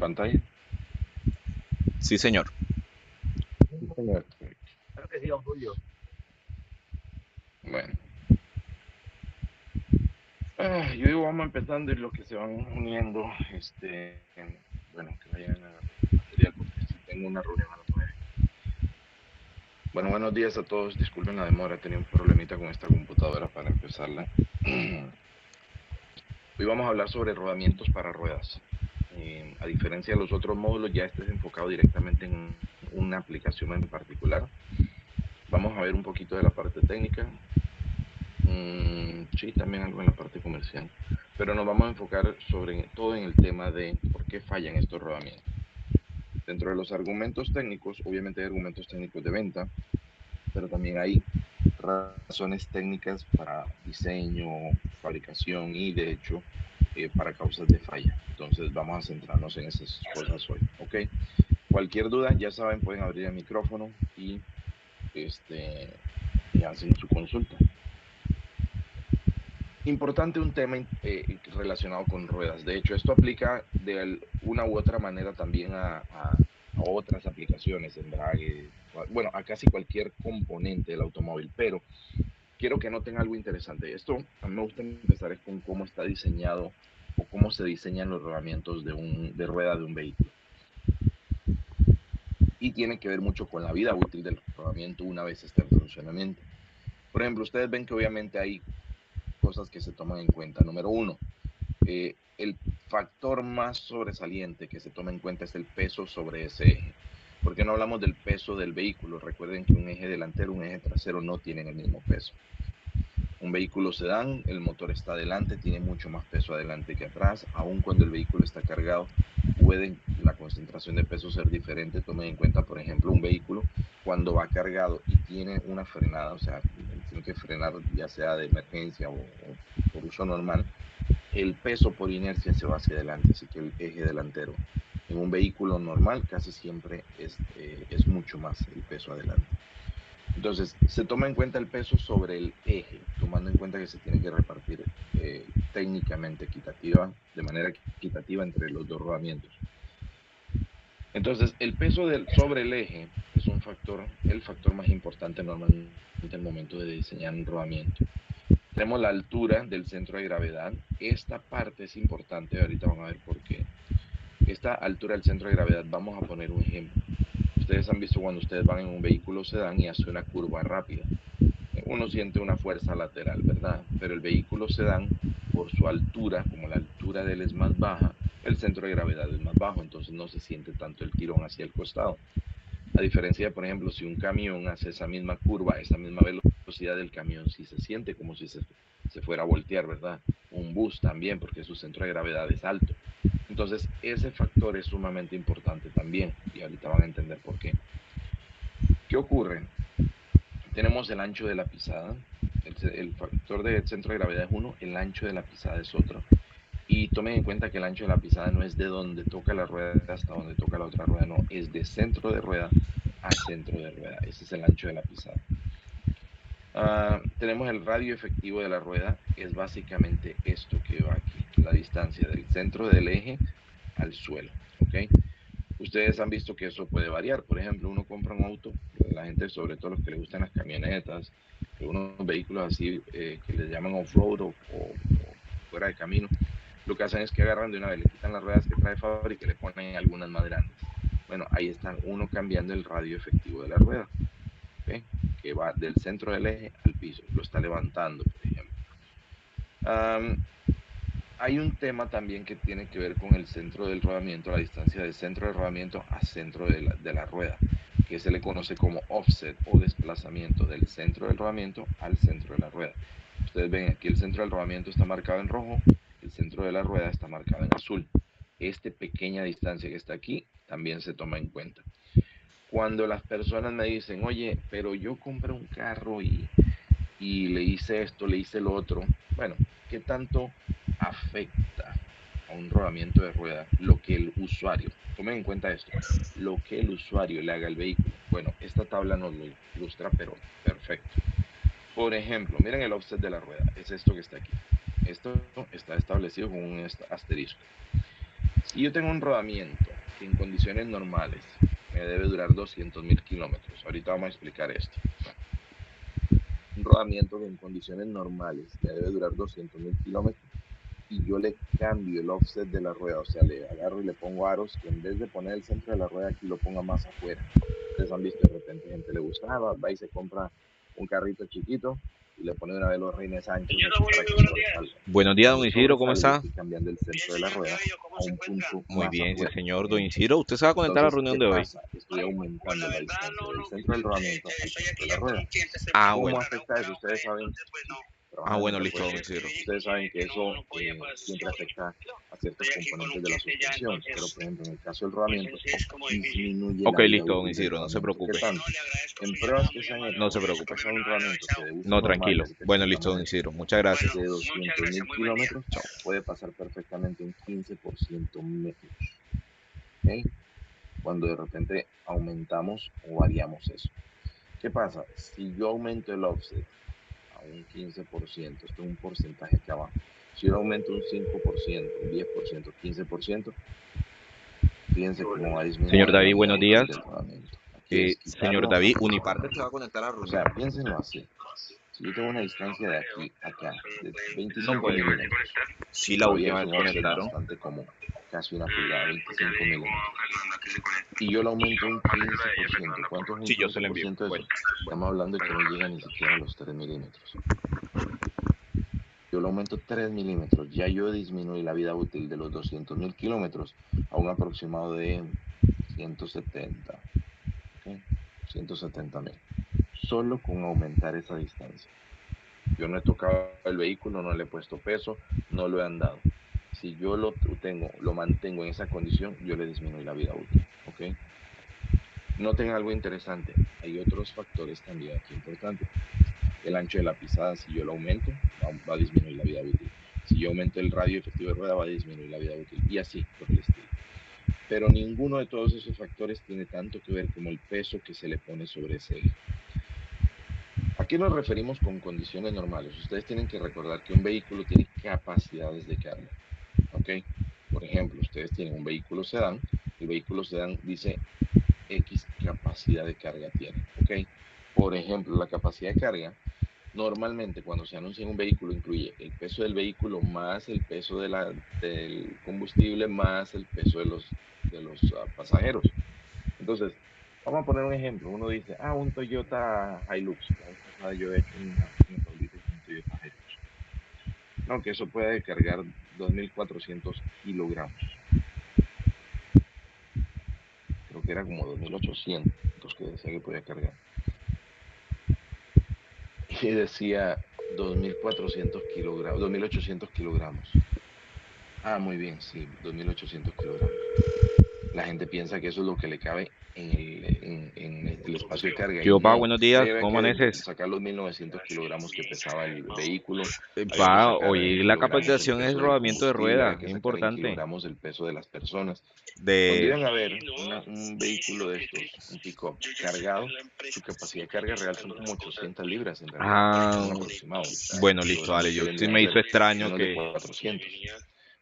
pantalla? Sí, señor. Sí, señor. Claro que sí, don Julio. Bueno. Yo digo, vamos empezando y los que se van uniendo, bueno, que vayan a material porque si tengo una reunión a las 9. Bueno, buenos días a todos. Disculpen la demora, tenía un problemita con esta computadora para empezarla. Hoy vamos a hablar sobre rodamientos para ruedas. A diferencia de los otros módulos, ya este es enfocado directamente en una aplicación en particular. Vamos a ver un poquito de la parte técnica. Sí, también algo en la parte comercial. Pero nos vamos a enfocar sobre todo en el tema de por qué fallan estos rodamientos. Dentro de los argumentos técnicos, obviamente hay argumentos técnicos de venta, pero también hay razones técnicas para diseño, fabricación y de hecho para causas de falla. Entonces vamos a centrarnos en esas cosas hoy, ¿ok? Cualquier duda, ya saben, pueden abrir el micrófono y hacen su consulta. Importante un tema relacionado con ruedas. De hecho, esto aplica de una u otra manera también a otras aplicaciones, embrague, bueno, a casi cualquier componente del automóvil, pero quiero que noten algo interesante. Esto a mí me gusta empezar es con cómo está diseñado o cómo se diseñan los rodamientos de rueda de un vehículo. Y tiene que ver mucho con la vida útil del rodamiento una vez está en funcionamiento. Por ejemplo, ustedes ven que obviamente hay cosas que se toman en cuenta. Número uno, el factor más sobresaliente que se toma en cuenta es el peso sobre ese eje. ¿Por qué no hablamos del peso del vehículo? Recuerden que un eje delantero, un eje trasero no tienen el mismo peso. Un vehículo sedán, el motor está adelante, tiene mucho más peso adelante que atrás. Aun cuando el vehículo está cargado, puede la concentración de peso ser diferente. Tomen en cuenta, por ejemplo, un vehículo cuando va cargado y tiene una frenada, o sea, tiene que frenar ya sea de emergencia o por uso normal, el peso por inercia se va hacia adelante, así que el eje delantero. En un vehículo normal casi siempre es mucho más el peso adelante. Entonces, se toma en cuenta el peso sobre el eje, tomando en cuenta que se tiene que repartir técnicamente equitativa, de manera equitativa entre los dos rodamientos. Entonces, el peso sobre el eje es un factor, el factor más importante normalmente en el momento de diseñar un rodamiento. Tenemos la altura del centro de gravedad. Esta parte es importante, ahorita van a ver por qué. Esta altura del centro de gravedad, vamos a poner un ejemplo. Ustedes han visto cuando ustedes van en un vehículo sedán y hace una curva rápida. Uno siente una fuerza lateral, ¿verdad? Pero el vehículo sedán, por su altura, como la altura de él es más baja, el centro de gravedad es más bajo, entonces no se siente tanto el tirón hacia el costado. A diferencia de, por ejemplo, si un camión hace esa misma curva, esa misma velocidad del camión, sí se siente como si se fuera a voltear, ¿verdad? Un bus también, porque su centro de gravedad es alto. Entonces, ese factor es sumamente importante también, y ahorita van a entender por qué. ¿Qué ocurre? Tenemos el ancho de la pisada. El factor del centro de gravedad es uno, el ancho de la pisada es otro. Y tomen en cuenta que el ancho de la pisada no es de donde toca la rueda hasta donde toca la otra rueda, no, es de centro de rueda a centro de rueda. Ese es el ancho de la pisada. Tenemos el radio efectivo de la rueda, es básicamente esto que va aquí, la distancia del centro del eje al suelo, ¿ok? Ustedes han visto que eso puede variar. Por ejemplo, uno compra un auto, la gente, sobre todo los que les gustan las camionetas, unos vehículos así que les llaman off-road o fuera de camino, lo que hacen es que agarran de una vez, le quitan las ruedas que trae fábrica y le ponen algunas más grandes. Bueno, ahí está uno cambiando el radio efectivo de la rueda, ¿okay? Que va del centro del eje al piso, lo está levantando, por ejemplo. Hay un tema también que tiene que ver con el centro del rodamiento, la distancia del centro del rodamiento a centro de la rueda, que se le conoce como offset o desplazamiento del centro del rodamiento al centro de la rueda. Ustedes ven aquí el centro del rodamiento está marcado en rojo, el centro de la rueda está marcado en azul. Esta pequeña distancia que está aquí también se toma en cuenta. Cuando las personas me dicen, oye, pero yo compré un carro y le hice esto, le hice lo otro, bueno, ¿qué tanto afecta a un rodamiento de rueda lo que el usuario, tomen en cuenta esto, lo que el usuario le haga al vehículo? Bueno, esta tabla nos lo ilustra, pero perfecto. Por ejemplo, miren el offset de la rueda, es esto que está aquí. Esto está establecido con un asterisco. Si yo tengo un rodamiento que en condiciones normales me debe durar 200.000 kilómetros. Ahorita vamos a explicar esto. Un rodamiento que en condiciones normales me debe durar 200.000 kilómetros y yo le cambio el offset de la rueda, o sea, le agarro y le pongo aros que en vez de poner el centro de la rueda aquí lo ponga más afuera. Ustedes han visto de repente gente le gustaba, va y se compra un carrito chiquito y le pone una de los reines anchos aquí para que sobresalga. Buenos días, don Cuando Isidro, ¿cómo sobresale, yo está? estoy cambiando el centro de la rueda a un punto Muy más bien, sí, afuera, señor. por Don ejemplo. Isidro, ¿usted se va a conectar a la Entonces, reunión ¿qué de hoy? pasa? Estoy aumentando la distancia del centro del rodamiento al centro de la rueda. Ah, ¿Cómo bueno. afecta eso? Ustedes saben, Ah, trabajan en bueno, el listo, repuesto, don Isidro. ustedes saben que eso siempre afecta a ciertos componentes de la suspensión, pero por ejemplo en el caso del rodamiento disminuye Ok, la vida listo, don útil del Isidro, no se rodamiento. ¿Qué preocupe. tanto? En pruebas que se han No hecho, se he preocupe. pasado un rodamiento que de uso No, normal, de tranquilo. Bueno, arquitectura listo, don madera, Isidro. Muchas gracias. de 200.000 kilómetros, puede pasar perfectamente un 15% menos. ¿Okay? Cuando de repente aumentamos o variamos eso. ¿Qué pasa? Si yo aumento el offset a un 15%, esto es un porcentaje acá abajo. Si yo aumento un 5%, un 10%, 15%, fíjense cómo va Señor disminuyendo la David, vida buenos útil días. del rodamiento. Aquí es Señor quitarlo, David, aquí es Uniparte ponerlo. se va a conectar a la O reunión. sea, piénsenlo así. Si yo tengo una distancia de aquí a acá, de No 25 puede. milímetros, Sí, la todavía última es vez un offset conectaron. bastante común, casi una pulgada, 25 milímetros. Y yo lo aumento un 15%. ¿Cuánto es un Sí, yo se lo envío. 15% de Bueno, eso? Estamos hablando de que no llega ni siquiera a los 3 milímetros. Yo lo aumento 3 milímetros, ya yo disminuí la vida útil de los 200.000 kilómetros a un aproximado de 170, ¿ok? 170.000, solo con aumentar esa distancia. Yo no he tocado el vehículo, no le he puesto peso, no lo he andado. Si yo lo mantengo en esa condición, yo le disminuyo la vida útil, ¿ok? Noten algo interesante, hay otros factores también aquí importantes. El ancho de la pisada, si yo lo aumento, va a disminuir la vida útil. Si yo aumento el radio efectivo de rueda, va a disminuir la vida útil. Y así por el estilo. Pero ninguno de todos esos factores tiene tanto que ver como el peso que se le pone sobre ese eje. ¿A qué nos referimos con condiciones normales? Ustedes tienen que recordar que un vehículo tiene capacidades de carga. ¿Ok? Por ejemplo, ustedes tienen un vehículo sedán. El vehículo sedán dice X capacidad de carga tiene. ¿Ok? Por ejemplo, la capacidad de carga normalmente cuando se anuncia en un vehículo incluye el peso del vehículo más el peso del combustible más el peso de los pasajeros. Entonces, vamos a poner un ejemplo. Uno dice, un Toyota Hilux. La vez pasada yo he hecho unas auditas con un Toyota Hilux. No, que eso puede cargar 2.400 kilogramos. Creo que era como 2.800 que decía que podía cargar. Y decía 2.400 kilogramos, 2.800 kilogramos. Muy bien, sí, 2.800 kilogramos. La gente piensa que eso es lo que le cabe en el espacio de carga ¿qué y opa? no. Buenos días, Debe ¿cómo que amaneces? sacar los 1.900 kilogramos que pesaba el vehículo, había que Pa, sacar en oye, la kilogramos el capacitación es peso del rodamiento de combustible, rueda, había que es sacar en importante. kilogramos el peso de las personas. Cuando De, iban a ver un vehículo de estos, un pick-up cargado, su capacidad de carga real son como 800 libras en realidad, en ah, un aproximado. bueno, Los listo, dale. Yo suelen sí me hacer hizo extraño menos de que, 400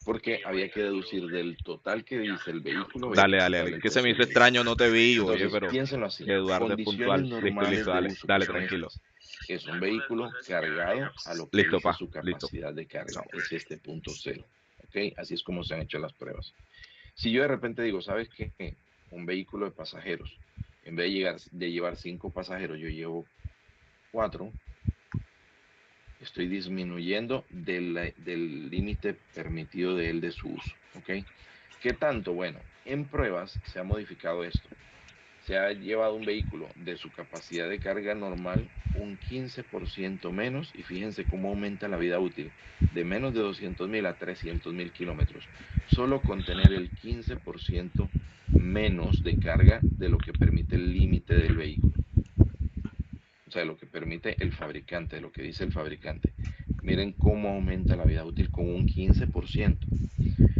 porque había que deducir del total que dice el vehículo, había que dale, dale, quitarle dale. el Que se peso me del hizo vehículo. extraño, no te vi, oye, Entonces, pero piénsenlo así, Eduardo es condiciones puntual. Listo, normales listo, de dale, uso que dale, son tranquilo. estas. Es un vehículo cargado a lo que Listo, dice pa, su listo. capacidad de carga, Chao. es este punto cero. ¿Ok? Así es como se han hecho las pruebas. Si yo de repente digo, ¿sabes qué? Un vehículo de pasajeros, en vez de llevar 5 pasajeros, yo llevo 4, estoy disminuyendo del límite permitido de él de su uso. ¿Ok? ¿Qué tanto? Bueno, en pruebas se ha modificado esto. Se ha llevado un vehículo de su capacidad de carga normal un 15% menos y fíjense cómo aumenta la vida útil de menos de 200.000 a 300.000 kilómetros, solo con tener el 15% menos de carga de lo que permite el límite del vehículo. O sea, lo que permite el fabricante, lo que dice el fabricante. Miren cómo aumenta la vida útil con un 15%.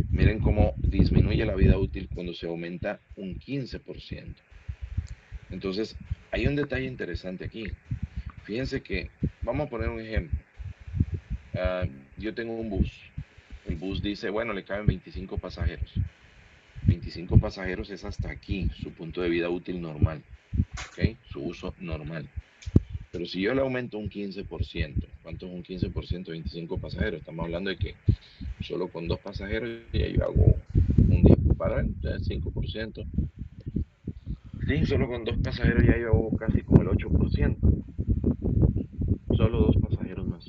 Miren cómo disminuye la vida útil cuando se aumenta un 15%. Entonces, hay un detalle interesante aquí. Fíjense que, vamos a poner un ejemplo. Yo tengo un bus. El bus dice, bueno, le caben 25 pasajeros. 25 pasajeros es hasta aquí, su punto de vida útil normal, ¿ok? Su uso normal. Pero si yo le aumento un 15%, ¿cuánto es un 15% de 25 pasajeros? Estamos hablando de que solo con 2 pasajeros ya yo hago un 10 para el 5%. Sí, solo con 2 pasajeros ya yo hago casi como el 8%. Solo 2 pasajeros más.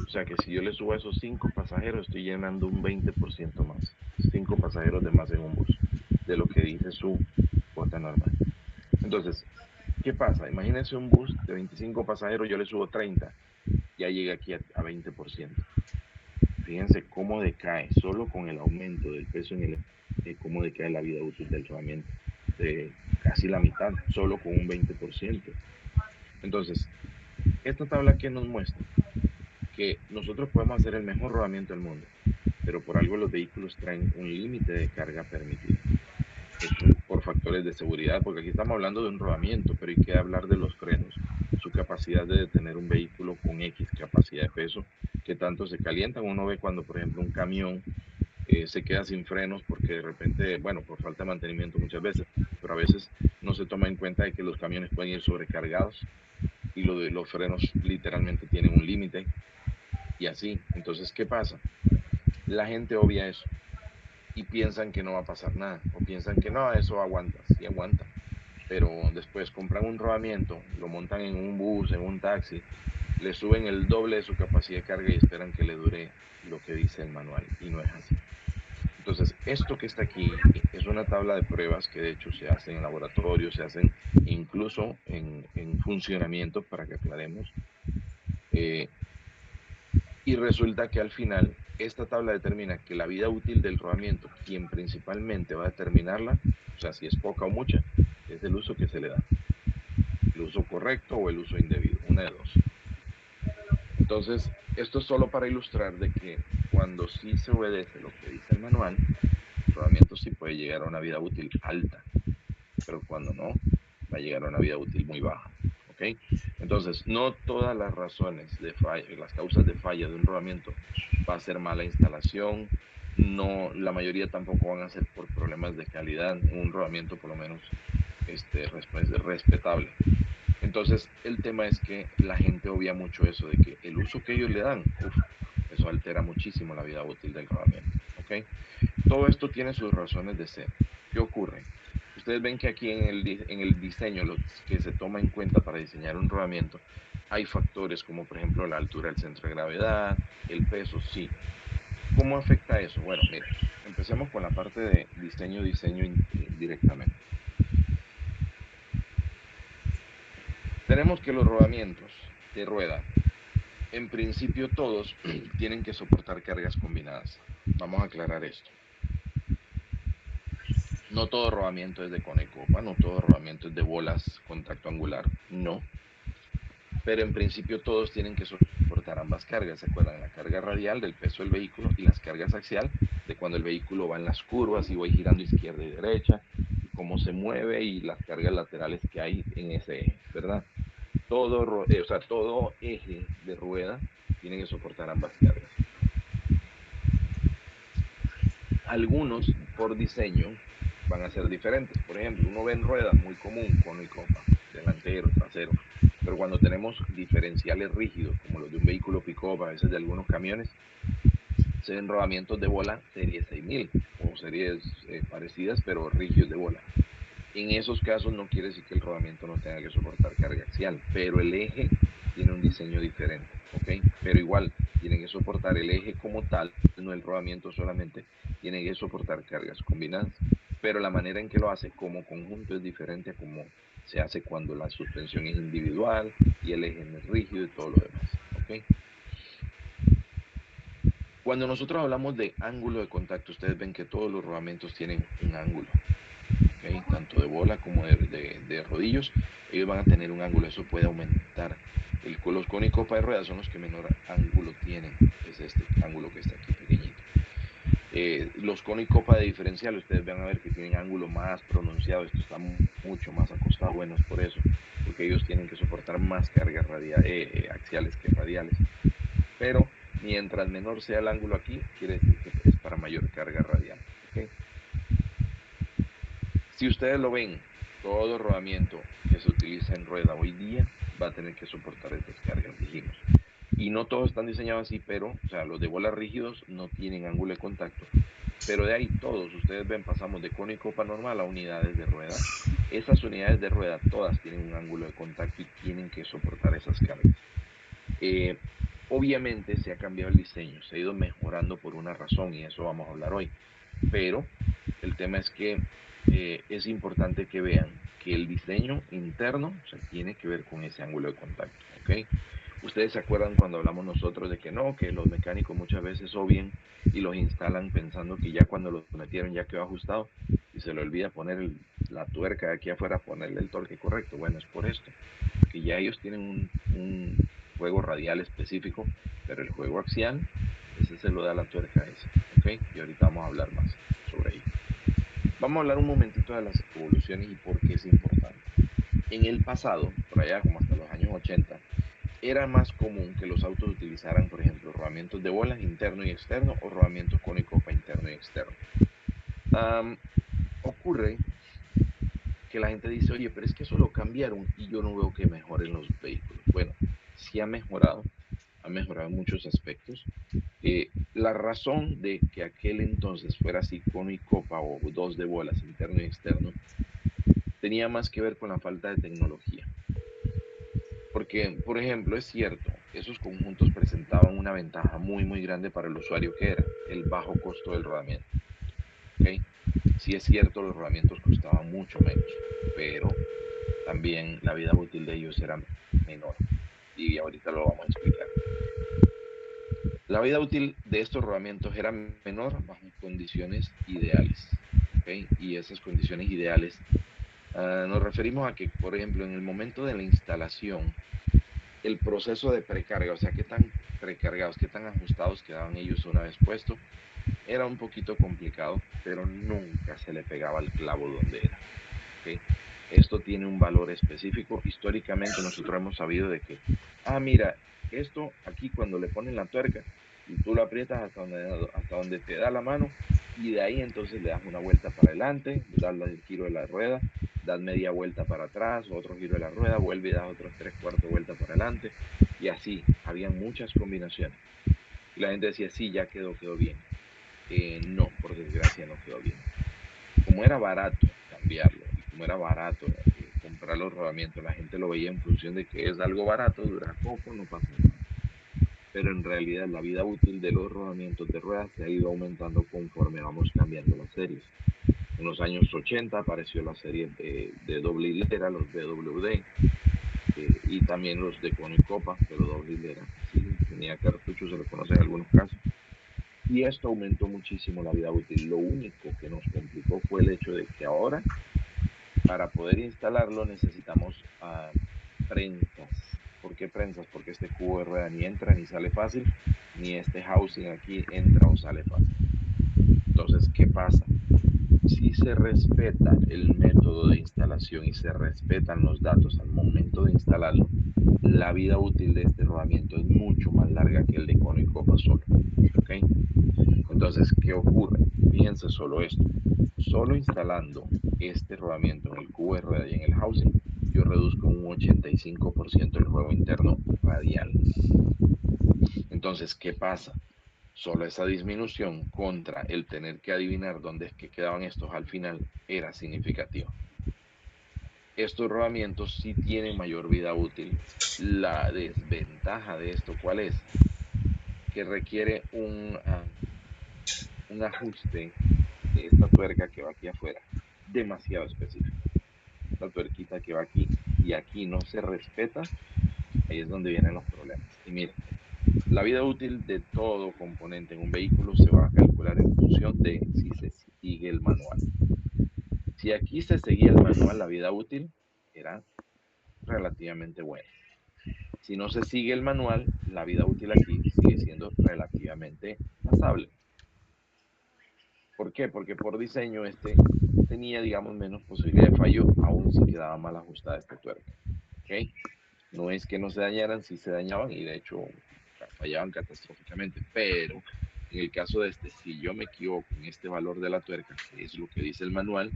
O sea que si yo le subo a esos 5 pasajeros, estoy llenando un 20% más. 5 pasajeros de más en un bus, de lo que dice su cuota normal. Entonces, ¿qué pasa? Imagínense un bus de 25 pasajeros, yo le subo 30, ya llega aquí a 20%. Fíjense cómo decae, solo con el aumento del peso en el eje, cómo decae la vida útil del rodamiento, de casi la mitad, solo con un 20%. Entonces, esta tabla que nos muestra que nosotros podemos hacer el mejor rodamiento del mundo, pero por algo los vehículos traen un límite de carga permitida. Es por factores de seguridad, porque aquí estamos hablando de un rodamiento, pero hay que hablar de los frenos, su capacidad de detener un vehículo con X capacidad de peso, que tanto se calientan. Uno ve cuando, por ejemplo, un camión se queda sin frenos porque de repente, bueno, por falta de mantenimiento muchas veces, pero a veces no se toma en cuenta de que los camiones pueden ir sobrecargados y lo de los frenos literalmente tienen un límite y así. Entonces, ¿qué pasa? La gente obvia eso y piensan que no va a pasar nada, o piensan que no, eso aguanta, sí aguanta, pero después compran un rodamiento, lo montan en un bus, en un taxi, le suben el doble de su capacidad de carga y esperan que le dure lo que dice el manual, y no es así. Entonces, esto que está aquí es una tabla de pruebas que de hecho se hacen en laboratorio, se hacen incluso en funcionamiento, para que aclaremos, y resulta que al final esta tabla determina que la vida útil del rodamiento, quien principalmente va a determinarla, o sea, si es poca o mucha, es el uso que se le da. El uso correcto o el uso indebido, una de dos. Entonces, esto es solo para ilustrar de que cuando sí se obedece lo que dice el manual, el rodamiento sí puede llegar a una vida útil alta, pero cuando no, va a llegar a una vida útil muy baja. ¿Ok? Entonces, no todas las razones de falla, las causas de falla de un rodamiento va a ser mala instalación, no, la mayoría tampoco van a ser por problemas de calidad, un rodamiento por lo menos respetable. Entonces, el tema es que la gente obvia mucho eso, de que el uso que ellos le dan, eso altera muchísimo la vida útil del rodamiento. ¿Ok? Todo esto tiene sus razones de ser. ¿Qué ocurre? Ustedes ven que aquí en el diseño, lo que se toma en cuenta para diseñar un rodamiento, hay factores como por ejemplo la altura del centro de gravedad, el peso, sí. ¿Cómo afecta eso? Bueno, mire, empecemos con la parte de diseño directamente. Tenemos que los rodamientos de rueda, en principio todos tienen que soportar cargas combinadas. Vamos a aclarar esto. No todo rodamiento es de cone y copa, no todo rodamiento es de bolas con tacto angular, no. Pero en principio todos tienen que soportar ambas cargas. ¿Se acuerdan? La carga radial del peso del vehículo y las cargas axial de cuando el vehículo va en las curvas y va girando izquierda y derecha, y cómo se mueve y las cargas laterales que hay en ese eje, ¿verdad? Todo eje de rueda tiene que soportar ambas cargas. Algunos, por diseño, van a ser diferentes. Por ejemplo, uno ve en rueda muy común, cono y copa, delantero, trasero. Pero cuando tenemos diferenciales rígidos, como los de un vehículo pick-up, a veces de algunos camiones, se ven rodamientos de bola serie 6000 o series parecidas, pero rígidos de bola. En esos casos no quiere decir que el rodamiento no tenga que soportar carga axial, pero el eje tiene un diseño diferente, ¿ok? Pero igual, tiene que soportar el eje como tal, no el rodamiento solamente, tiene que soportar cargas combinadas. Pero la manera en que lo hace como conjunto es diferente a como se hace cuando la suspensión es individual y el eje no es rígido y todo lo demás, ¿ok? Cuando nosotros hablamos de ángulo de contacto, ustedes ven que todos los rodamientos tienen un ángulo, ¿okay? Tanto de bola como de rodillos, ellos van a tener un ángulo, eso puede aumentar. Los cono y copa de ruedas son los que menor ángulo tienen, es este ángulo que está aquí pequeñito. Los cono y copa de diferencial, ustedes van a ver que tienen ángulo más pronunciado, esto está mucho más acostado, bueno, es por eso, porque ellos tienen que soportar más cargas axiales que radiales. Pero Mientras menor sea el ángulo aquí, quiere decir que es para mayor carga radial. ¿Okay? Si ustedes lo ven, todo rodamiento que se utiliza en rueda hoy día va a tener que soportar estas cargas, dijimos. Y no todos están diseñados así, pero, o sea, los de bolas rígidos no tienen ángulo de contacto. Pero de ahí todos, ustedes ven, pasamos de cono y copa normal a unidades de rueda. Esas unidades de rueda todas tienen un ángulo de contacto y tienen que soportar esas cargas. Obviamente se ha cambiado el diseño, se ha ido mejorando por una razón y eso vamos a hablar hoy. Pero el tema es que es importante que vean que el diseño interno, o sea, tiene que ver con ese ángulo de contacto, ¿ok? Ustedes se acuerdan cuando hablamos nosotros de que no, que los mecánicos muchas veces obvian y los instalan pensando que ya cuando los metieron ya quedó ajustado y se le olvida poner la tuerca de aquí afuera, ponerle el torque correcto. Bueno, es por esto, porque ya ellos tienen un juego radial específico, pero el juego axial, ese se lo da la tuerca esa, ¿ok? Y ahorita vamos a hablar más sobre ello. Vamos a hablar un momentito de las evoluciones y por qué es importante. En el pasado, por allá como hasta los años 80, era más común que los autos utilizaran, por ejemplo, rodamientos de bolas interno y externo o rodamientos cono y copa interno y externo. Ocurre que la gente dice, oye, pero es que eso lo cambiaron y yo no veo que mejoren los vehículos. Bueno, sí ha mejorado en muchos aspectos. La razón de que aquel entonces fuera así cono y copa o dos de bolas interno y externo tenía más que ver con la falta de tecnología. Porque, por ejemplo, es cierto, esos conjuntos presentaban una ventaja muy, muy grande para el usuario que era el bajo costo del rodamiento. ¿Ok? Sí es cierto, los rodamientos costaban mucho menos, pero también la vida útil de ellos era menor. Y ahorita lo vamos a explicar. La vida útil de estos rodamientos era menor bajo condiciones ideales. ¿Ok? Y esas condiciones ideales nos referimos a que, por ejemplo, en el momento de la instalación, el proceso de precarga, o sea, qué tan precargados, qué tan ajustados quedaban ellos una vez puesto, era un poquito complicado, pero nunca se le pegaba el clavo donde era. ¿Okay? Esto tiene un valor específico. Históricamente nosotros hemos sabido de que, mira, esto aquí cuando le ponen la tuerca y tú lo aprietas hasta donde te da la mano y de ahí entonces le das una vuelta para adelante, das el giro de la rueda, das media vuelta para atrás, otro giro de la rueda, vuelve y das otros 3/4 vuelta para adelante y así, habían muchas combinaciones. Y la gente decía, sí, ya quedó bien. No, por desgracia no quedó bien. Como era barato cambiarlo y como era barato comprar los rodamientos, la gente lo veía en función de que es algo barato, dura poco, no pasa nada. Pero en realidad la vida útil de los rodamientos de ruedas se ha ido aumentando conforme vamos cambiando las series. En los años 80 apareció la serie de doble hilera, los BWD, y también los de cono y copa, pero doble hilera. Sí, tenía cartuchos, se le conoce en algunos casos. Y esto aumentó muchísimo la vida útil. Lo único que nos complicó fue el hecho de que ahora, para poder instalarlo, necesitamos prensas. ¿Por qué prensas? Porque este cubo de rueda ni entra ni sale fácil, ni este housing aquí entra o sale fácil. Entonces, ¿qué pasa? Si se respeta el método de instalación y se respetan los datos al momento de instalarlo, la vida útil de este rodamiento es mucho más larga que el de cono y copa solo. ¿Ok? Entonces, ¿qué ocurre? Fíjense solo esto. Solo instalando este rodamiento en el cubo de rueda y en el housing, yo reduzco un 85% el juego interno radial. Entonces, ¿qué pasa? Solo esa disminución contra el tener que adivinar dónde es que quedaban estos al final era significativa. Estos rodamientos sí tienen mayor vida útil. La desventaja de esto, ¿cuál es? Que requiere un ajuste de esta tuerca que va aquí afuera, demasiado específico. Esta tuerquita que va aquí y aquí no se respeta, ahí es donde vienen los problemas. Y mire, la vida útil de todo componente en un vehículo se va a calcular en función de si se sigue el manual. Si aquí se seguía el manual, la vida útil era relativamente buena. Si no se sigue el manual, la vida útil aquí sigue siendo relativamente pasable. ¿Por qué? Porque por diseño este tenía, digamos, menos posibilidad de fallo, aún si quedaba mal ajustada esta tuerca. ¿Ok? No es que no se dañaran, sí se dañaban y de hecho fallaban catastróficamente, pero en el caso de este, si yo me equivoco en este valor de la tuerca, que es lo que dice el manual,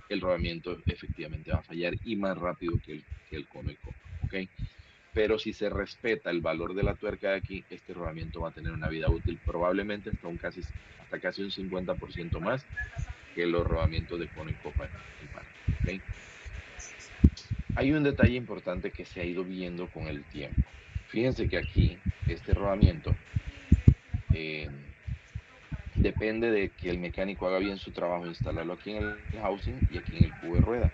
el rodamiento efectivamente va a fallar y más rápido que el cono y copa, ¿ok? Pero si se respeta el valor de la tuerca de aquí, este rodamiento va a tener una vida útil probablemente hasta casi un 50% más que los rodamientos de cono y copa en par, ¿ok? Hay un detalle importante que se ha ido viendo con el tiempo. Fíjense que aquí, este rodamiento, eh, depende de que el mecánico haga bien su trabajo, instalarlo aquí en el housing y aquí en el cubo de rueda.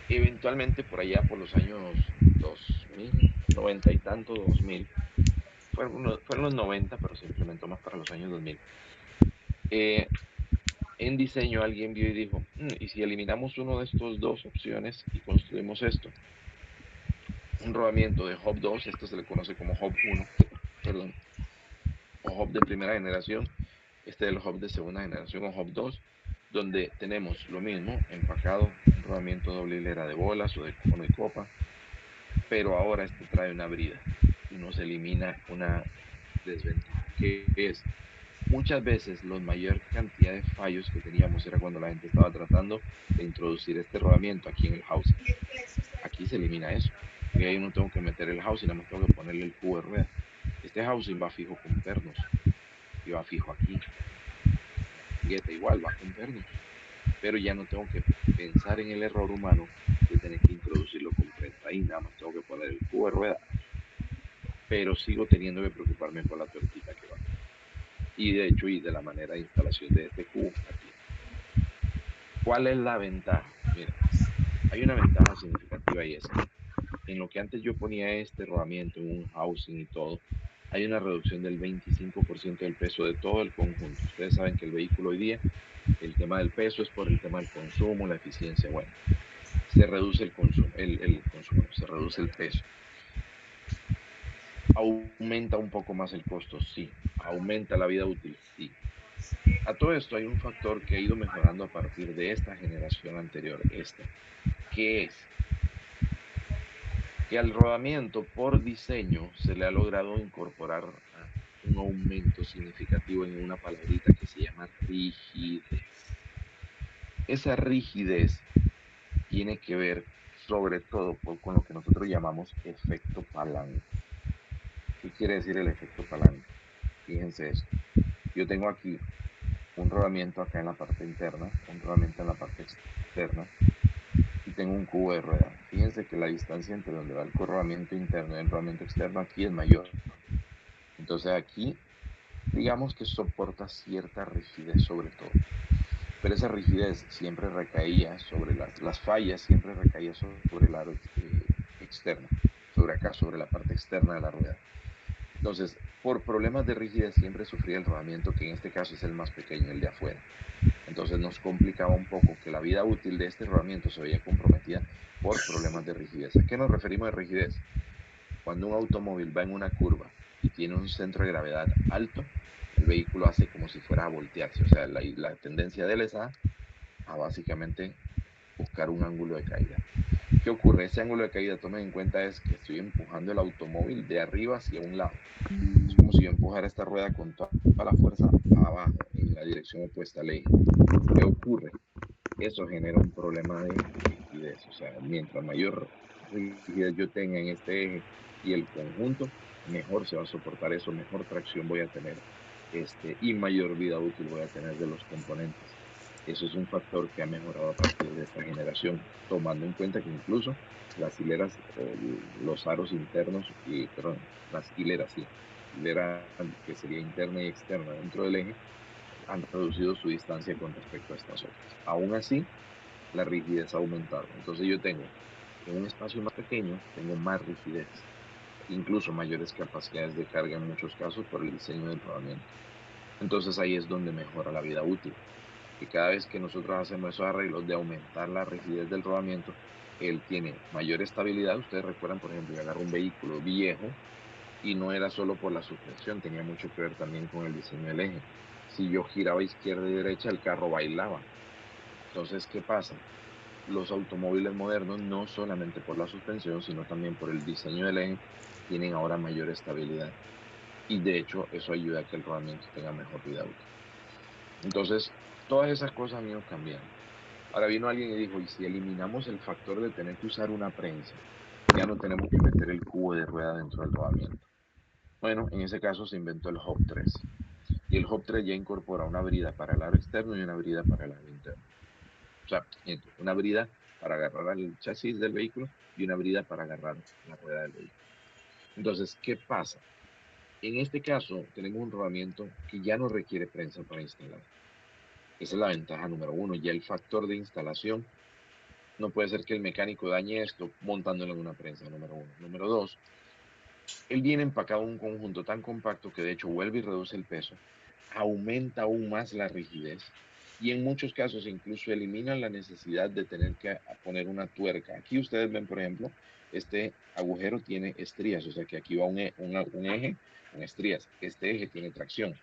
Eventualmente, por allá, por los años 2000, 90 y tanto, 2000, fueron los 90, pero se implementó más para los años 2000. En diseño alguien vio y dijo, ¿y si eliminamos uno de estos dos opciones y construimos esto? Un rodamiento de Hub 2, esto se le conoce como Hub 1, perdón, o Hub de primera generación, este es el Hub de segunda generación o Hub 2, donde tenemos lo mismo, empacado, un rodamiento doble hilera de bolas o de cono y copa, pero ahora este trae una brida y nos elimina una desventaja, que es muchas veces la mayor cantidad de fallos que teníamos era cuando la gente estaba tratando de introducir este rodamiento aquí en el housing. Aquí se elimina eso. Y ahí no tengo que meter el housing, nada más tengo que ponerle el cubo de rueda. Este housing va fijo con pernos y va fijo aquí. Mangueta igual va con pernos, pero ya no tengo que pensar en el error humano de tener que introducirlo con prenda ahí, nada más tengo que poner el cubo de rueda, pero sigo teniendo que preocuparme por la tuerquita que va. Y de hecho, y de la manera de instalación de este cubo aquí. ¿Cuál es la ventaja? Mira, hay una ventaja significativa y es que en lo que antes yo ponía este rodamiento en un housing y todo, hay una reducción del 25% del peso de todo el conjunto. Ustedes saben que el vehículo hoy día, el tema del peso es por el tema del consumo, la eficiencia. Bueno, se reduce el consumo, no, se reduce el peso. Aumenta un poco más el costo, sí. Aumenta la vida útil, sí. A todo esto hay un factor que ha ido mejorando a partir de esta generación anterior, que es que al rodamiento por diseño se le ha logrado incorporar un aumento significativo en una palabrita que se llama rigidez. Esa rigidez tiene que ver sobre todo con lo que nosotros llamamos efecto palanca. ¿Qué quiere decir el efecto palanca? Fíjense esto. Yo tengo aquí un rodamiento acá en la parte interna, un rodamiento en la parte externa y tengo un cubo de rueda. Fíjense que la distancia entre donde va el rodamiento interno y el rodamiento externo aquí es mayor. Entonces aquí, digamos que soporta cierta rigidez sobre todo. Pero esa rigidez siempre recaía sobre las fallas, siempre recaía sobre el aro externo, sobre acá, sobre la parte externa de la rueda. Entonces, por problemas de rigidez siempre sufría el rodamiento, que en este caso es el más pequeño, el de afuera. Entonces nos complicaba un poco que la vida útil de este rodamiento se veía comprometida por problemas de rigidez. ¿A qué nos referimos de rigidez? Cuando un automóvil va en una curva y tiene un centro de gravedad alto, el vehículo hace como si fuera a voltearse. O sea, la tendencia de él es a básicamente buscar un ángulo de caída. ¿Qué ocurre? Ese ángulo de caída, tomen en cuenta, es que estoy empujando el automóvil de arriba hacia un lado. Es como si yo empujara esta rueda con toda la fuerza abajo, en la dirección opuesta al eje. ¿Qué ocurre? Eso genera un problema de rigidez. O sea, mientras mayor rigidez yo tenga en este eje y el conjunto, mejor se va a soportar eso, mejor tracción voy a tener y mayor vida útil voy a tener de los componentes. Eso es un factor que ha mejorado a partir de esta generación, tomando en cuenta que incluso las hileras o los aros internos, perdón, las hileras, sí, hilera que sería interna y externa dentro del eje, han reducido su distancia con respecto a estas otras. Aún así, la rigidez ha aumentado. Entonces yo tengo, en un espacio más pequeño, tengo más rigidez, incluso mayores capacidades de carga en muchos casos por el diseño del rodamiento. Entonces ahí es donde mejora la vida útil. Y cada vez que nosotros hacemos esos arreglos de aumentar la rigidez del rodamiento, él tiene mayor estabilidad. Ustedes recuerdan, por ejemplo, yo agarro un vehículo viejo y no era solo por la suspensión, tenía mucho que ver también con el diseño del eje. Si yo giraba izquierda y derecha, el carro bailaba. Entonces, ¿qué pasa? Los automóviles modernos, no solamente por la suspensión, sino también por el diseño del eje, tienen ahora mayor estabilidad. y de hecho eso ayuda a que el rodamiento tenga mejor vida útil. Entonces, todas esas cosas han ido cambiando. Ahora vino alguien y dijo, ¿y si eliminamos el factor de tener que usar una prensa? Ya no tenemos que meter el cubo de rueda dentro del rodamiento. Bueno, en ese caso se inventó el Hub 3. Y el Hub 3 ya incorpora una brida para el aro externo y una brida para el aro interno. O sea, una brida para agarrar al chasis del vehículo y una brida para agarrar la rueda del vehículo. Entonces, ¿qué pasa? En este caso, tenemos un rodamiento que ya no requiere prensa para instalar. Esa es la ventaja número uno. Ya el factor de instalación no puede ser que el mecánico dañe esto montándolo en una prensa, número uno. Número dos, él viene empacado en un conjunto tan compacto que de hecho vuelve y reduce el peso, aumenta aún más la rigidez y en muchos casos incluso elimina la necesidad de tener que poner una tuerca. Aquí ustedes ven, por ejemplo, este agujero tiene estrías, o sea que aquí va un eje con estrías. Este eje tiene tracción.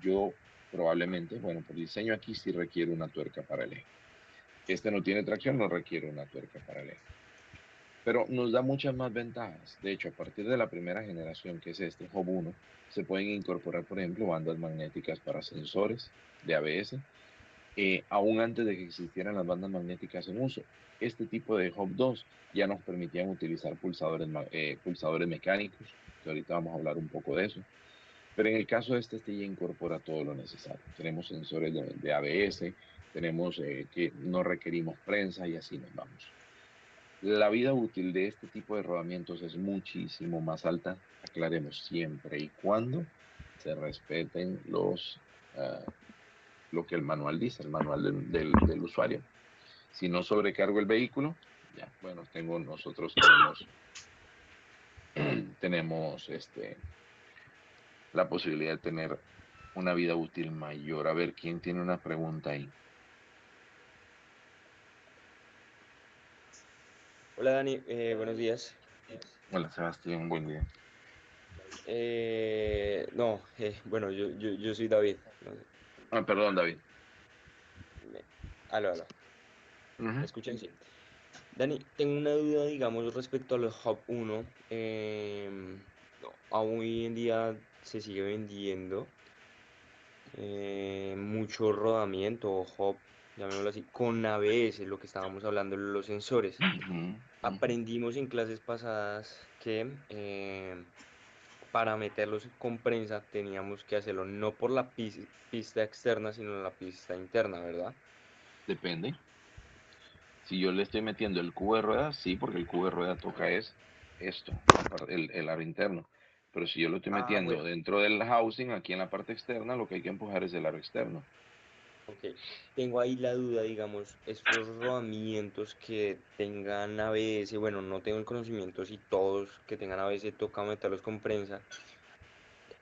Yo probablemente, bueno, por diseño aquí sí requiere una tuerca para el eje. Este no tiene tracción, no requiere una tuerca para el eje. Pero nos da muchas más ventajas. De hecho, a partir de la primera generación, que es este Hub 1, se pueden incorporar, por ejemplo, bandas magnéticas para sensores de ABS, aún antes de que existieran las bandas magnéticas en uso. Este tipo de Hub 2 ya nos permitían utilizar pulsadores mecánicos, que ahorita vamos a hablar un poco de eso. Pero en el caso de este ya incorpora todo lo necesario. Tenemos sensores de ABS, tenemos que no requerimos prensa y así nos vamos. La vida útil de este tipo de rodamientos es muchísimo más alta, aclaremos, siempre y cuando se respeten lo que el manual dice, el manual del usuario. Si no sobrecargo el vehículo, ya, bueno, nosotros tenemos la posibilidad de tener una vida útil mayor. A ver, ¿quién tiene una pregunta ahí? Hola Dani, buenos días. Hola, Sebastián, buen día. No, bueno, yo soy David. No sé, Ah, perdón, David. me- aló. ¿Me Ujú. escuchan? Sí. Dani, tengo una duda, digamos, respecto al Hub 1. No, aún hoy en día se sigue vendiendo mucho rodamiento o Hub, llamémoslo así, con ABS, lo que estábamos hablando de los sensores. Ujú, ujú. Aprendimos en clases pasadas que para meterlos con prensa teníamos que hacerlo no por la pista externa, sino la pista interna, ¿verdad? Depende. Si yo le estoy metiendo el cubo de rueda, sí, porque el cubo de rueda toca es esto, el aro interno. Pero si yo lo estoy Ah, metiendo bueno, dentro del housing, aquí en la parte externa, lo que hay que empujar es el aro externo. ok. Tengo ahí la duda, digamos, estos rodamientos que tengan ABS, bueno, no tengo el conocimiento si todos que tengan ABS toca meterlos con prensa.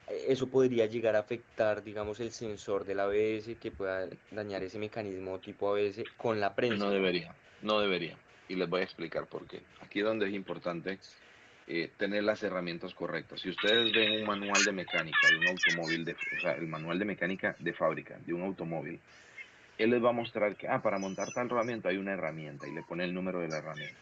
Eso podría llegar a afectar, digamos, el sensor del ABS que pueda dañar ese mecanismo tipo ABS con la No prensa. debería, no debería. Y les voy a explicar por qué. Aquí es donde es importante tener las herramientas correctas. Si ustedes ven un manual de mecánica de un automóvil, o sea, el manual de mecánica de fábrica de un automóvil, él les va a mostrar que, para montar tal herramienta hay una herramienta y le pone el número de la herramienta.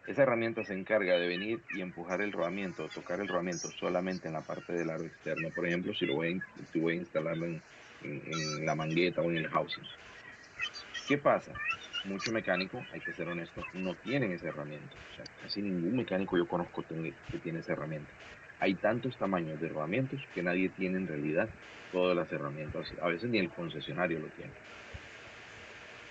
Esa herramienta se encarga de venir y empujar el rodamiento o tocar el rodamiento solamente en la parte del aro externo. Por ejemplo, si voy a instalarlo en la mangueta o en el housing. ¿Qué pasa? Mucho mecánico, hay que ser honesto, no tienen esa herramienta. O sea, casi ningún mecánico yo conozco que tiene esa herramienta. Hay tantos tamaños de herramientas que nadie tiene en realidad todas las herramientas. A veces ni el concesionario lo tiene.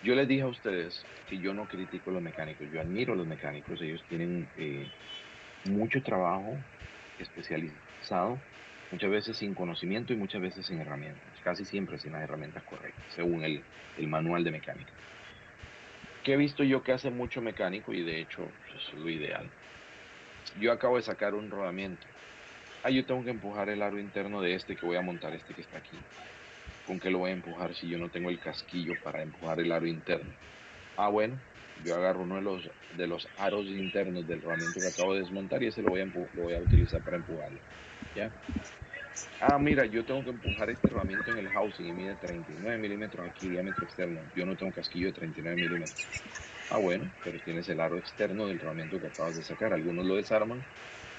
Yo les dije a ustedes que yo no critico a los mecánicos, yo admiro a los mecánicos, ellos tienen mucho trabajo especializado, muchas veces sin conocimiento y muchas veces sin herramientas, casi siempre sin las herramientas correctas, según el manual de mecánica. ¿Qué he visto yo que hace mucho mecánico? Y de hecho, pues, eso es lo ideal. Yo acabo de sacar un rodamiento. Yo tengo que empujar el aro interno de este que voy a montar, este que está aquí. ¿Con qué lo voy a empujar si yo no tengo el casquillo para empujar el aro interno? Bueno, yo agarro uno de los aros internos del rodamiento que acabo de desmontar y ese lo voy a utilizar para empujarlo. ¿Ya? Mira, yo tengo que empujar este rodamiento en el housing y mide 39 milímetros aquí, diámetro externo. Yo no tengo casquillo de 39 milímetros. Bueno, pero tienes el aro externo del rodamiento que acabas de sacar. Algunos lo desarman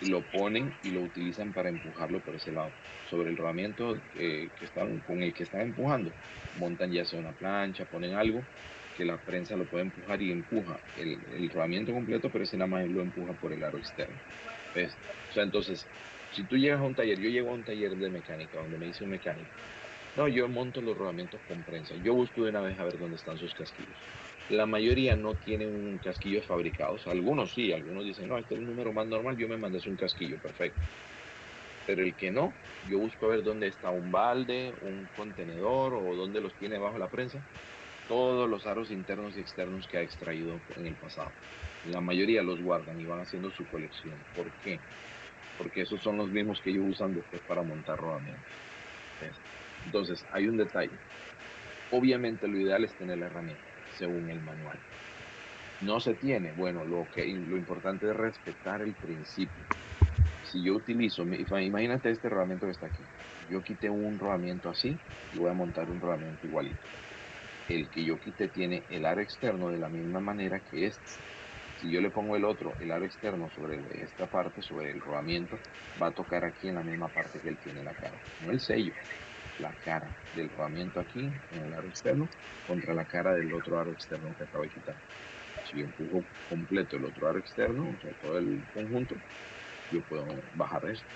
y lo ponen y lo utilizan para empujarlo por ese lado. Sobre el rodamiento con el que están empujando, montan ya sea una plancha, ponen algo que la prensa lo puede empujar y empuja el rodamiento completo, pero ese nada más lo empuja por el aro externo. ¿Ves? O sea, entonces, si tú llegas a un taller, yo llego a un taller de mecánica donde me dice un mecánico, no, yo monto los rodamientos con prensa. Yo busco de una vez a ver dónde están sus casquillos. La mayoría no tienen casquillos fabricados. Algunos sí, algunos dicen, no, este es el número más normal, yo me mandas un casquillo, perfecto. Pero el que no, yo busco a ver dónde está un balde, un contenedor o dónde los tiene bajo la prensa. Todos los aros internos y externos que ha extraído en el pasado. La mayoría los guardan y van haciendo su colección. ¿Por qué? Porque esos son los mismos que ellos usan después para montar rodamientos. Entonces, hay un detalle. Obviamente lo ideal es tener la herramienta, según el manual. No se tiene, bueno, lo importante es respetar el principio. Si yo utilizo, imagínate este rodamiento que está aquí. Yo quité un rodamiento así y voy a montar un rodamiento igualito. El que yo quité tiene el aro externo de la misma manera que este. Si yo le pongo el aro externo sobre esta parte, sobre el rodamiento, va a tocar aquí en la misma parte que él tiene la cara. No el sello, la cara del rodamiento aquí en el aro externo contra la cara del otro aro externo que acabo de quitar. Si yo empujo completo el otro aro externo, o sea, todo el conjunto, yo puedo bajar esto.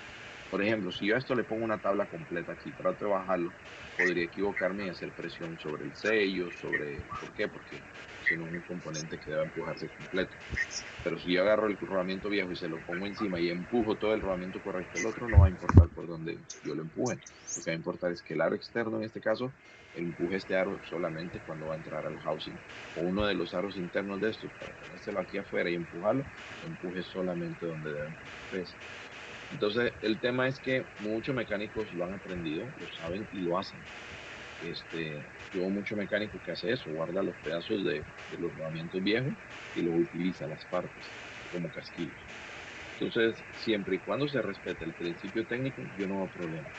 Por ejemplo, si yo a esto le pongo una tabla completa aquí, trato de bajarlo, podría equivocarme y hacer presión sobre el sello, ¿por qué? Porque si no es un componente que debe empujarse completo. Pero si yo agarro el rodamiento viejo y se lo pongo encima y empujo todo el rodamiento correcto, el otro no va a importar por donde yo lo empuje. Lo que va a importar es que el aro externo, en este caso, empuje este aro solamente cuando va a entrar al housing. O uno de los aros internos de estos, para ponérselo aquí afuera y empujarlo, empuje solamente donde debe empujar. Entonces, el tema es que muchos mecánicos lo han aprendido, lo saben y lo hacen. Yo veo mucho mecánico que hace eso, guarda los pedazos de los rodamientos viejos y los utiliza las partes como casquillos. Entonces, siempre y cuando se respete el principio técnico, yo no veo problema.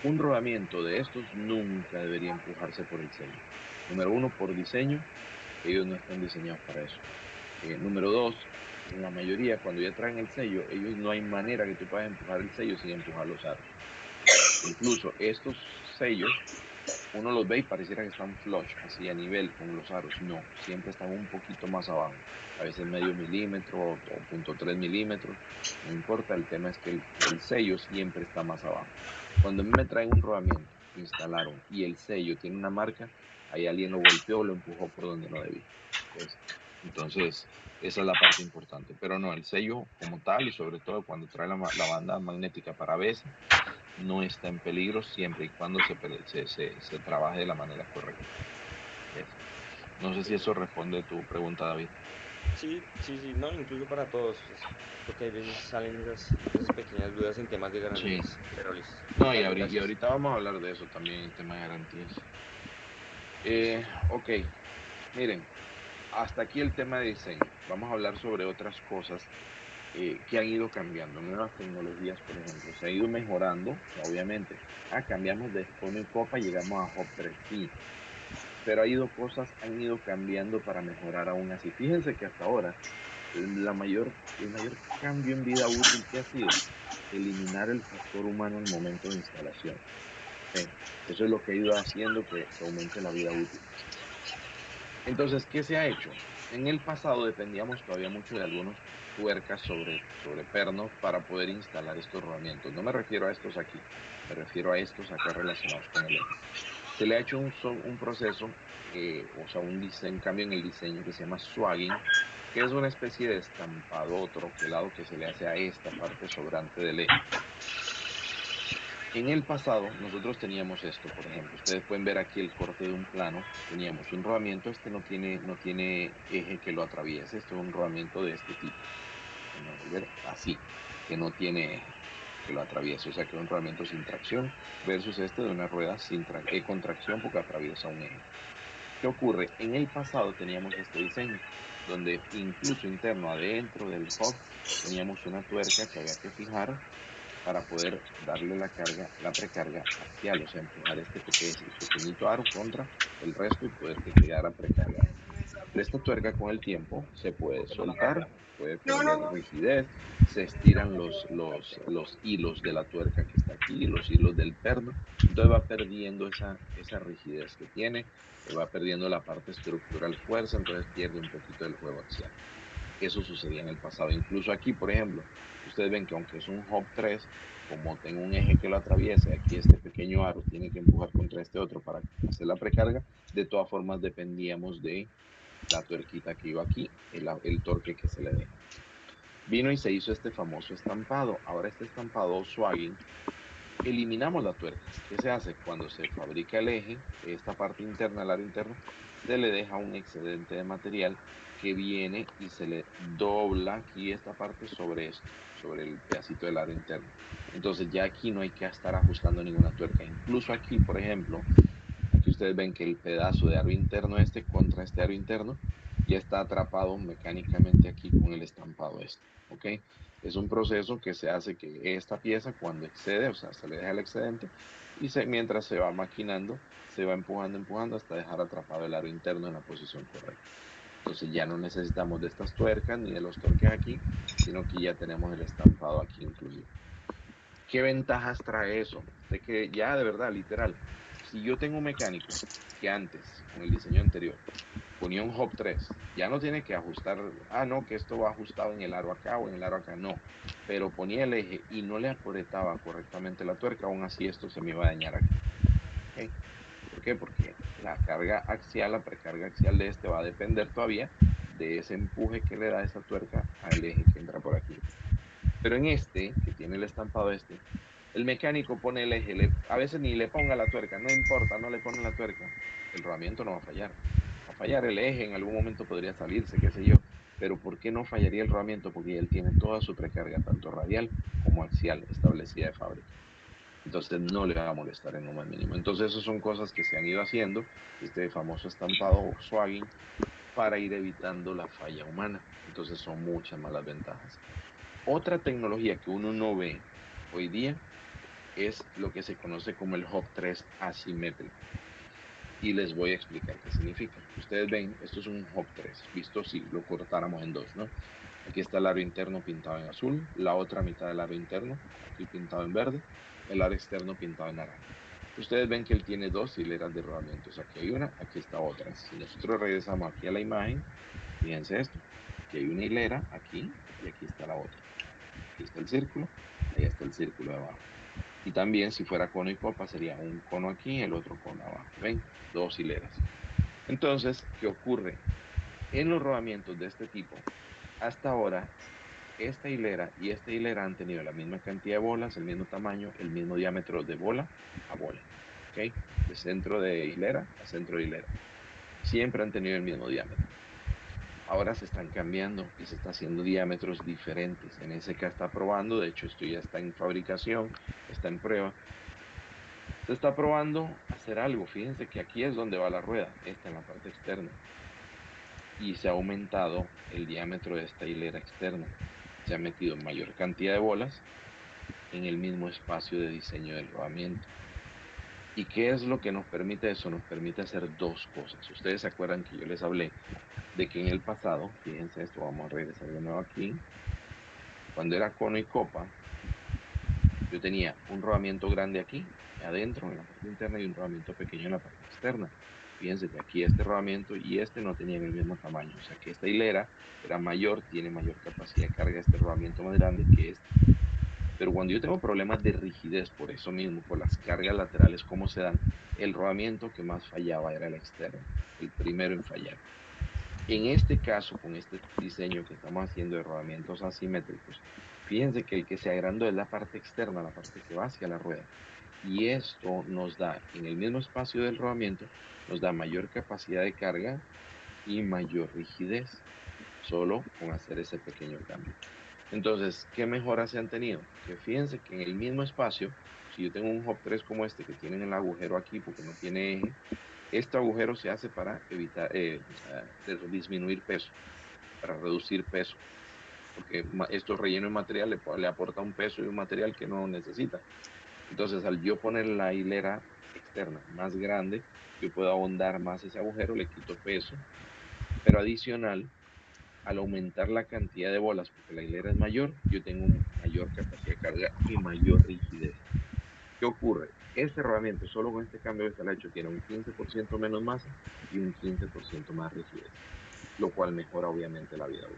Un rodamiento de estos nunca debería empujarse por el sello. Número uno, por diseño, ellos no están diseñados para eso. Número dos, la mayoría, cuando ya traen el sello, ellos no hay manera que tú puedas empujar el sello sin empujar los aros. Incluso estos sellos, uno los ve y pareciera que están flush, así a nivel con los aros. No, siempre están un poquito más abajo. A veces medio milímetro o 0.3 milímetros. No importa, el tema es que el sello siempre está más abajo. Cuando a mí me traen un rodamiento, instalaron y el sello tiene una marca, ahí alguien lo golpeó o lo empujó por donde no debía. ¿Ves? Entonces, esa es la parte importante. Pero no, el sello como tal y sobre todo cuando trae la banda magnética para ABS, no está en peligro siempre y cuando se trabaje de la manera correcta. ¿Ves? No sé si eso responde a tu pregunta, David. Sí, sí, sí, no, incluso para todos, pues, porque hay veces salen esas pequeñas dudas en temas de Sí. garantías, pero listo. No, Dale, y gracias. ahorita vamos a hablar de eso también, el tema de garantías. Listo. Ok, miren, hasta aquí el tema de diseño. Vamos a hablar sobre otras cosas que han ido cambiando. Nuevas tecnologías, por ejemplo, se ha ido mejorando, obviamente. Cambiamos de Fono y Copa, llegamos a Hop 3, sí, pero han ido cambiando para mejorar aún así. Fíjense que hasta ahora el mayor cambio en vida útil que ha sido eliminar el factor humano al momento de instalación. ¿Sí? Eso es lo que ha ido haciendo que aumente la vida útil. Entonces, ¿qué se ha hecho? En el pasado dependíamos todavía mucho de algunos tuercas sobre pernos para poder instalar estos rodamientos. No me refiero a estos aquí, me refiero a estos acá relacionados con el eje. Se le ha hecho un proceso, o sea, un cambio en el diseño que se llama swagging, que es una especie de estampado troquelado que se le hace a esta parte sobrante del eje. En el pasado nosotros teníamos esto, por ejemplo, ustedes pueden ver aquí el corte de un plano, teníamos un rodamiento, este no tiene eje que lo atraviese, este es un rodamiento de este tipo, vamos a ver, así, que no tiene eje que lo atraviese, o sea que es un rodamiento sin tracción versus este de una rueda con tracción porque atraviesa un eje. ¿Qué ocurre? En el pasado teníamos este diseño, donde incluso interno adentro del hub teníamos una tuerca que había que fijar para poder darle la carga, la precarga axial, o sea, empujar este pequeñito aro contra el resto y poder que quedara precargado. Pero esta tuerca con el tiempo se puede soltar, puede perder rigidez, se estiran los hilos de la tuerca que está aquí, los hilos del perno, entonces va perdiendo esa rigidez que tiene, va perdiendo la parte estructural fuerza, entonces pierde un poquito del juego axial. Eso sucedía en el pasado. Incluso aquí, por ejemplo, ustedes ven que aunque es un hub 3, como tengo un eje que lo atraviesa, aquí este pequeño aro tiene que empujar contra este otro para hacer la precarga, de todas formas dependíamos de la tuerquita que iba aquí, el torque que se le deja. Vino y se hizo este famoso estampado. Ahora este estampado swagging, eliminamos la tuerca. ¿Qué se hace? Cuando se fabrica el eje, esta parte interna, el aro interno, se le deja un excedente de material que viene y se le dobla aquí esta parte sobre esto, sobre el pedacito del aro interno. Entonces ya aquí no hay que estar ajustando ninguna tuerca. Incluso aquí, por ejemplo, aquí ustedes ven que el pedazo de aro interno este contra este aro interno ya está atrapado mecánicamente aquí con el estampado este, ¿ok? Es un proceso que se hace que esta pieza cuando excede, o sea, se le deja el excedente y mientras se va maquinando, se va empujando hasta dejar atrapado el aro interno en la posición correcta. Entonces ya no necesitamos de estas tuercas ni de los torques aquí, sino que ya tenemos el estampado aquí incluido. ¿Qué ventajas trae eso? De que ya de verdad, literal, si yo tengo un mecánico que antes, con el diseño anterior, ponía un hub 3, ya no tiene que ajustar, no, que esto va ajustado en el aro acá o en el aro acá, no, pero ponía el eje y no le apretaba correctamente la tuerca, aún así esto se me iba a dañar aquí. ¿Okay? ¿Por qué? Porque la carga axial, la precarga axial de este va a depender todavía de ese empuje que le da esa tuerca al eje que entra por aquí. Pero en este, que tiene el estampado este, el mecánico pone el eje, a veces ni le ponga la tuerca, no importa, no le pone la tuerca, el rodamiento no va a fallar. Va a fallar el eje, en algún momento podría salirse, qué sé yo, pero ¿por qué no fallaría el rodamiento? Porque él tiene toda su precarga, tanto radial como axial, establecida de fábrica. Entonces no le va a molestar en lo más mínimo. Entonces esas son cosas que se han ido haciendo, este famoso estampado o swagging, para ir evitando la falla humana. Entonces son muchas malas ventajas. Otra tecnología que uno no ve hoy día es lo que se conoce como el hub 3 asimétrico. Y les voy a explicar qué significa. Ustedes ven, esto es un hub 3, visto si lo cortáramos en dos, ¿no? Aquí está el aro interno pintado en azul, la otra mitad del aro interno, aquí pintado en verde, el aro externo pintado en naranja. Ustedes ven que él tiene dos hileras de rodamientos. Aquí hay una, aquí está otra. Si nosotros regresamos aquí a la imagen, fíjense esto. Aquí hay una hilera, aquí, y aquí está la otra. Aquí está el círculo, ahí está el círculo de abajo. Y también si fuera cono y copa sería un cono aquí y el otro cono abajo. ¿Ven? Dos hileras. Entonces, ¿qué ocurre? En los rodamientos de este tipo, hasta ahora, esta hilera y esta hilera han tenido la misma cantidad de bolas, el mismo tamaño, el mismo diámetro de bola a bola. ¿Ok? De centro de hilera a centro de hilera. Siempre han tenido el mismo diámetro. Ahora se están cambiando y se está haciendo diámetros diferentes. En SK está probando, de hecho esto ya está en fabricación, está en prueba. Se está probando hacer algo. Fíjense que aquí es donde va la rueda, esta en la parte externa. Y se ha aumentado el diámetro de esta hilera externa. Se ha metido mayor cantidad de bolas en el mismo espacio de diseño del rodamiento. ¿Y qué es lo que nos permite eso? Nos permite hacer dos cosas. Ustedes se acuerdan que yo les hablé de que en el pasado, fíjense esto, vamos a regresar de nuevo aquí, cuando era cono y copa, yo tenía un rodamiento grande aquí, adentro, en la parte interna, y un rodamiento pequeño en la parte externa. Fíjense que aquí este rodamiento y este no tenían el mismo tamaño, o sea que esta hilera era mayor, tiene mayor capacidad de carga, este rodamiento más grande que este. Pero cuando yo tengo problemas de rigidez, por eso mismo, por las cargas laterales, cómo se dan, el rodamiento que más fallaba era el externo, el primero en fallar. En este caso, con este diseño que estamos haciendo de rodamientos asimétricos, fíjense que el que se agrandó es la parte externa, la parte que va hacia la rueda. Y esto nos da, en el mismo espacio del rodamiento, nos da mayor capacidad de carga y mayor rigidez, solo con hacer ese pequeño cambio. Entonces, ¿qué mejoras se han tenido? Que fíjense que en el mismo espacio, si yo tengo un hub 3 como este, que tienen el agujero aquí porque no tiene eje, este agujero se hace para evitar, disminuir peso, para reducir peso. porque esto relleno de material le aporta un peso y un material que no necesita. Entonces, al yo poner la hilera externa más grande, yo puedo ahondar más ese agujero, le quito peso, pero adicional, al aumentar la cantidad de bolas, porque la hilera es mayor, yo tengo mayor capacidad de carga y mayor rigidez. ¿Qué ocurre? Este rodamiento, solo con este cambio de salacho, tiene un 15% menos masa y un 15% más rigidez, lo cual mejora obviamente la vida útil.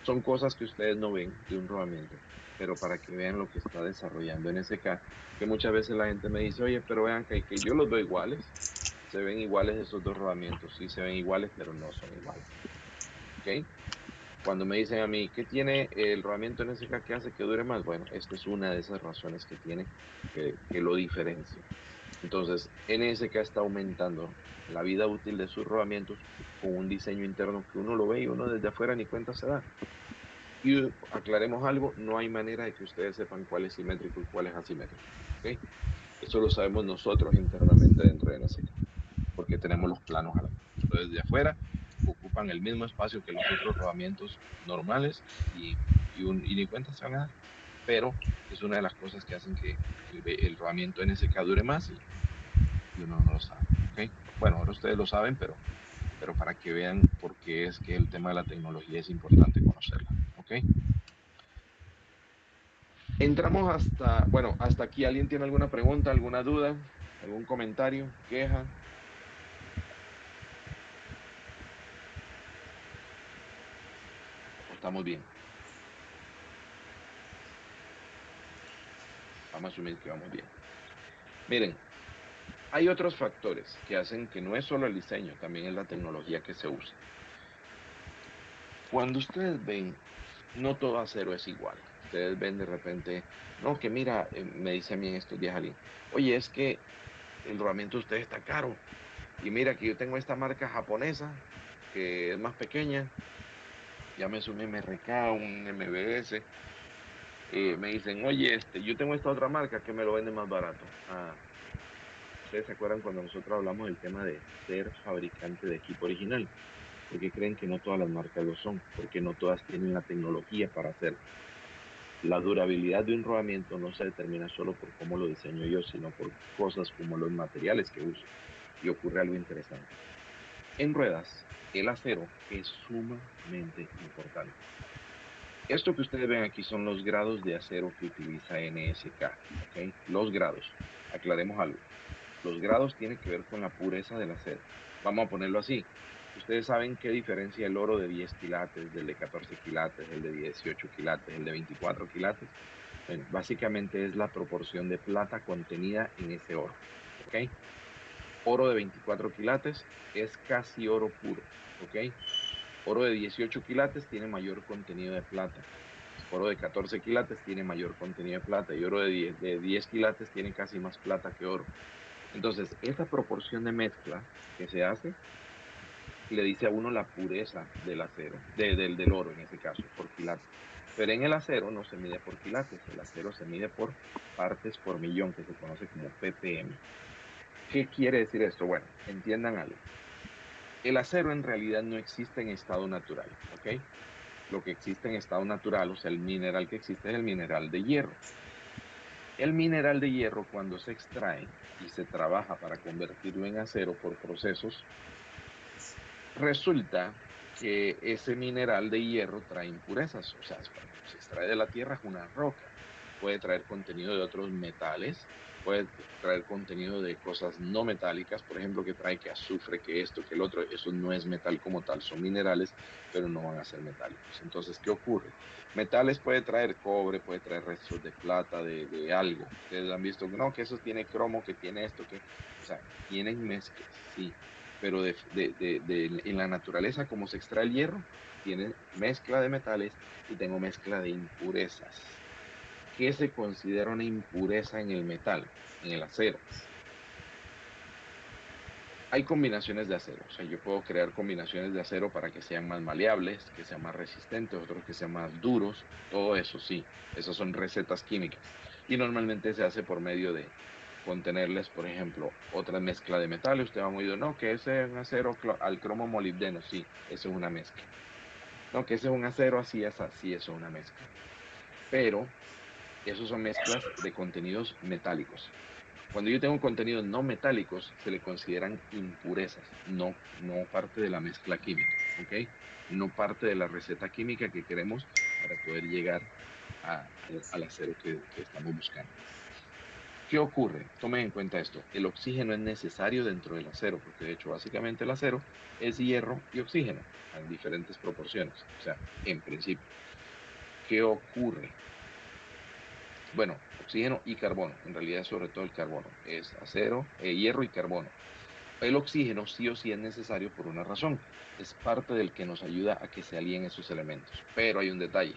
Son cosas que ustedes no ven de un rodamiento, pero para que vean lo que está desarrollando NSK, que muchas veces la gente me dice, oye, pero vean que yo los veo iguales, se ven iguales esos dos rodamientos, sí se ven iguales, pero no son iguales, ¿ok? Cuando me dicen a mí, ¿qué tiene el rodamiento NSK que hace que dure más? Bueno, esta es una de esas razones que tiene que lo diferencia. Entonces, NSK está aumentando la vida útil de sus rodamientos con un diseño interno que uno lo ve y uno desde afuera ni cuenta se da. Y aclaremos algo, no hay manera de que ustedes sepan cuál es simétrico y cuál es asimétrico. ¿Ok? Eso lo sabemos nosotros internamente dentro de NSK, porque tenemos los planos a la mano. Pero desde afuera ocupan el mismo espacio que los otros rodamientos normales y ni cuenta se van a dar. Pero es una de las cosas que hacen que el rodamiento NSK dure más y uno no lo sabe. ¿Ok? Bueno, ahora ustedes lo saben, pero para que vean por qué es que el tema de la tecnología es importante conocerla. ¿Ok? Entramos hasta aquí. ¿Alguien tiene alguna pregunta, alguna duda, algún comentario, queja? ¿O estamos bien? Vamos a asumir que vamos bien. Miren, hay otros factores que hacen que no es solo el diseño, también es la tecnología que se usa. Cuando ustedes ven, no todo acero es igual. Ustedes ven de repente, no, que mira, me dice a mí en estos días alguien, oye, es que el rodamiento de ustedes está caro. Y mira que yo tengo esta marca japonesa que es más pequeña, llámese un MRK, un MBS. Me dicen, oye, yo tengo esta otra marca que me lo vende más barato. Ah, ¿ustedes se acuerdan cuando nosotros hablamos del tema de ser fabricante de equipo original? Porque creen que no todas las marcas lo son, porque no todas tienen la tecnología para hacerlo. La durabilidad de un rodamiento no se determina solo por cómo lo diseño yo, sino por cosas como los materiales que uso. Y ocurre algo interesante. En ruedas, el acero es sumamente importante. Esto que ustedes ven aquí son los grados de acero que utiliza NSK, ¿ok? Los grados. Aclaremos algo. Los grados tienen que ver con la pureza del acero. Vamos a ponerlo así. Ustedes saben qué diferencia el oro de 10 quilates, del de 14 quilates, el de 18 quilates, el de 24 quilates. Bueno, básicamente es la proporción de plata contenida en ese oro, ¿ok? Oro de 24 quilates es casi oro puro, ¿ok? Oro de 18 quilates tiene mayor contenido de plata. Oro de 14 quilates tiene mayor contenido de plata y oro de 10 quilates tiene casi más plata que oro. Entonces, esa proporción de mezcla que se hace le dice a uno la pureza del acero, del oro en ese caso, por quilates. Pero en el acero no se mide por quilates, el acero se mide por partes por millón, que se conoce como ppm. ¿Qué quiere decir esto? Bueno, entiendan algo. El acero en realidad no existe en estado natural, ¿ok? Lo que existe en estado natural, o sea, el mineral que existe es el mineral de hierro. El mineral de hierro, cuando se extrae y se trabaja para convertirlo en acero por procesos, resulta que ese mineral de hierro trae impurezas. O sea, cuando se extrae de la tierra es una roca. Puede traer contenido de otros metales, puede traer contenido de cosas no metálicas, por ejemplo, que trae que azufre, que esto, que el otro. Eso no es metal como tal, son minerales, pero no van a ser metálicos. Entonces, ¿qué ocurre? Metales puede traer cobre, puede traer restos de plata, de algo. Ustedes han visto que no, que eso tiene cromo, que tiene esto, que, o sea, tienen mezclas, sí, pero en la naturaleza, como se extrae el hierro, tiene mezcla de metales y tengo mezcla de impurezas. ¿Qué se considera una impureza en el metal, en el acero? Hay combinaciones de acero, o sea, yo puedo crear combinaciones de acero para que sean más maleables, que sean más resistentes, otros que sean más duros, todo eso sí, esas son recetas químicas. Y normalmente se hace por medio de contenerles, por ejemplo, otra mezcla de metales. Usted va a oír, no, que ese es un acero al cromo molibdeno, sí, eso es una mezcla. No, que ese es un acero, así es una mezcla. Pero esos son mezclas de contenidos metálicos. Cuando yo tengo contenidos no metálicos, se le consideran impurezas, no parte de la mezcla química, ¿ok? No parte de la receta química que queremos para poder llegar al acero que estamos buscando. ¿Qué ocurre? Tomen en cuenta esto. El oxígeno es necesario dentro del acero, porque de hecho básicamente el acero es hierro y oxígeno en diferentes proporciones, o sea, en principio. ¿Qué ocurre? Bueno, oxígeno y carbono, en realidad sobre todo el carbono, es acero, hierro y carbono. El oxígeno sí o sí es necesario por una razón, es parte del que nos ayuda a que se alíen esos elementos, pero hay un detalle,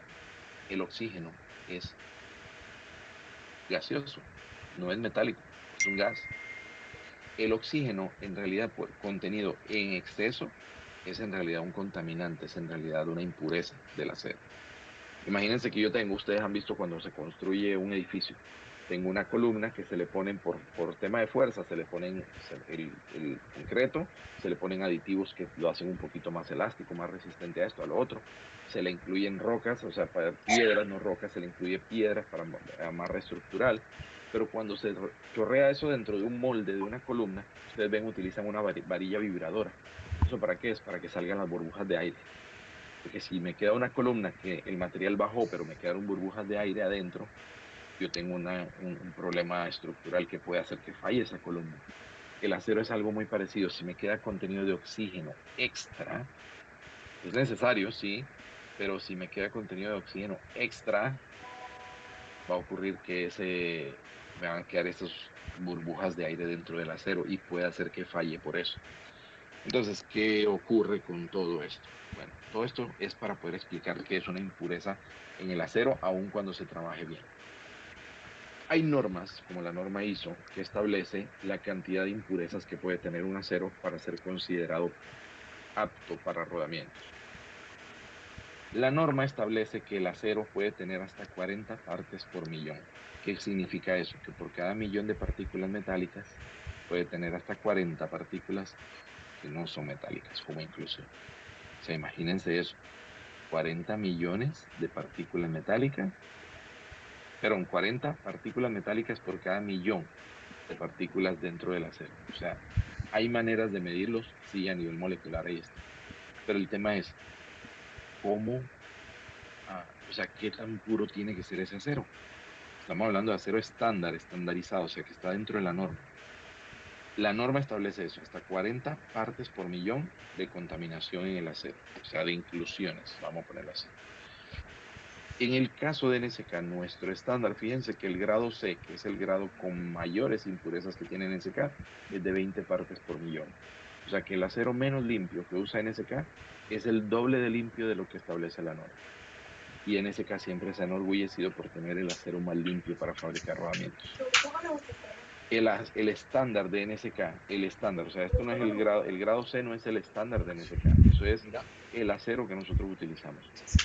el oxígeno es gaseoso, no es metálico, es un gas. El oxígeno en realidad contenido en exceso es en realidad un contaminante, es en realidad una impureza del acero. Imagínense que ustedes han visto cuando se construye un edificio, tengo una columna que se le ponen por tema de fuerza, se le ponen el concreto, se le ponen aditivos que lo hacen un poquito más elástico, más resistente a esto, a lo otro. Se le incluyen rocas, o sea, para piedras, no rocas, se le incluye piedras para amarre estructural. Pero cuando se chorrea eso dentro de un molde de una columna, ustedes ven, utilizan una varilla vibradora. ¿Eso para qué es? Para que salgan las burbujas de aire. Porque si me queda una columna que el material bajó, pero me quedaron burbujas de aire adentro, yo tengo un problema estructural que puede hacer que falle esa columna. El acero es algo muy parecido. Si me queda contenido de oxígeno extra, es necesario, sí, pero si me queda contenido de oxígeno extra, va a ocurrir que me van a quedar esas burbujas de aire dentro del acero y puede hacer que falle por eso. Entonces, ¿qué ocurre con todo esto? Bueno, todo esto es para poder explicar qué es una impureza en el acero, aun cuando se trabaje bien. Hay normas, como la norma ISO, que establece la cantidad de impurezas que puede tener un acero para ser considerado apto para rodamientos. La norma establece que el acero puede tener hasta 40 partes por millón. ¿Qué significa eso? Que por cada millón de partículas metálicas puede tener hasta 40 partículas que no son metálicas, como inclusión. O sea, imagínense eso, 40 millones de partículas metálicas, perdón, 40 partículas metálicas por cada millón de partículas dentro del acero. O sea, hay maneras de medirlos, sí, a nivel molecular ahí está. Pero el tema es, ¿cómo, o sea, qué tan puro tiene que ser ese acero? Estamos hablando de acero estándar, estandarizado, o sea, que está dentro de la norma. La norma establece eso, hasta 40 partes por millón de contaminación en el acero, o sea, de inclusiones, vamos a ponerlo así. En el caso de NSK, nuestro estándar, fíjense que el grado C, que es el grado con mayores impurezas que tiene NSK, es de 20 partes por millón. O sea que el acero menos limpio que usa NSK es el doble de limpio de lo que establece la norma. Y NSK siempre se ha enorgullecido por tener el acero más limpio para fabricar rodamientos. El estándar de NSK, el estándar, o sea, esto no es el grado C no es el estándar de NSK, eso es el acero que nosotros utilizamos.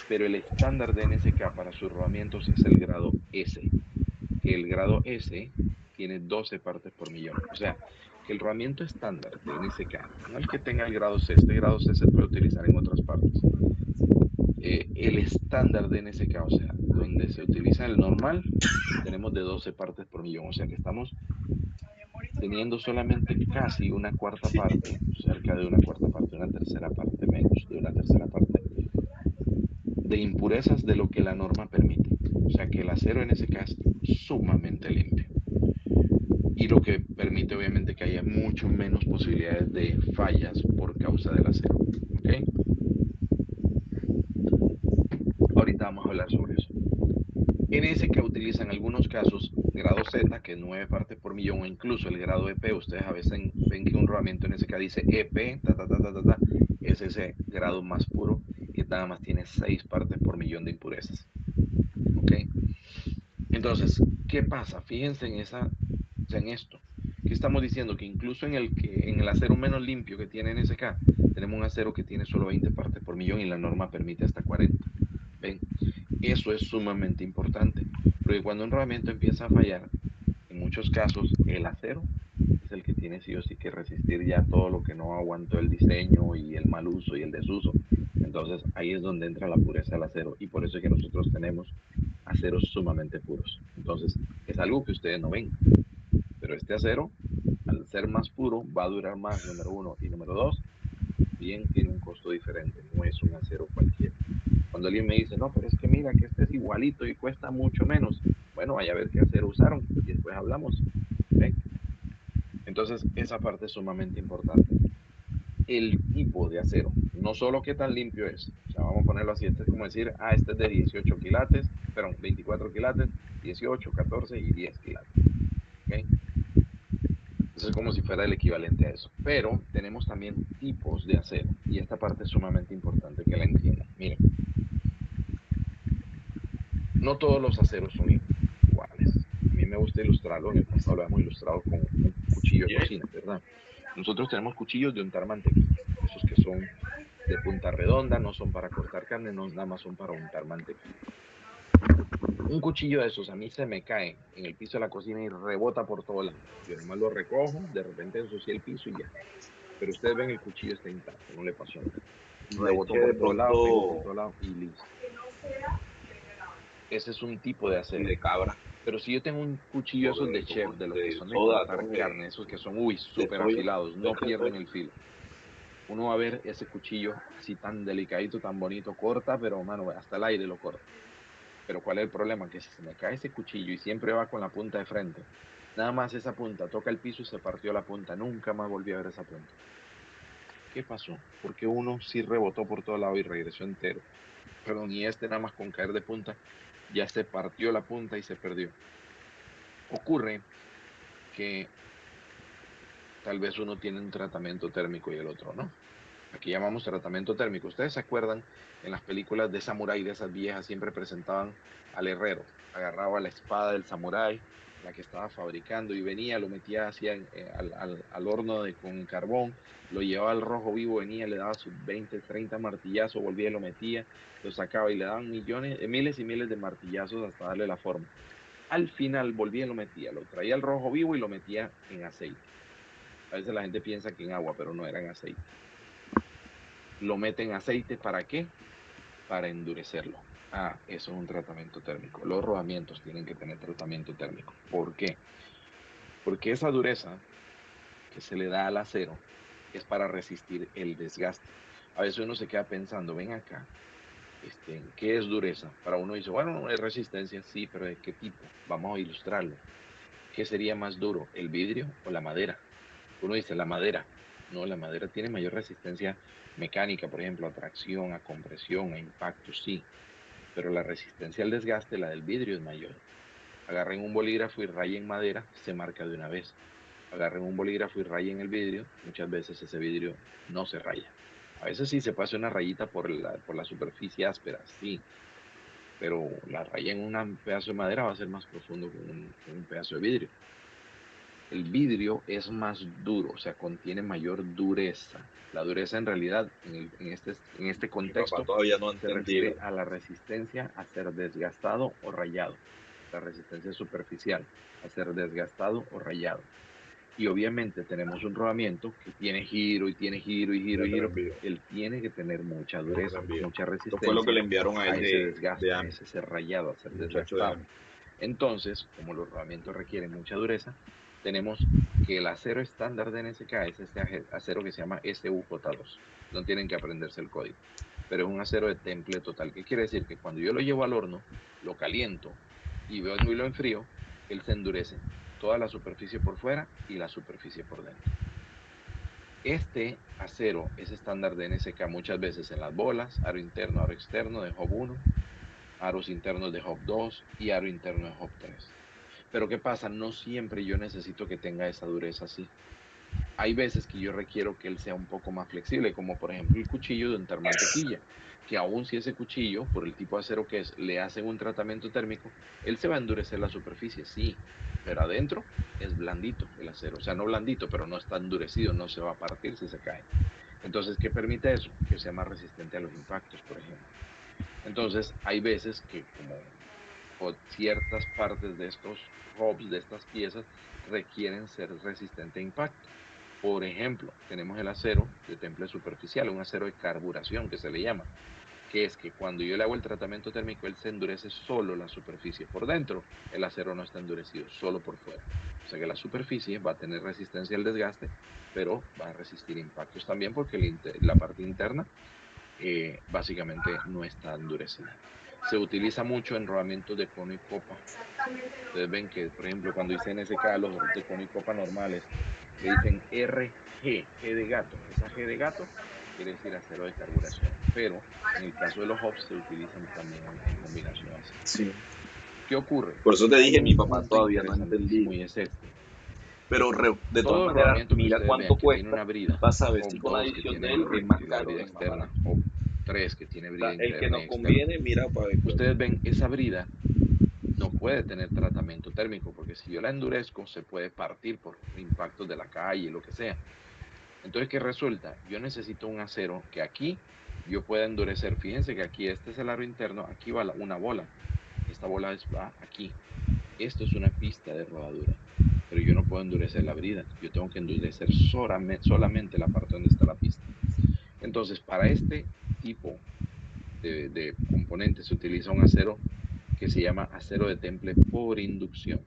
Pero el estándar de NSK para sus rodamientos es el grado S, que el grado S tiene 12 partes por millón. O sea, que el rodamiento estándar de NSK, no el que tenga el grado C, este grado C se puede utilizar en otras partes. El estándar de NSK, o sea, donde se utiliza el normal, tenemos de 12 partes por millón, o sea que estamos teniendo solamente casi una cuarta parte, cerca de una cuarta parte, una tercera parte menos, de una tercera parte, de impurezas de lo que la norma permite. O sea que el acero en ese caso es sumamente limpio. Y lo que permite obviamente que haya mucho menos posibilidades de fallas por causa del acero. ¿Ok? Ahorita vamos a hablar sobre eso. NSK utiliza en algunos casos grado Z, que es 9 partes por millón, o incluso el grado EP. Ustedes a veces ven que un rodamiento NSK dice EP, es ese grado más puro y nada más tiene 6 partes por millón de impurezas. ¿Ok? Entonces, ¿qué pasa? Fíjense en esto. Que estamos diciendo que incluso en el acero menos limpio que tiene NSK, tenemos un acero que tiene solo 20 partes por millón y la norma permite hasta 40. ¿Ven? Eso es sumamente importante, porque cuando un rodamiento empieza a fallar, en muchos casos el acero es el que tiene sí o sí que resistir ya todo lo que no aguantó el diseño y el mal uso y el desuso. Entonces Entonces ahí es donde entra la pureza del acero y por eso es que nosotros tenemos aceros sumamente puros. Entonces es algo que ustedes no ven, pero este acero, al ser más puro, va a durar más, número uno, y número dos, bien tiene un costo diferente, no es un acero cualquiera. Cuando alguien me dice, no, pero es que mira que este es igualito y cuesta mucho menos, bueno, vaya a ver qué acero usaron y después hablamos. ¿Ven? Entonces esa parte es sumamente importante. El tipo de acero, no solo qué tan limpio es, o sea, vamos a ponerlo así, este es como decir, este es de 18 quilates, perdón, 24 quilates, 18, 14 y 10 quilates. ¿Okay? Eso es como si fuera el equivalente a eso. Pero tenemos también tipos de acero y esta parte es sumamente importante que la entiendan. Miren, no todos los aceros son iguales. A mí me gusta ilustrarlo, en el pasado lo hemos ilustrado con un cuchillo de cocina, ¿verdad? Nosotros tenemos cuchillos de untar mantequilla, esos que son de punta redonda, no son para cortar carne, no, nada más son para untar mantequilla. Un cuchillo de esos a mí se me cae en el piso de la cocina y rebota por todo lado. Yo nomás lo recojo, de repente ensucié el piso y ya. Pero ustedes ven el cuchillo está intacto, no le pasó nada. No es Rebotó que de por todo lado, pegó por pronto todo lado y listo. Ese es un tipo de y acero. de cabra, Pero si yo tengo un cuchillo o esos de ¿cómo chef, es? de los que De son de soda, cortar ¿cómo es? carne, esos que son, uy, De súper soya, afilados, es no que pierden soya. el filo. Uno va a ver ese cuchillo así tan delicadito, tan bonito, corta, pero mano, hasta el aire lo corta. Pero ¿cuál es el problema? Que si se me cae ese cuchillo y siempre va con la punta de frente, nada más esa punta toca el piso y se partió la punta, nunca más volví a ver esa punta. ¿Qué pasó? Porque uno sí rebotó por todo lado y regresó entero. Perdón, y este nada más con caer de punta ya se partió la punta y se perdió. Ocurre que tal vez uno tiene un tratamiento térmico y el otro no. Aquí llamamos tratamiento térmico. ¿Ustedes se acuerdan en las películas de samurái, de esas viejas, siempre presentaban al herrero? Agarraba la espada del samurái, la que estaba fabricando, y venía, lo metía hacia, al horno con carbón, lo llevaba al rojo vivo, venía, le daba sus 20, 30 martillazos, volvía y lo metía, lo sacaba y le daban millones, miles y miles de martillazos hasta darle la forma. Al final volvía y lo metía, lo traía al rojo vivo y lo metía en aceite. A veces la gente piensa que en agua, pero no era en aceite. Lo meten en aceite, ¿para qué? Para endurecerlo. Eso es un tratamiento térmico. Los rodamientos tienen que tener tratamiento térmico. ¿Por qué? Porque esa dureza que se le da al acero es para resistir el desgaste. A veces uno se queda pensando, ven acá, ¿qué es dureza? Para uno dice, bueno, es resistencia, sí, pero ¿de qué tipo? Vamos a ilustrarlo. ¿Qué sería más duro, el vidrio o la madera? Uno dice, la madera. No, la madera tiene mayor resistencia mecánica, por ejemplo, a tracción, a compresión, a impacto, sí, pero la resistencia al desgaste, la del vidrio, es mayor. Agarren un bolígrafo y rayen madera, se marca de una vez. Agarren un bolígrafo y rayen el vidrio, muchas veces ese vidrio no se raya. A veces sí se pasa una rayita por la superficie áspera, sí, pero la raya en un pedazo de madera va a ser más profundo que un pedazo de vidrio. El vidrio es más duro, o sea, contiene mayor dureza. La dureza en realidad, en este Mi papá contexto, todavía no ha se refiere entendido. a la resistencia a ser desgastado o rayado. La resistencia superficial a ser desgastado o rayado. Y obviamente tenemos un rodamiento que tiene giro y tiene giro y giro Ya y te lo giro. envío, Él tiene que tener mucha ya te lo dureza, envío. mucha Esto fue lo que le resistencia enviaron a a él ese de desgaste, a AMI, ese ser rayado, a ser el muchacho de desgastado. AMI. Entonces, como los rodamientos requieren mucha dureza, tenemos que el acero estándar de NSK es este acero que se llama SUJ2. No tienen que aprenderse el código, pero es un acero de temple total. ¿Qué quiere decir? Que cuando yo lo llevo al horno, lo caliento y vengo y lo enfrío, él se endurece. Toda la superficie por fuera y la superficie por dentro. Este acero es estándar de NSK muchas veces en las bolas, aro interno, aro externo de Hub 1, aros internos de Hub 2 y aro interno de Hub 3. Pero ¿qué pasa? No siempre yo necesito que tenga esa dureza así. Hay veces que yo requiero que él sea un poco más flexible, como por ejemplo el cuchillo de untar mantequilla, que aun si ese cuchillo, por el tipo de acero que es, le hacen un tratamiento térmico, él se va a endurecer la superficie, sí, pero adentro es blandito el acero, o sea, no blandito, pero no está endurecido, no se va a partir si se cae. Entonces, ¿qué permite eso? Que sea más resistente a los impactos, por ejemplo. Entonces, hay veces que como ciertas partes de estos hubs, de estas piezas, requieren ser resistentes a impacto. Por ejemplo, tenemos el acero de temple superficial, un acero de carburación que se le llama, que es que cuando yo le hago el tratamiento térmico, él se endurece solo la superficie por dentro, el acero no está endurecido, solo por fuera. O sea que la superficie va a tener resistencia al desgaste, pero va a resistir impactos también porque la parte interna básicamente no está endurecida. Se utiliza mucho en rodamientos de cono y copa. Ustedes ven que, por ejemplo, cuando dicen SK, los de cono y copa normales, le dicen RG, G de gato. Esa G de gato quiere decir acero de carburación. Pero en el caso de los hubs se utilizan también en combinación así. Sí. ¿Qué ocurre? Por eso te Hay dije, mi un papá punto todavía no interesantísimo entendí. y es este. Pero de todas Todo el maneras, rodamiento que mira ustedes vean cuánto que tiene cuesta. una brida, Vas a ver hub si con la 2 que edición tiene de él es más la caro o brida es más externa, barato. hub 3 que tiene O brida sea, el que interna y nos externa. conviene, mira, para ver. Ustedes ven esa brida no puede tener tratamiento térmico, porque si yo la endurezco, se puede partir por impactos de la calle, lo que sea. Entonces, ¿qué resulta? Yo necesito un acero que aquí yo pueda endurecer. Fíjense que aquí este es el aro interno, aquí va una bola. Esta bola va aquí. Esto es una pista de rodadura, pero yo no puedo endurecer la brida. Yo tengo que endurecer solamente la parte donde está la pista. Entonces, para este tipo de componentes se utiliza un acero que se llama acero de temple por inducción.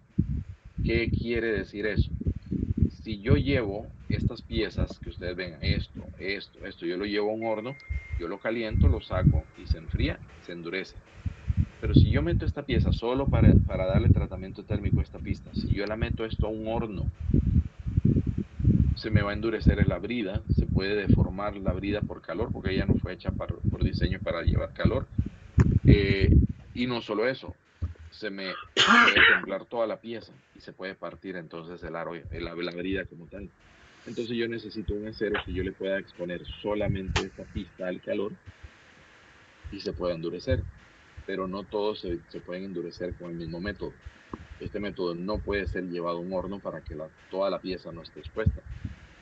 ¿Qué quiere decir eso? Si yo llevo estas piezas que ustedes ven, esto, yo lo llevo a un horno, yo lo caliento, lo saco y se enfría, se endurece. Pero si yo meto esta pieza solo para darle tratamiento térmico a esta pista, si yo la meto esto a un horno, se me va a endurecer la brida, se puede deformar la brida por calor, porque ella no fue hecha por diseño para llevar calor. Y no solo eso, se me puede templar toda la pieza y se puede partir entonces la brida como tal. Entonces yo necesito un acero que yo le pueda exponer solamente esta pista al calor y se pueda endurecer, pero no todos se pueden endurecer con el mismo método. Este método no puede ser llevado a un horno para que toda la pieza no esté expuesta.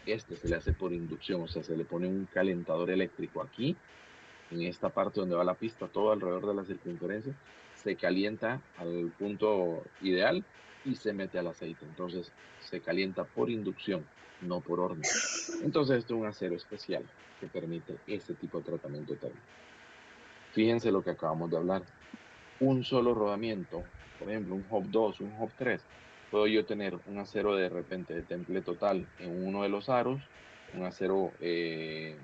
Este se le hace por inducción, o sea, se le pone un calentador eléctrico aquí, en esta parte donde va la pista, todo alrededor de la circunferencia, se calienta al punto ideal y se mete al aceite. Entonces, se calienta por inducción, no por horno. Entonces, esto es un acero especial que permite ese tipo de tratamiento térmico. Fíjense lo que acabamos de hablar. Un solo rodamiento, por ejemplo, un hub 2, un hub 3, puedo yo tener un acero de repente de temple total en uno de los aros, un acero de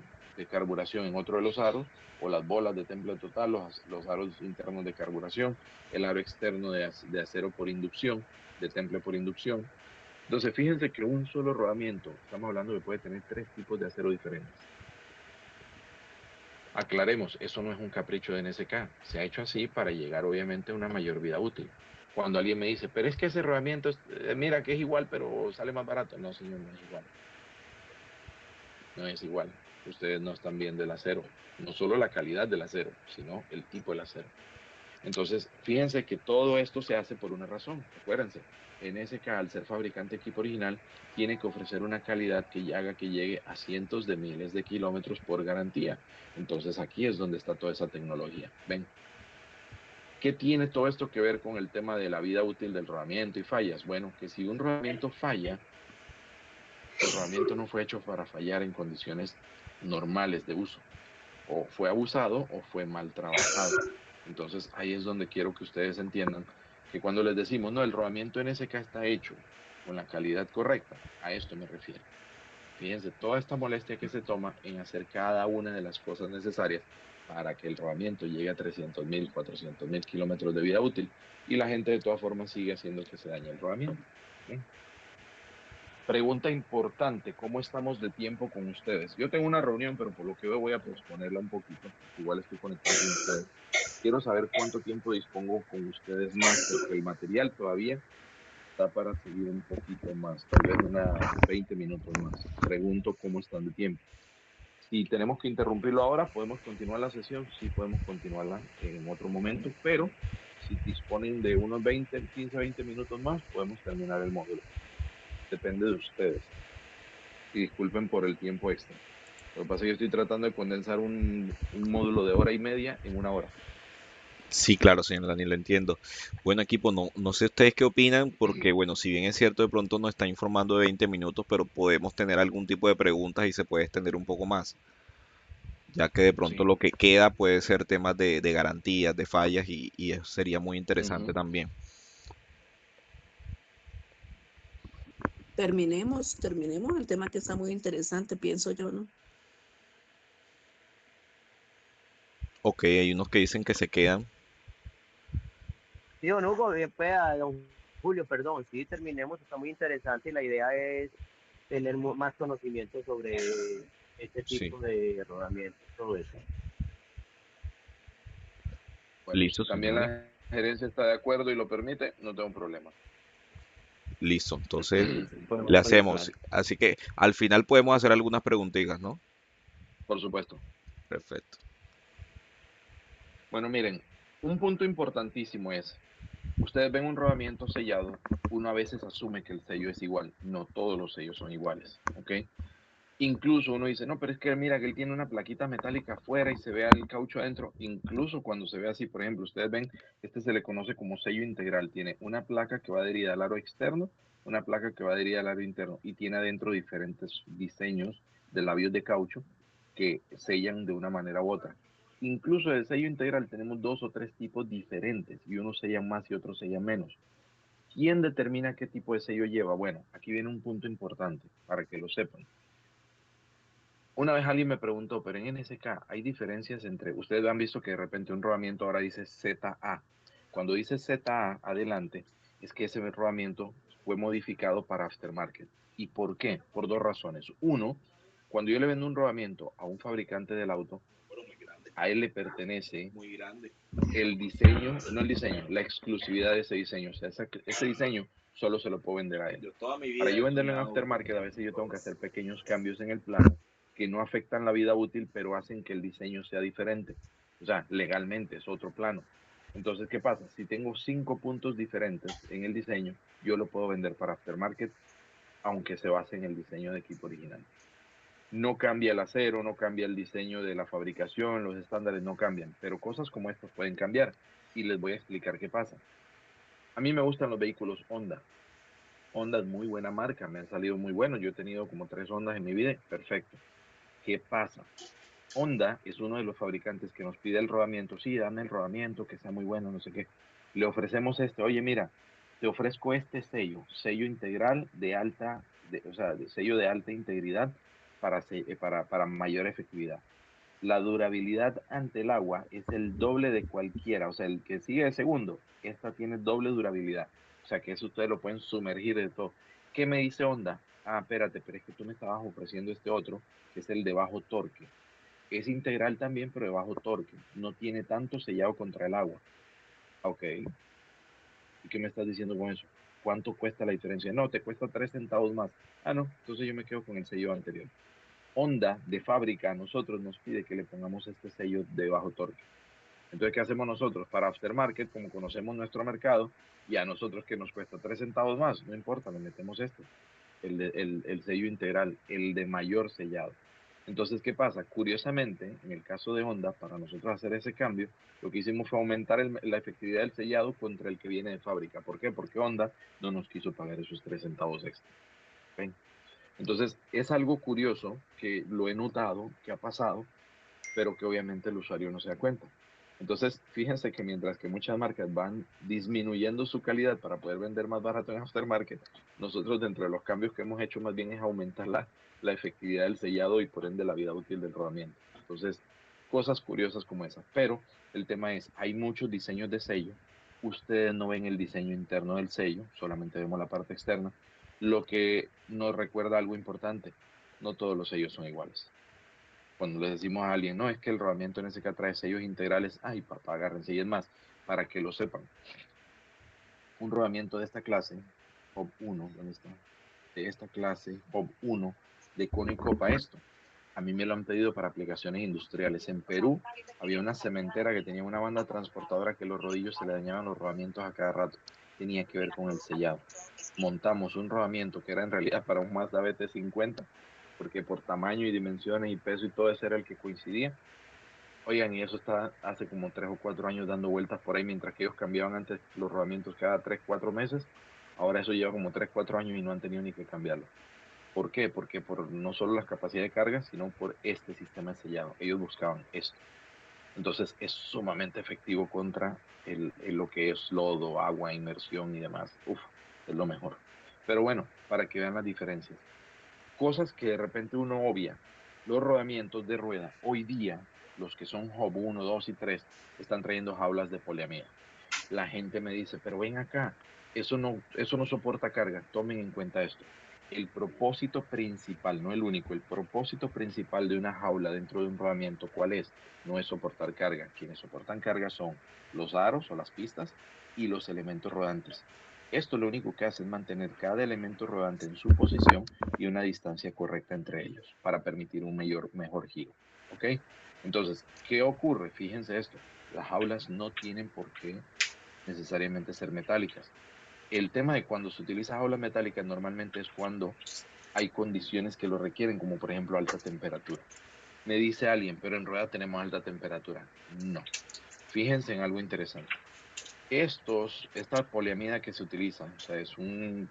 carburación en otro de los aros, o las bolas de temple total, los aros internos de carburación, el aro externo de acero por inducción, de temple por inducción. Entonces, fíjense que un solo rodamiento, estamos hablando que puede tener 3 tipos de acero diferentes. Aclaremos, eso no es un capricho de NSK, se ha hecho así para llegar obviamente a una mayor vida útil. Cuando alguien me dice, pero es que ese rodamiento, mira que es igual, pero sale más barato. No, señor, no es igual. No es igual. Ustedes no están viendo el acero. No solo la calidad del acero, sino el tipo del acero. Entonces, fíjense que todo esto se hace por una razón. Acuérdense, NSK, al ser fabricante de equipo original, tiene que ofrecer una calidad que haga que llegue a cientos de miles de kilómetros por garantía. Entonces, aquí es donde está toda esa tecnología. Ven. ¿Qué tiene todo esto que ver con el tema de la vida útil del rodamiento y fallas? Bueno, que si un rodamiento falla, el rodamiento no fue hecho para fallar en condiciones normales de uso. O fue abusado o fue mal trabajado. Entonces ahí es donde quiero que ustedes entiendan que cuando les decimos, no, el rodamiento NSK está hecho con la calidad correcta, a esto me refiero. Fíjense, toda esta molestia que se toma en hacer cada una de las cosas necesarias para que el rodamiento llegue a 300.000, 400.000 kilómetros de vida útil y la gente de todas formas sigue haciendo que se dañe el rodamiento. ¿Bien? Pregunta importante, ¿cómo estamos de tiempo con ustedes? Yo tengo una reunión, pero por lo que veo voy a posponerla un poquito, igual estoy conectado con ustedes. Quiero saber cuánto tiempo dispongo con ustedes más, porque el material todavía está para seguir un poquito más, tal vez unos 20 minutos más. Pregunto cómo están de tiempo. Si tenemos que interrumpirlo ahora, podemos continuar la sesión, sí podemos continuarla en otro momento, pero si disponen de unos 20, 15, 20 minutos más, podemos terminar el módulo. Depende de ustedes. Y disculpen por el tiempo extra. Lo que pasa es que yo estoy tratando de condensar un módulo de hora y media en una hora. Sí, claro, señor Daniel, lo entiendo. Bueno, equipo, no sé ustedes qué opinan, porque bueno, si bien es cierto, de pronto nos está informando de 20 minutos, pero podemos tener algún tipo de preguntas y se puede extender un poco más, ya que de pronto Sí. lo que queda puede ser temas de garantías, de fallas, y eso sería muy interesante Ujú. también. Terminemos el tema que está muy interesante, pienso yo, ¿no? Ok, hay unos que dicen que se quedan. Sí, don Hugo, después a don Julio, perdón, sí, terminemos, está muy interesante y la idea es tener más conocimiento sobre este Sí, tipo de rodamiento, todo eso. Bueno, listo, si también señores. la gerencia está de acuerdo y lo permite, no tengo problema. Listo, entonces Podemos le hacemos. comenzar. Así que al final podemos hacer algunas preguntitas, ¿no? Por supuesto. Perfecto. Bueno, miren, un punto importantísimo es, ustedes ven un rodamiento sellado, uno a veces asume que el sello es igual. No todos los sellos son iguales, ¿ok? Incluso uno dice, no, pero es que mira que él tiene una plaquita metálica afuera y se ve el caucho adentro. Incluso cuando se ve así, por ejemplo, ustedes ven, este se le conoce como sello integral. Tiene una placa que va adherida al aro externo, una placa que va adherida al aro interno y tiene adentro diferentes diseños de labios de caucho que sellan de una manera u otra. Incluso el sello integral tenemos dos o tres tipos diferentes y unos sellan más y otros sellan menos. ¿Quién determina qué tipo de sello lleva? Bueno, aquí viene un punto importante para que lo sepan. Una vez alguien me preguntó, pero en NSK hay diferencias entre, ustedes han visto que de repente un rodamiento ahora dice ZA. Cuando dice ZA adelante, es que ese rodamiento fue modificado para aftermarket. ¿Y por qué? Por dos razones. Uno, cuando yo le vendo un rodamiento a un fabricante del auto, a él le pertenece Muy grande. el diseño, no el diseño, la exclusividad de ese diseño. O sea, ese diseño solo se lo puedo vender a él. Yo toda mi Para vida yo he venderlo en soñado con aftermarket, a tener veces yo tengo que hacer motores. pequeños cambios en el plano que no afectan la vida útil, pero hacen que el diseño sea diferente. O sea, legalmente es otro plano. Entonces, ¿qué pasa? Si tengo 5 puntos diferentes en el diseño, yo lo puedo vender para aftermarket, aunque se base en el diseño de equipo original. No cambia el acero, no cambia el diseño de la fabricación, los estándares no cambian, pero cosas como estas pueden cambiar y les voy a explicar qué pasa. A mí me gustan los vehículos Honda. Honda es muy buena marca, me han salido muy buenos. Yo he tenido como 3 Hondas en mi vida, perfecto. ¿Qué pasa? Honda es uno de los fabricantes que nos pide el rodamiento. Sí, dame el rodamiento, que sea muy bueno, no sé qué. Le ofrecemos oye, mira, te ofrezco este sello, sello integral de alta, o sea, de sello de alta integridad para mayor efectividad. La durabilidad ante el agua es el doble de cualquiera, o sea, el que sigue de segundo, esta tiene doble durabilidad, o sea, que eso ustedes lo pueden sumergir de todo. ¿Qué me dice Honda? Ah, espérate, pero es que tú me estabas ofreciendo este otro, que es el de bajo torque. Es integral también, pero de bajo torque. No tiene tanto sellado contra el agua. Ok. ¿Y qué me estás diciendo con eso? ¿Cuánto cuesta la diferencia? No, te cuesta 3 centavos más. Ah, no, entonces yo me quedo con el sello anterior. Honda de fábrica a nosotros nos pide que le pongamos este sello de bajo torque. Entonces, ¿qué hacemos nosotros? Para aftermarket, como conocemos nuestro mercado, y a nosotros que nos cuesta 3 centavos más, no importa, le metemos este, el sello integral, el de mayor sellado. Entonces, ¿qué pasa? Curiosamente, en el caso de Honda, para nosotros hacer ese cambio, lo que hicimos fue aumentar la efectividad del sellado contra el que viene de fábrica. ¿Por qué? Porque Honda no nos quiso pagar esos 3 centavos extra. ¿Ven? Entonces, es algo curioso que lo he notado, que ha pasado, pero que obviamente el usuario no se da cuenta. Entonces, fíjense que mientras que muchas marcas van disminuyendo su calidad para poder vender más barato en aftermarket, nosotros dentro de los cambios que hemos hecho más bien es aumentar la efectividad del sellado y por ende la vida útil del rodamiento. Entonces, cosas curiosas como esas. Pero el tema es, hay muchos diseños de sello. Ustedes no ven el diseño interno del sello, solamente vemos la parte externa, lo que nos recuerda algo importante. No todos los sellos son iguales. Cuando le decimos a alguien, no, es que el rodamiento NSK trae sellos integrales, ay, papá, agárrense, y es más, para que lo sepan, un rodamiento de esta clase, POP 1, ¿dónde está? De esta clase, POP 1, de cono y copa, esto, a mí me lo han pedido para aplicaciones industriales. En Perú había una cementera que tenía una banda transportadora que los rodillos se le dañaban los rodamientos a cada rato, tenía que ver con el sellado. Montamos un rodamiento que era en realidad para un Mazda BT50, porque por tamaño y dimensiones y peso y todo eso era el que coincidía. Oigan, y eso está hace como 3 o 4 años dando vueltas por ahí, mientras que ellos cambiaban antes los rodamientos cada 3, 4 meses. Ahora eso lleva como 3, 4 años y no han tenido ni que cambiarlo. ¿Por qué? Porque por no solo la capacidad de carga, sino por este sistema de sellado. Ellos buscaban esto. Entonces es sumamente efectivo contra lo que es lodo, agua, inmersión y demás. Uf, es lo mejor. Pero bueno, para que vean las diferencias. Cosas que de repente uno obvia. Los rodamientos de rueda, hoy día, los que son Hub 1, 2 y 3, están trayendo jaulas de poliamida. La gente me dice, pero ven acá, eso no soporta carga. Tomen en cuenta esto. El propósito principal, no el único, el propósito principal de una jaula dentro de un rodamiento, ¿cuál es? No es soportar carga. Quienes soportan carga son los aros o las pistas y los elementos rodantes. Esto lo único que hace es mantener cada elemento rodante en su posición y una distancia correcta entre ellos para permitir un mejor giro. ¿Ok? Entonces, ¿qué ocurre? Fíjense esto. Las jaulas no tienen por qué necesariamente ser metálicas. El tema de cuando se utiliza jaulas metálicas normalmente es cuando hay condiciones que lo requieren, como por ejemplo alta temperatura. Me dice alguien, pero en rueda tenemos alta temperatura. No. Fíjense en algo interesante. Esta poliamida que se utiliza, o sea, es un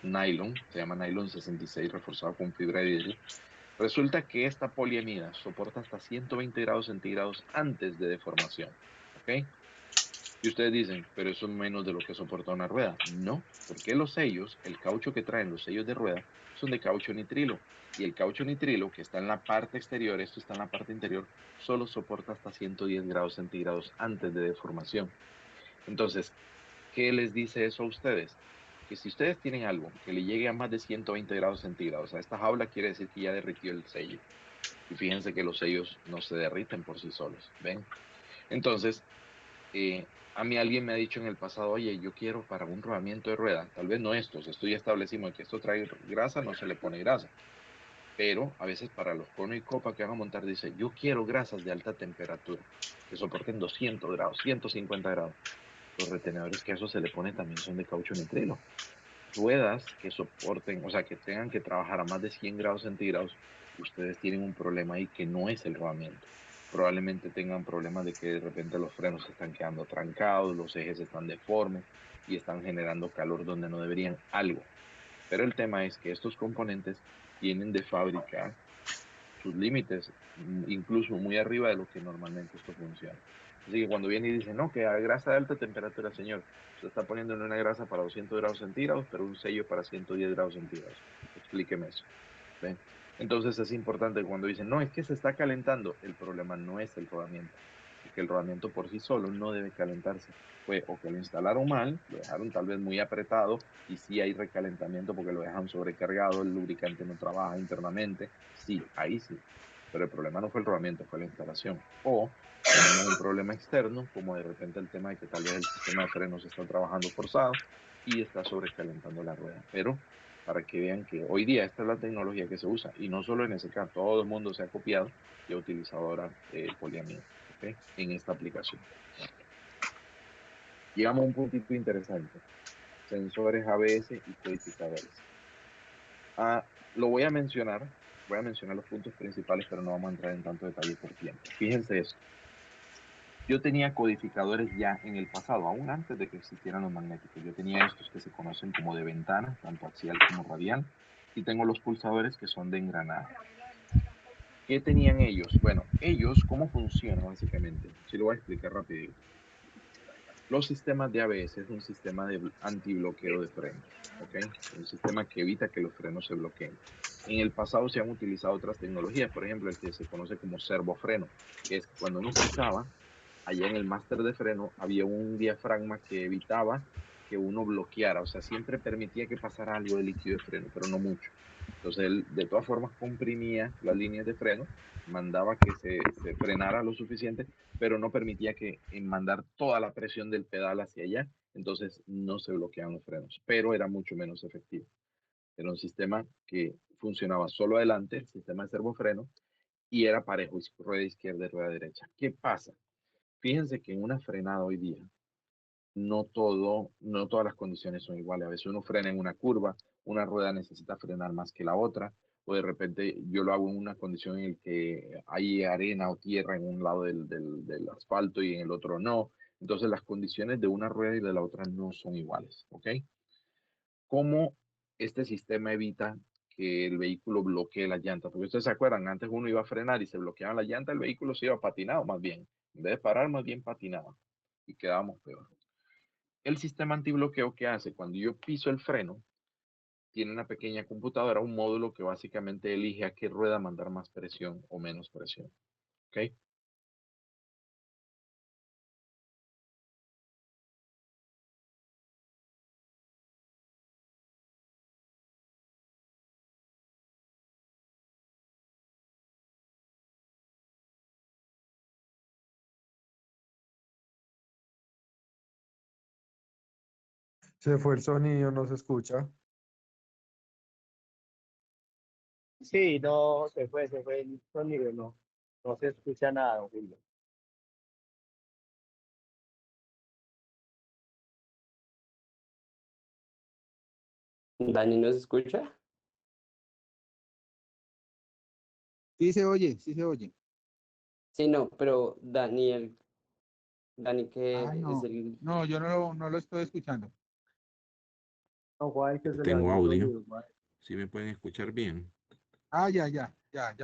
nylon, se llama nylon 66 reforzado con fibra de vidrio. Resulta que esta poliamida soporta hasta 120 grados centígrados antes de deformación. ¿Ok? Y ustedes dicen, pero eso es menos de lo que soporta una rueda. No, porque los sellos, el caucho que traen los sellos de rueda, son de caucho nitrilo. Y el caucho nitrilo, que está en la parte exterior, esto está en la parte interior, solo soporta hasta 110 grados centígrados antes de deformación. Entonces, ¿qué les dice eso a ustedes? Que si ustedes tienen algo que le llegue a más de 120 grados centígrados a esta jaula, quiere decir que ya derritió el sello. Y fíjense que los sellos no se derriten por sí solos, ¿ven? Entonces, a mí alguien me ha dicho en el pasado, oye, yo quiero para un rodamiento de rueda, tal vez no estos, esto ya establecimos que esto trae grasa, no se le pone grasa, pero a veces para los conos y copa que van a montar dice, yo quiero grasas de alta temperatura, que soporten 200 grados, 150 grados. Los retenedores que a eso se le pone también son de caucho nitrilo. Ruedas que soporten, o sea, que tengan que trabajar a más de 100 grados centígrados, ustedes tienen un problema ahí que no es el rodamiento. Probablemente tengan problemas de que de repente los frenos se están quedando trancados, los ejes están deformes y están generando calor donde no deberían, algo. Pero el tema es que estos componentes tienen de fábrica sus límites, incluso muy arriba de lo que normalmente esto funciona. Así que cuando viene y dice, no, que a grasa de alta temperatura, señor, usted está poniéndole una grasa para 200 grados centígrados, pero un sello para 110 grados centígrados. Explíqueme eso. ¿Ven? Entonces es importante cuando dicen, no, es que se está calentando, el problema no es el rodamiento, porque el rodamiento por sí solo no debe calentarse. Fue o que lo instalaron mal, lo dejaron tal vez muy apretado y sí hay recalentamiento porque lo dejan sobrecargado, el lubricante no trabaja internamente, sí, ahí sí. Pero el problema no fue el rodamiento, fue la instalación. O tenemos un problema externo, como de repente el tema de que tal vez el sistema de frenos está trabajando forzado y está sobrecalentando la rueda. Pero para que vean que hoy día esta es la tecnología que se usa y no solo en SK, todo el mundo se ha copiado y ha utilizado ahora poliamida, ¿okay? En esta aplicación. Llegamos a un puntito interesante, sensores ABS y codificadores. Lo voy a mencionar los puntos principales, pero no vamos a entrar en tanto detalle por tiempo. Fíjense esto. Yo tenía codificadores ya en el pasado, aún antes de que existieran los magnéticos. Yo tenía estos que se conocen como de ventana, tanto axial como radial, y tengo los pulsadores que son de engranado. ¿Qué tenían ellos? Bueno, ellos, ¿cómo funcionan básicamente? Si lo voy a explicar rápido. Los sistemas de ABS es un sistema de antibloqueo de frenos, ¿ok? Un sistema que evita que los frenos se bloqueen. En el pasado se han utilizado otras tecnologías, por ejemplo, el que se conoce como servofreno, que es cuando uno pisaba, allá en el máster de freno había un diafragma que evitaba que uno bloqueara, o sea, siempre permitía que pasara algo de líquido de freno, pero no mucho. Entonces él de todas formas comprimía las líneas de freno, mandaba que se frenara lo suficiente, pero no permitía que mandar toda la presión del pedal hacia allá, entonces no se bloqueaban los frenos, pero era mucho menos efectivo. Era un sistema que funcionaba solo adelante, el sistema de servofreno, y era parejo, rueda izquierda y rueda derecha. ¿Qué pasa? Fíjense que en una frenada hoy día, no todas las condiciones son iguales. A veces uno frena en una curva, una rueda necesita frenar más que la otra, o de repente yo lo hago en una condición en la que hay arena o tierra en un lado del asfalto y en el otro no. Entonces las condiciones de una rueda y de la otra no son iguales, ¿ok? ¿Cómo este sistema evita que el vehículo bloquee las llantas? Porque ustedes se acuerdan, antes uno iba a frenar y se bloqueaban las llantas, el vehículo se iba patinado más bien. En vez de parar, más bien patinaba y quedábamos peor. El sistema antibloqueo, ¿qué hace? Cuando yo piso el freno, tiene una pequeña computadora, un módulo que básicamente elige a qué rueda mandar más presión o menos presión. ¿Ok? Se fue el sonido, no se escucha. Sí, no, se fue el sonido, no se escucha nada, don Julio. Dani, ¿nos escucha? Sí se oye, sí se oye. Sí, no, pero Dani Ah, que es no, el... no, yo no lo estoy escuchando. No, Juan, que se le Tengo dañó el audio. sonido, Juan. ¿Sí me pueden escuchar bien? Ah, ya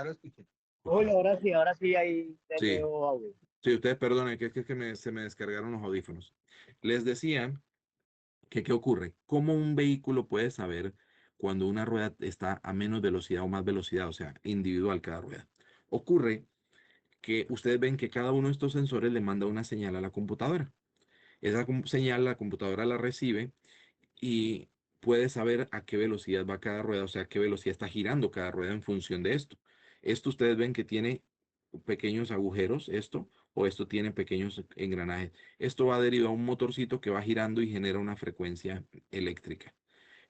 lo escuché. Ok. Julio, ahora sí, ahí te Sí, veo audio. sí, ustedes perdonen, que se me descargaron los audífonos. Les decía que qué ocurre. ¿Cómo un vehículo puede saber cuando una rueda está a menos velocidad o más velocidad? O sea, individual cada rueda. Ocurre que ustedes ven que cada uno de estos sensores le manda una señal a la computadora. Esa señal la computadora la recibe y puede saber a qué velocidad va cada rueda, o sea, a qué velocidad está girando cada rueda en función de esto. Esto ustedes ven que tiene pequeños agujeros, o esto tiene pequeños engranajes. Esto va adherido a un motorcito que va girando y genera una frecuencia eléctrica.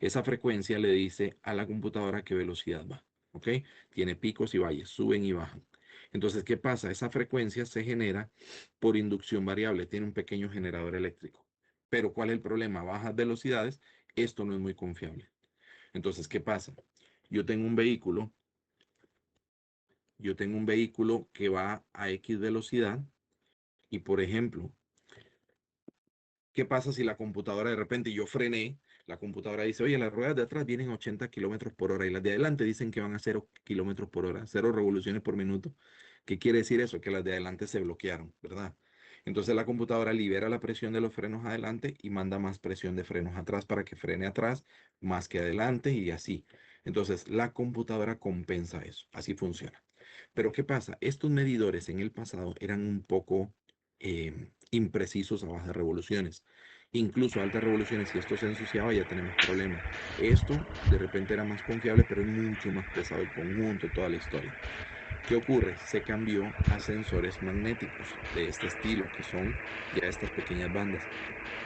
Esa frecuencia le dice a la computadora qué velocidad va, ¿ok? Tiene picos y valles, suben y bajan. Entonces, ¿qué pasa? Esa frecuencia se genera por inducción variable, tiene un pequeño generador eléctrico. Pero ¿cuál es el problema? A bajas velocidades, esto no es muy confiable. Entonces, ¿qué pasa? Yo tengo un vehículo, yo tengo un vehículo que va a X velocidad y, por ejemplo, ¿qué pasa si la computadora de repente yo frené? La computadora dice, oye, las ruedas de atrás vienen a 80 kilómetros por hora y las de adelante dicen que van a 0 kilómetros por hora, 0 revoluciones por minuto. ¿Qué quiere decir eso? Que las de adelante se bloquearon, ¿verdad? Entonces la computadora libera la presión de los frenos adelante y manda más presión de frenos atrás para que frene atrás más que adelante y así. Entonces la computadora compensa eso. Así funciona. Pero ¿qué pasa? Estos medidores en el pasado eran un poco imprecisos a bajas revoluciones. Incluso a altas revoluciones, si esto se ensuciaba, ya tenemos problemas. Esto de repente era más confiable, pero es mucho más pesado el conjunto, toda la historia. ¿Qué ocurre? Se cambió a sensores magnéticos de este estilo, que son ya estas pequeñas bandas.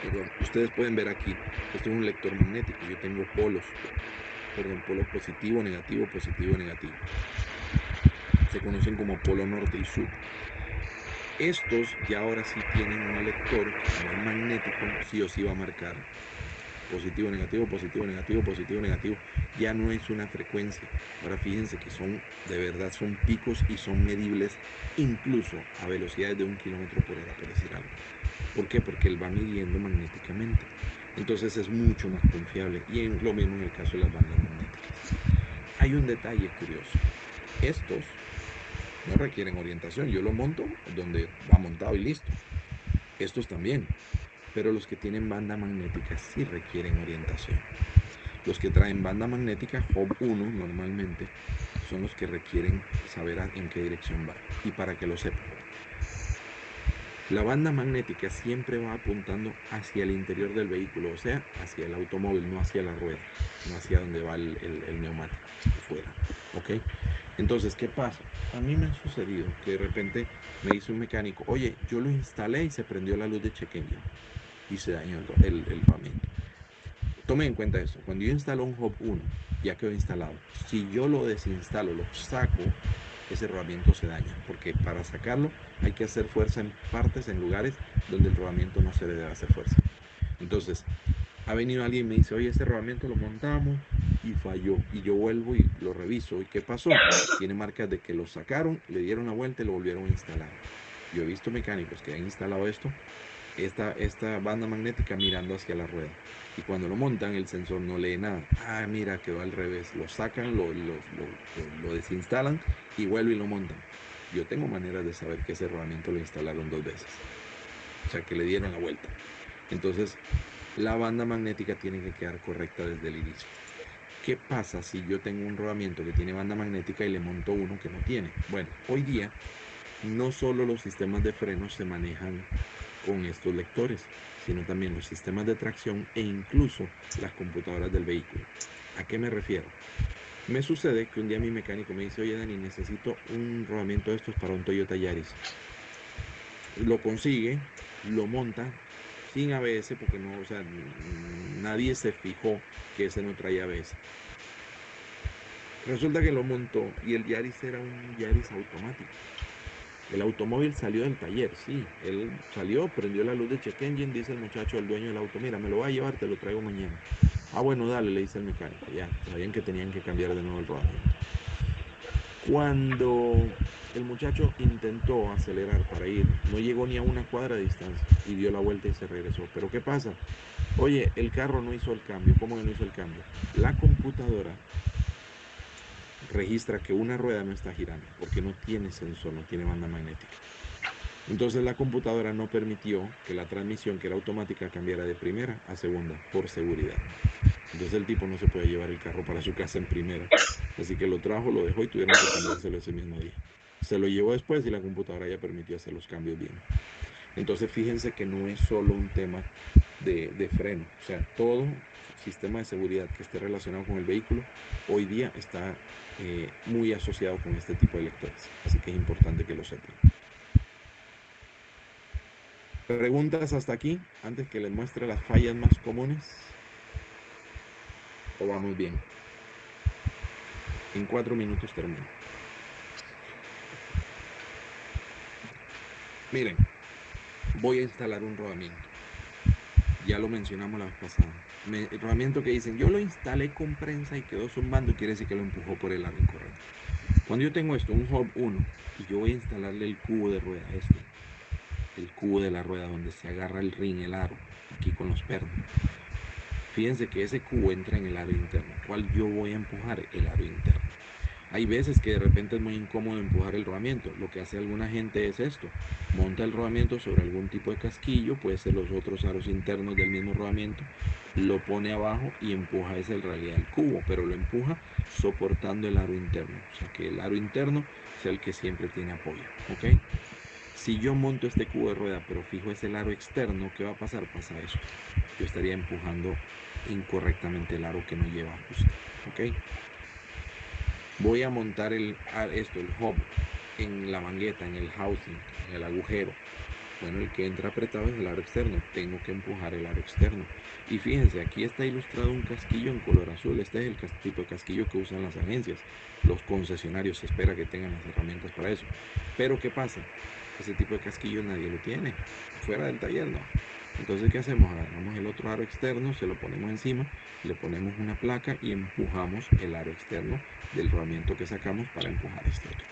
Entonces, ustedes pueden ver aquí, esto es un lector magnético. Yo tengo polos, perdón, polo positivo, negativo, positivo, negativo. Se conocen como polo norte y sur. Estos ya ahora sí tienen un lector que, como es magnético, sí o sí va a marcar positivo, negativo, positivo, negativo, positivo, negativo. Ya no es una frecuencia. Ahora fíjense que son, de verdad, son picos y son medibles incluso a velocidades de 1 kilómetro por hora, por decir algo. ¿Por qué? Porque él va midiendo magnéticamente. Entonces es mucho más confiable. Y lo mismo en el caso de las bandas magnéticas. Hay un detalle curioso. Estos no requieren orientación. Yo lo monto donde va montado y listo. Estos también. Pero los que tienen banda magnética sí requieren orientación. Los que traen banda magnética Hub 1 normalmente son los que requieren saber en qué dirección va. Y para que lo sepan, la banda magnética siempre va apuntando hacia el interior del vehículo, o sea, hacia el automóvil, no hacia la rueda, no hacia donde va el neumático, afuera. ¿Ok? Entonces, ¿qué pasa? A mí me ha sucedido que de repente me dice un mecánico, oye, yo lo instalé y se prendió la luz de check engine y se dañó el rodamiento. Tomen en cuenta eso. Cuando yo instalo un Hub 1, ya quedó instalado. Si yo lo desinstalo, lo saco, ese rodamiento se daña. Porque para sacarlo hay que hacer fuerza en partes, en lugares donde el rodamiento no se le debe hacer fuerza. Entonces, ha venido alguien y me dice, oye, ese rodamiento lo montamos y falló. Y yo vuelvo y lo reviso. ¿Y qué pasó? Tiene marcas de que lo sacaron, le dieron la vuelta y lo volvieron a instalar. Yo he visto mecánicos que han instalado esta banda magnética mirando hacia la rueda. Y cuando lo montan, el sensor no lee nada. Ah, mira, quedó al revés. Lo sacan, lo desinstalan y vuelven y lo montan. Yo tengo maneras de saber que ese rodamiento lo instalaron 2 veces. O sea, que le dieron la vuelta. Entonces, la banda magnética tiene que quedar correcta desde el inicio. ¿Qué pasa si yo tengo un rodamiento que tiene banda magnética y le monto uno que no tiene? Bueno, hoy día no solo los sistemas de frenos se manejan con estos lectores, sino también los sistemas de tracción e incluso las computadoras del vehículo. ¿A qué me refiero? Me sucede que un día mi mecánico me dice, oye Dani, necesito un rodamiento de estos para un Toyota Yaris. Lo consigue, lo monta sin ABS, porque no, o sea, nadie se fijó que ese no traía ABS. Resulta que lo montó y el Yaris era un Yaris automático. El automóvil salió del taller, sí, él salió, prendió la luz de check engine, dice el muchacho, el dueño del auto, mira, me lo voy a llevar, te lo traigo mañana. Ah, bueno, dale, le dice el mecánico, ya, sabían que tenían que cambiar de nuevo el rodamiento. Cuando el muchacho intentó acelerar para ir, no llegó ni a una cuadra de distancia y dio la vuelta y se regresó. Pero ¿qué pasa? Oye, el carro no hizo el cambio. ¿Cómo que no hizo el cambio? La computadora registra que una rueda no está girando porque no tiene sensor, no tiene banda magnética. Entonces la computadora no permitió que la transmisión, que era automática, cambiara de primera a segunda por seguridad. Entonces el tipo no se puede llevar el carro para su casa en primera. Así que lo trajo, lo dejó y tuvieron que cambiárselo ese mismo día. Se lo llevó después y la computadora ya permitió hacer los cambios bien. Entonces fíjense que no es solo un tema de freno. O sea, todo sistema de seguridad que esté relacionado con el vehículo hoy día está muy asociado con este tipo de lectores. Así que es importante que lo sepan. ¿Preguntas hasta aquí antes que les muestre las fallas más comunes? ¿O vamos bien? En 4 minutos termino. Miren, voy a instalar un rodamiento. Ya lo mencionamos la vez pasada. El rodamiento que dicen, yo lo instalé con prensa y quedó zumbando, quiere decir que lo empujó por el lado incorrecto. Cuando yo tengo esto, un hub 1, y yo voy a instalarle el cubo de rueda, el cubo de la rueda donde se agarra el rin, el aro, aquí con los pernos. Fíjense que ese cubo entra en el aro interno. ¿Cuál yo voy a empujar? El aro interno. Hay veces que de repente es muy incómodo empujar el rodamiento. Lo que hace alguna gente es esto. Monta el rodamiento sobre algún tipo de casquillo, puede ser los otros aros internos del mismo rodamiento, lo pone abajo y empuja, es en realidad el cubo, pero lo empuja soportando el aro interno. O sea, que el aro interno sea el que siempre tiene apoyo. ¿Ok? Si yo monto este cubo de rueda, pero fijo es el aro externo, ¿qué va a pasar? Pasa eso. Yo estaría empujando incorrectamente el aro que no lleva ajuste. ¿Ok? Voy a montar el hub en la mangueta, en el housing, en el agujero. Bueno, el que entra apretado es el aro externo. Tengo que empujar el aro externo. Y fíjense, aquí está ilustrado un casquillo en color azul. Este es el tipo de casquillo que usan las agencias. Los concesionarios se espera que tengan las herramientas para eso. Pero ¿qué pasa? Ese tipo de casquillo nadie lo tiene. Fuera del taller no. Entonces, ¿qué hacemos? Agarramos el otro aro externo, se lo ponemos encima, le ponemos una placa y empujamos el aro externo del rodamiento que sacamos para empujar este otro.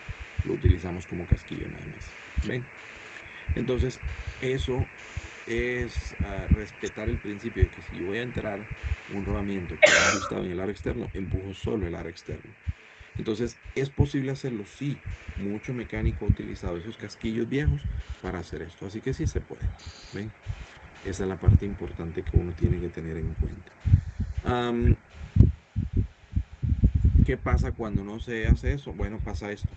Lo utilizamos como casquillo nada más. ¿Ven? Entonces, eso es respetar el principio de que si yo voy a entrar un rodamiento que va ajustado en el aro externo, empujo solo el aro externo. Entonces, ¿es posible hacerlo? Sí. Mucho mecánico ha utilizado esos casquillos viejos para hacer esto. Así que sí se puede. ¿Ven? Esa es la parte importante que uno tiene que tener en cuenta. ¿Qué pasa cuando no se hace eso? Bueno, pasa esto.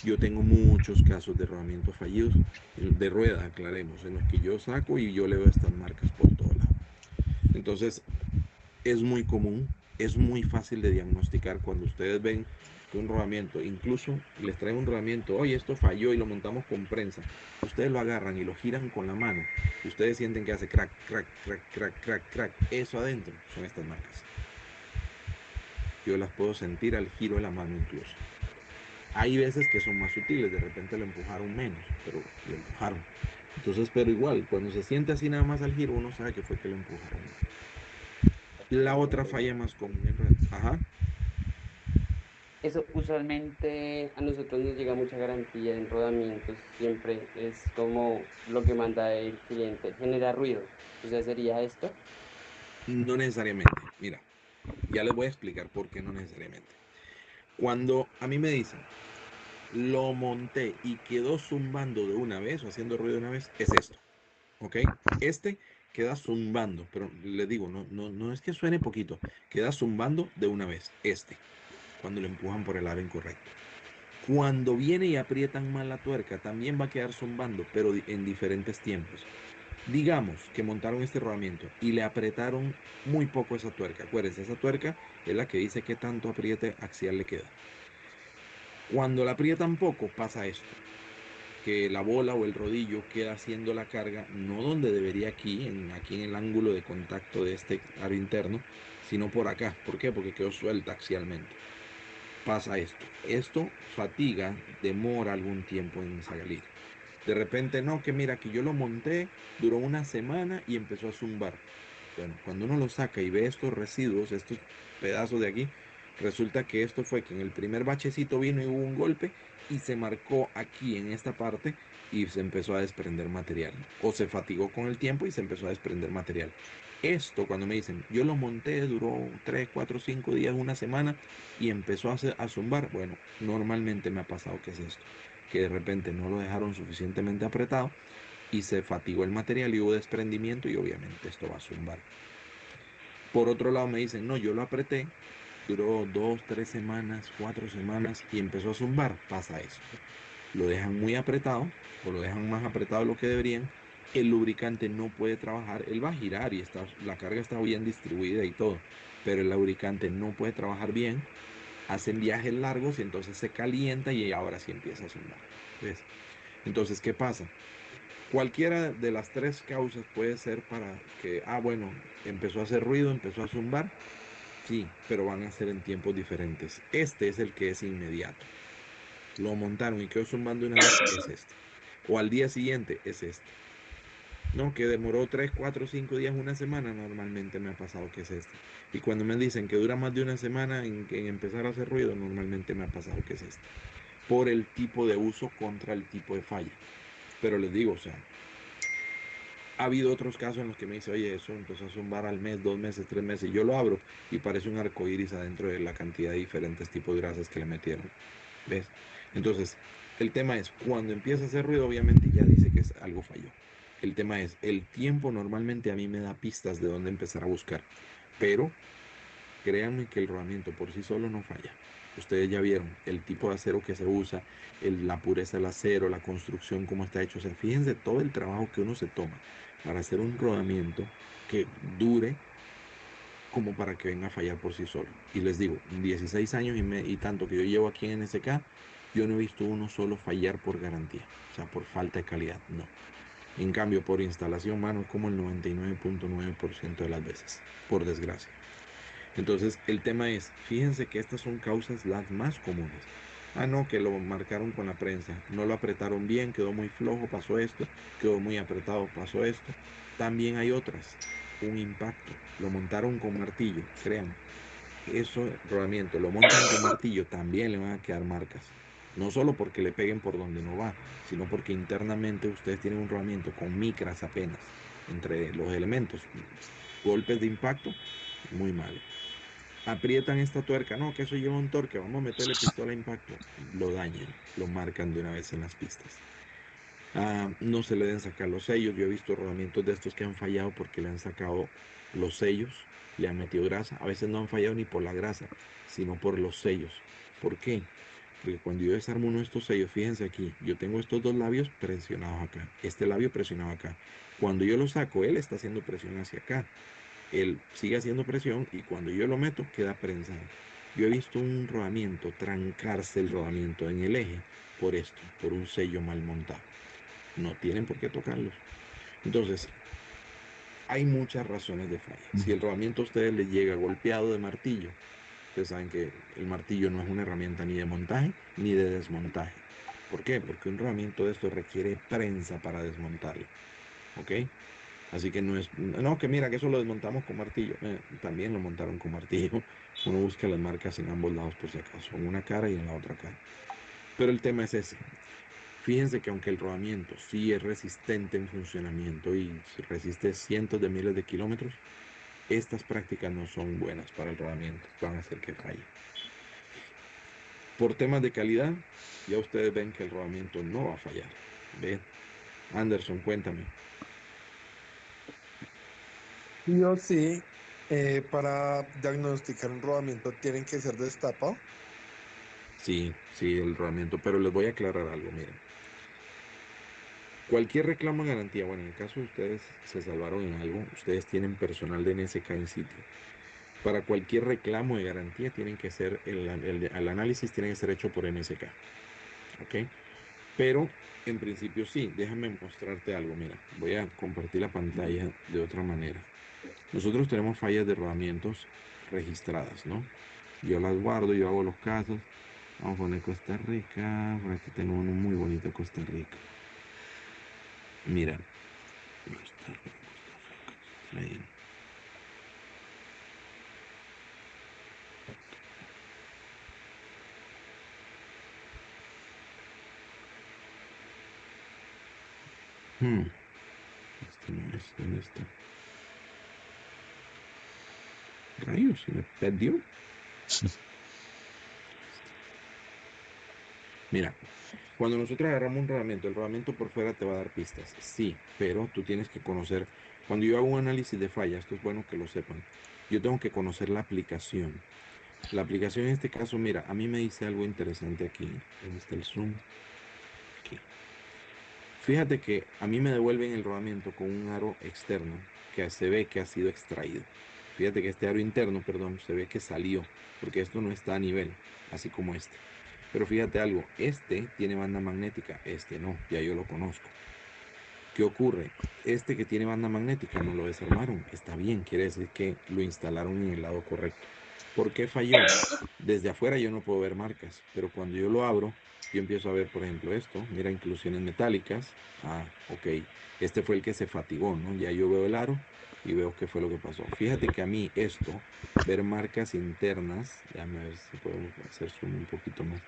Yo tengo muchos casos de rodamientos fallidos, de rueda, aclaremos, en los que yo saco y yo le veo estas marcas por todo lado. Entonces, es muy común, es muy fácil de diagnosticar cuando ustedes ven que un rodamiento, incluso les traen un rodamiento, oye, esto falló y lo montamos con prensa. Ustedes lo agarran y lo giran con la mano. Ustedes sienten que hace crack, crack, crack, crack, crack, crack. Eso adentro son estas marcas. Yo las puedo sentir al giro de la mano incluso. Hay veces que son más sutiles, de repente lo empujaron menos, pero lo empujaron. Entonces, pero igual, cuando se siente así nada más al giro, uno sabe que fue que lo empujaron. La otra falla más común, ajá. eso usualmente a nosotros nos llega mucha garantía en rodamientos, siempre es como lo que manda el cliente, genera ruido. O sea, ¿sería esto? No necesariamente. Mira, ya les voy a explicar por qué no necesariamente. Cuando a mí me dicen, lo monté y quedó zumbando de una vez o haciendo ruido de una vez, es esto. ¿Ok? Este queda zumbando, pero les digo, no es que suene poquito, queda zumbando de una vez. Cuando lo empujan por el lado incorrecto. Cuando viene y aprietan mal la tuerca, también va a quedar zumbando, pero en diferentes tiempos. Digamos que montaron este rodamiento y le apretaron muy poco esa tuerca. Acuérdense, esa tuerca es la que dice que tanto apriete axial le queda. Cuando la aprietan poco, pasa esto, que la bola o el rodillo queda haciendo la carga, no donde debería aquí en el ángulo de contacto de este aro interno, sino por acá. ¿Por qué? Porque quedó suelta axialmente. Pasa esto. Esto fatiga, demora algún tiempo en salir. De repente, no, que mira, que yo lo monté, duró una semana y empezó a zumbar. Bueno, cuando uno lo saca y ve estos residuos, estos pedazos de aquí, resulta que esto fue que en el primer bachecito vino y hubo un golpe y se marcó aquí en esta parte y se empezó a desprender material. O se fatigó con el tiempo y se empezó a desprender material. Esto, cuando me dicen, yo lo monté, duró 3, 4, 5 días, una semana y empezó a zumbar, bueno, normalmente me ha pasado que es esto, que de repente no lo dejaron suficientemente apretado y se fatigó el material y hubo desprendimiento y obviamente esto va a zumbar. Por otro lado me dicen, no, yo lo apreté, duró 2, 3 semanas, 4 semanas y empezó a zumbar, pasa eso. Lo dejan muy apretado o lo dejan más apretado de lo que deberían, el lubricante no puede trabajar, él va a girar y la carga está bien distribuida y todo, pero el lubricante no puede trabajar bien, hacen viajes largos y entonces se calienta y ahora sí empieza a zumbar. ¿Ves? Entonces, ¿qué pasa? Cualquiera de las tres causas puede ser para que, bueno, empezó a hacer ruido, empezó a zumbar, sí, pero van a ser en tiempos diferentes. Este es el que es inmediato. Lo montaron y quedó zumbando una vez, es este. O al día siguiente, es este. No, que demoró 3, 4, 5 días, una semana, normalmente me ha pasado que es este. Y cuando me dicen que dura más de una semana en empezar a hacer ruido, normalmente me ha pasado que es este. Por el tipo de uso contra el tipo de falla. Pero les digo, o sea, ha habido otros casos en los que me dice, oye, eso empezó a zumbar al mes, 2 meses, 3 meses, y yo lo abro y parece un arco iris adentro de la cantidad de diferentes tipos de grasas que le metieron. ¿Ves? Entonces, el tema es, cuando empieza a hacer ruido, obviamente ya dice que algo falló. El tema es, el tiempo normalmente a mí me da pistas de dónde empezar a buscar, pero créanme que el rodamiento por sí solo no falla. Ustedes ya vieron el tipo de acero que se usa, la pureza del acero, la construcción, cómo está hecho. O sea, fíjense todo el trabajo que uno se toma para hacer un rodamiento que dure como para que venga a fallar por sí solo. Y les digo, 16 años y tanto que yo llevo aquí en NSK, yo no he visto uno solo fallar por garantía, o sea, por falta de calidad, no. En cambio, por instalación, mano, como el 99.9% de las veces, por desgracia. Entonces, el tema es, fíjense que estas son causas las más comunes. No, que lo marcaron con la prensa, no lo apretaron bien, quedó muy flojo, pasó esto, quedó muy apretado, pasó esto. También hay otras, un impacto, lo montaron con martillo, créanme. Eso, rodamiento, lo montan con martillo, también le van a quedar marcas. No solo porque le peguen por donde no va, sino porque internamente ustedes tienen un rodamiento con micras apenas entre los elementos. Golpes de impacto, muy malo. Aprietan esta tuerca, no, que eso lleva un torque, vamos a meterle pistola a impacto, lo dañan, lo marcan de una vez en las pistas. No se le deben sacar los sellos, yo he visto rodamientos de estos que han fallado porque le han sacado los sellos, le han metido grasa, a veces no han fallado ni por la grasa, sino por los sellos. ¿Por qué? Porque cuando yo desarmo uno de estos sellos, fíjense aquí, yo tengo estos dos labios presionados acá, este labio presionado acá. Cuando yo lo saco, él está haciendo presión hacia acá. Él sigue haciendo presión y cuando yo lo meto queda prensado. Yo he visto un rodamiento trancarse el rodamiento en el eje por esto, por un sello mal montado. No tienen por qué tocarlos. Entonces, hay muchas razones de falla. Si el rodamiento a ustedes les llega golpeado de martillo, ustedes saben que el martillo no es una herramienta ni de montaje ni de desmontaje. ¿Por qué? Porque un rodamiento de esto requiere prensa para desmontarlo. ¿Ok? Así que no es, no, que mira, que eso lo desmontamos con martillo. También lo montaron con martillo. Uno busca las marcas en ambos lados por si acaso, en una cara y en la otra cara. Pero el tema es ese. Fíjense que aunque el rodamiento sí es resistente en funcionamiento y resiste cientos de miles de kilómetros, estas prácticas no son buenas para el rodamiento, van a hacer que falle. Por temas de calidad, ya ustedes ven que el rodamiento no va a fallar. ¿Ven? Anderson, cuéntame. Yo sí, para diagnosticar un rodamiento tienen que ser destapado. Sí, sí, el rodamiento, pero les voy a aclarar algo, miren. Cualquier reclamo de garantía, bueno, en el caso de ustedes se salvaron en algo, ustedes tienen personal de NSK en sitio. Para cualquier reclamo de garantía tienen que ser, el análisis tiene que ser hecho por NSK, ¿ok? Pero en principio sí, déjame mostrarte algo, mira, voy a compartir la pantalla de otra manera. Nosotros tenemos fallas de rodamientos registradas, ¿no? Yo las guardo, yo hago los casos. Vamos a poner Costa Rica, por aquí tengo uno muy bonito, Costa Rica. Mira, Costa Rica, ahí. Este no es, ¿dónde está? Rayos, se me perdió. Mira, cuando nosotros agarramos un rodamiento, el rodamiento por fuera te va a dar pistas, sí, pero tú tienes que conocer, cuando yo hago un análisis de falla, esto es bueno que lo sepan, yo tengo que conocer la aplicación. La aplicación en este caso, mira, a mí me dice algo interesante aquí. ¿Dónde está el zoom? Aquí. Fíjate que a mí me devuelven el rodamiento con un aro externo que se ve que ha sido extraído. Fíjate que este aro interno, perdón, se ve que salió, porque esto no está a nivel, así como este. Pero fíjate algo, este tiene banda magnética, este no, ya yo lo conozco. ¿Qué ocurre? Este que tiene banda magnética no lo desarmaron, está bien, quiere decir que lo instalaron en el lado correcto. ¿Por qué falló? Desde afuera yo no puedo ver marcas, pero cuando yo lo abro, yo empiezo a ver, por ejemplo, esto, mira, inclusiones metálicas. Ah, ok, este fue el que se fatigó, ¿no? Ya yo veo el aro y veo qué fue lo que pasó. Fíjate que a mí esto, ver marcas internas, déjame ver si puedo hacer zoom un poquito más.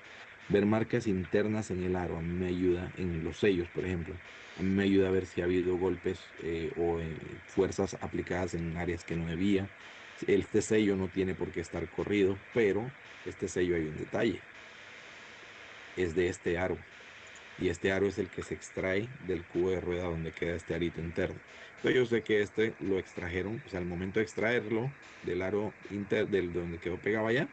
Ver marcas internas en el aro a mí me ayuda, en los sellos, por ejemplo, a mí me ayuda a ver si ha habido golpes o fuerzas aplicadas en áreas que no debía. Este sello no tiene por qué estar corrido, pero este sello hay un detalle. Es de este aro. Y este aro es el que se extrae del cubo de rueda donde queda este arito interno. Entonces yo sé que este lo extrajeron, o sea, al momento de extraerlo del aro del donde quedó pegado allá,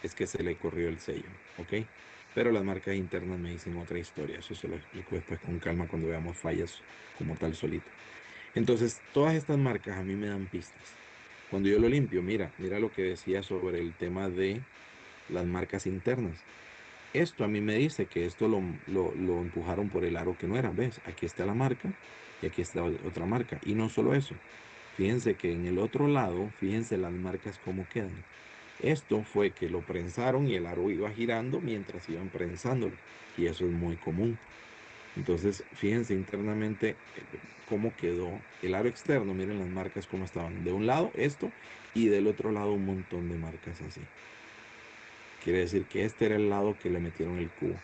es que se le corrió el sello, ¿ok? Pero las marcas internas me dicen otra historia. Eso se lo explico después con calma cuando veamos fallas como tal solito. Entonces, todas estas marcas a mí me dan pistas. Cuando yo lo limpio, mira lo que decía sobre el tema de las marcas internas. Esto a mí me dice que esto lo empujaron por el aro que no era. ¿Ves? Aquí está la marca y aquí está otra marca. Y no solo eso. Fíjense que en el otro lado, fíjense las marcas cómo quedan. Esto fue que lo prensaron y el aro iba girando mientras iban prensándolo. Y eso es muy común. Entonces, fíjense internamente cómo quedó el aro externo. Miren las marcas cómo estaban. De un lado esto y del otro lado un montón de marcas así. Quiere decir que este era el lado que le metieron el cubo.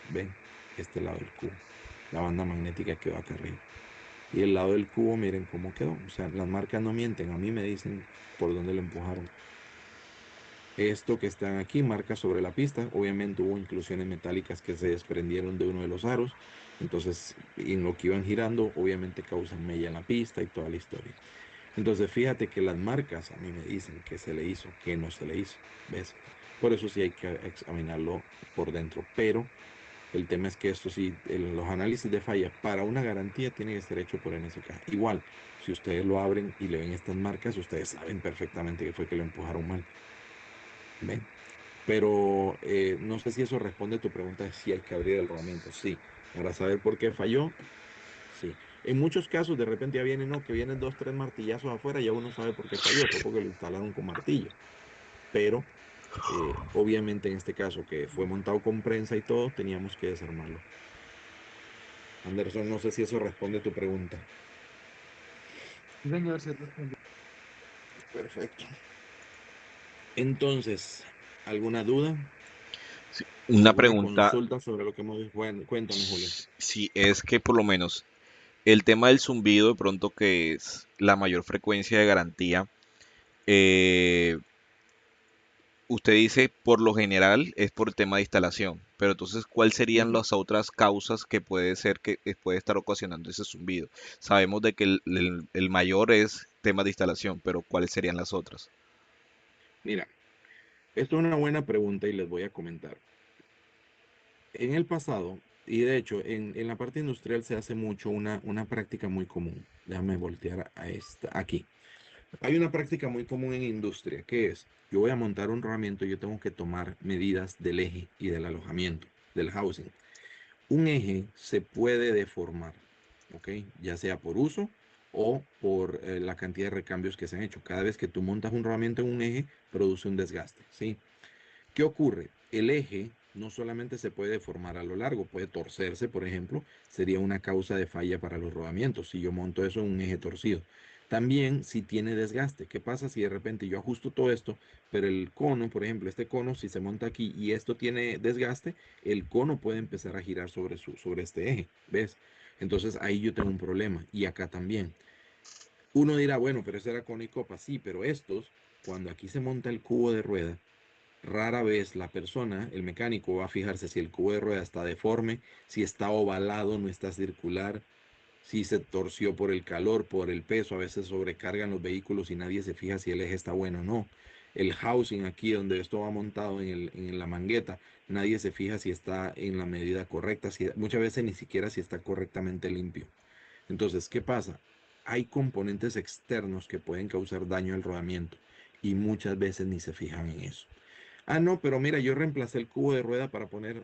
¿Ven? Este lado del cubo. La banda magnética quedó acá arriba. Y el lado del cubo, miren cómo quedó. O sea, las marcas no mienten. A mí me dicen por dónde lo empujaron. Esto que están aquí, marcas sobre la pista. Obviamente hubo inclusiones metálicas que se desprendieron de uno de los aros. Entonces, en lo que iban girando, obviamente causan mella en la pista y toda la historia. Entonces, fíjate que las marcas a mí me dicen que se le hizo, que no se le hizo. ¿Ves? Por eso sí hay que examinarlo por dentro. Pero el tema es que esto sí, los análisis de falla para una garantía tiene que ser hecho por NSK. Igual, si ustedes lo abren y le ven estas marcas, ustedes saben perfectamente que fue que lo empujaron mal. ¿Ven? Pero no sé si eso responde a tu pregunta de si hay que abrir el rodamiento. Sí, para saber por qué falló, sí. En muchos casos de repente ya vienen, no, que vienen 2, 3 martillazos afuera y ya uno sabe por qué falló, fue porque lo instalaron con martillo. Pero obviamente en este caso que fue montado con prensa y todo, teníamos que desarmarlo. Anderson, no sé si eso responde a tu pregunta. Sí, señor, se respondió. Perfecto. Entonces, ¿alguna duda? Sí, una ¿Alguna pregunta, consulta sobre lo que hemos... Bueno, cuéntame, Julio. si es que por lo menos el tema del zumbido, de pronto que es la mayor frecuencia de garantía, eh, usted dice por lo general es por el tema de instalación, pero entonces, ¿cuáles serían Ujú. las otras causas que puede ser que puede estar ocasionando ese zumbido? Sabemos de que el mayor es tema de instalación, pero ¿cuáles serían las otras? Mira, esto es una buena pregunta y les voy a comentar. En el pasado, y de hecho en la parte industrial se hace mucho una práctica muy común. Déjame voltear a esta, aquí. Hay una práctica muy común en industria, que es, yo voy a montar un rodamiento, yo tengo que tomar medidas del eje y del alojamiento, del housing. Un eje se puede deformar, ¿ok? Ya sea por uso o por la cantidad de recambios que se han hecho. Cada vez que tú montas un rodamiento en un eje, produce un desgaste, ¿sí? ¿Qué ocurre? El eje no solamente se puede deformar a lo largo, puede torcerse, por ejemplo, sería una causa de falla para los rodamientos, si yo monto eso en un eje torcido. También si tiene desgaste, ¿qué pasa si de repente yo ajusto todo esto, pero el cono, por ejemplo, este cono, si se monta aquí y esto tiene desgaste, el cono puede empezar a girar sobre este eje, ¿ves? Entonces ahí yo tengo un problema y acá también. Uno dirá, bueno, pero ese era cono y copa, sí, pero estos, cuando aquí se monta el cubo de rueda, rara vez la persona, el mecánico, va a fijarse si el cubo de rueda está deforme, si está ovalado, no está circular, si se torció por el calor, por el peso. A veces sobrecargan los vehículos y nadie se fija si el eje está bueno o no. El housing aquí donde esto va montado en la mangueta, nadie se fija si está en la medida correcta, muchas veces ni siquiera si está correctamente limpio. Entonces, ¿qué pasa? Hay componentes externos que pueden causar daño al rodamiento y muchas veces ni se fijan en eso. Ah, no, pero mira, yo reemplacé el cubo de rueda para poner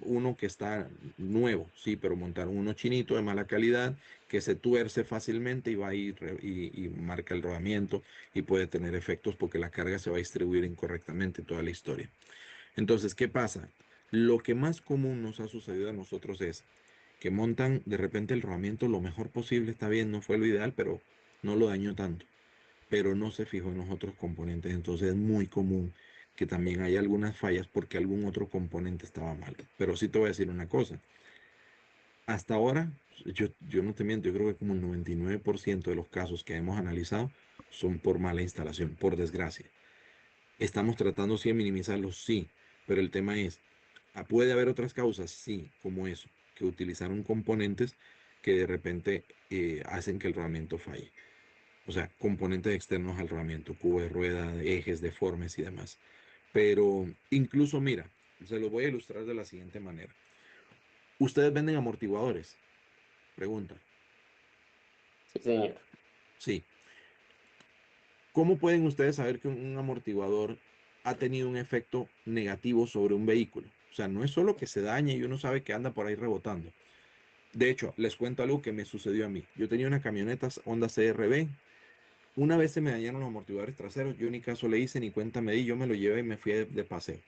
uno que está nuevo, sí, pero montar uno chinito de mala calidad que se tuerce fácilmente y va a ir y marca el rodamiento y puede tener efectos porque la carga se va a distribuir incorrectamente toda la historia. Entonces, ¿qué pasa? Lo que más común nos ha sucedido a nosotros es que montan de repente el rodamiento lo mejor posible, está bien, no fue lo ideal, pero no lo dañó tanto, pero no se fijó en los otros componentes. Entonces es muy común que también haya algunas fallas porque algún otro componente estaba mal. Pero sí te voy a decir una cosa. Hasta ahora, yo no te miento, yo creo que como el 99% de los casos que hemos analizado son por mala instalación, por desgracia. Estamos tratando sí de minimizarlos, sí, pero el tema es, ¿puede haber otras causas? Sí, como eso, que utilizaron componentes que de repente hacen que el rodamiento falle. O sea, componentes externos al rodamiento, cubo de rueda, ejes deformes y demás. Pero incluso, mira, se lo voy a ilustrar de la siguiente manera. ¿Ustedes venden amortiguadores? Pregunta. Sí, señor. Sí. ¿Cómo pueden ustedes saber que un amortiguador ha tenido un efecto negativo sobre un vehículo? O sea, no es solo que se dañe y uno sabe que anda por ahí rebotando. De hecho, les cuento algo que me sucedió a mí. Yo tenía una camioneta Honda CR-V. Una vez se me dañaron los amortiguadores traseros, yo ni caso le hice, ni cuenta me di, yo me lo llevé y me fui de paseo.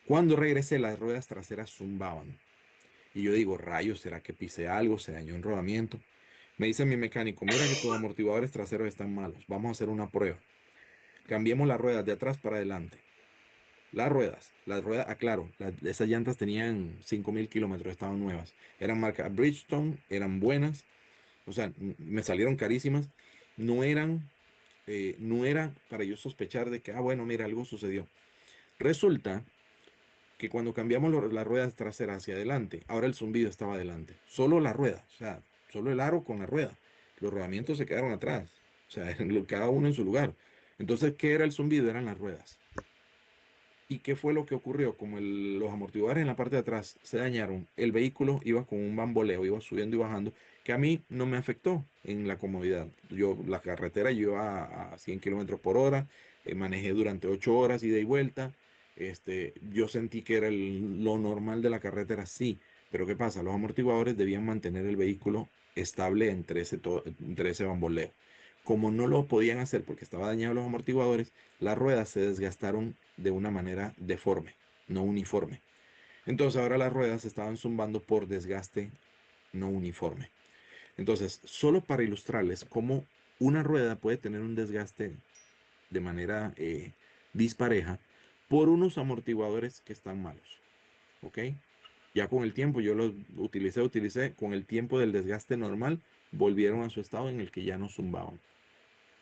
Cuando regresé, las ruedas traseras zumbaban. Y yo digo, rayos, ¿será que pisé algo? ¿Se dañó un rodamiento? Me dice mi mecánico, mira que tus amortiguadores traseros están malos, vamos a hacer una prueba. Cambiemos las ruedas de atrás para adelante. Las ruedas, aclaro, esas llantas tenían 5.000 kilómetros, estaban nuevas. Eran marca Bridgestone, eran buenas, o sea, me salieron carísimas. No eran, no era para yo sospechar de que, bueno, mira, algo sucedió. Resulta que cuando cambiamos las ruedas traseras hacia adelante, ahora el zumbido estaba adelante. Solo la rueda, o sea, solo el aro con la rueda. Los rodamientos se quedaron atrás, o sea, cada uno en su lugar. Entonces, ¿qué era el zumbido? Eran las ruedas. ¿Y qué fue lo que ocurrió? Como los amortiguadores en la parte de atrás se dañaron, el vehículo iba con un bamboleo, iba subiendo y bajando, que a mí no me afectó en la comodidad. La carretera yo iba a 100 kilómetros por hora, manejé durante 8 horas ida y vuelta. Yo sentí que era lo normal de la carretera, sí, pero ¿qué pasa? Los amortiguadores debían mantener el vehículo estable entre ese bamboleo. Como no lo podían hacer porque estaba dañado los amortiguadores, las ruedas se desgastaron de una manera deforme, no uniforme. Entonces ahora las ruedas estaban zumbando por desgaste no uniforme. Entonces, solo para ilustrarles cómo una rueda puede tener un desgaste de manera dispareja por unos amortiguadores que están malos. ¿Ok? Ya con el tiempo yo los utilicé, con el tiempo del desgaste normal, volvieron a su estado en el que ya no zumbaban.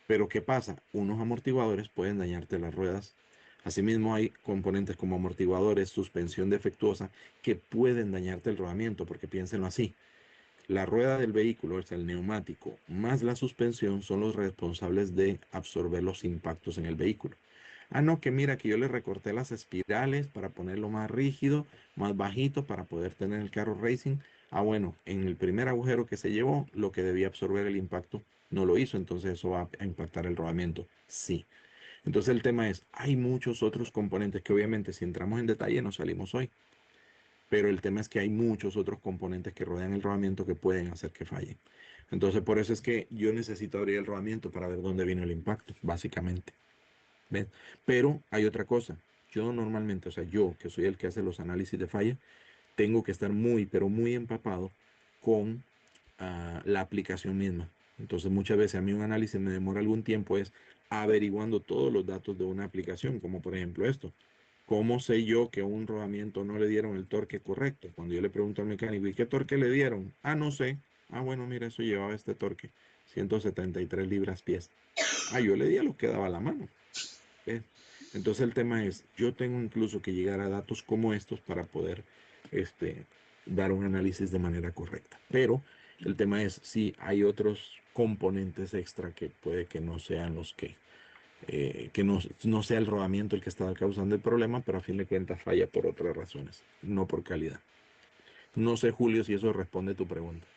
Pero ¿qué pasa? Unos amortiguadores pueden dañarte las ruedas. Asimismo hay componentes como amortiguadores, suspensión defectuosa, que pueden dañarte el rodamiento, porque piénsenlo así. La rueda del vehículo, o sea, el neumático, más la suspensión son los responsables de absorber los impactos en el vehículo. Ah, no, que mira que yo le recorté las espirales para ponerlo más rígido, más bajito para poder tener el carro racing. Ah, bueno, en el primer agujero que se llevó, lo que debía absorber el impacto no lo hizo, entonces eso va a impactar el rodamiento. Sí. Entonces el tema es, hay muchos otros componentes que obviamente si entramos en detalle nos salimos hoy. Pero el tema es que hay muchos otros componentes que rodean el rodamiento que pueden hacer que falle. Entonces por eso es que yo necesito abrir el rodamiento para ver dónde vino el impacto, básicamente. ¿Ves? Pero hay otra cosa. Yo normalmente, o sea, yo que soy el que hace los análisis de falla, tengo que estar muy, pero muy empapado con la aplicación misma. Entonces muchas veces a mí un análisis me demora algún tiempo es averiguando todos los datos de una aplicación, como por ejemplo esto. ¿Cómo sé yo que un rodamiento no le dieron el torque correcto? Cuando yo le pregunto al mecánico, ¿y qué torque le dieron? Ah, no sé. Ah, bueno, mira, eso llevaba este torque, 173 libras-pies. Ah, yo le di a lo que daba la mano. ¿Ves? Entonces el tema es, yo tengo incluso que llegar a datos como estos para poder dar un análisis de manera correcta. Pero el tema es, si hay otros componentes extra que puede que no sean los que no sea el rodamiento el que estaba causando el problema, pero a fin de cuentas falla por otras razones, no por calidad. No sé, Julio, si eso responde a tu pregunta.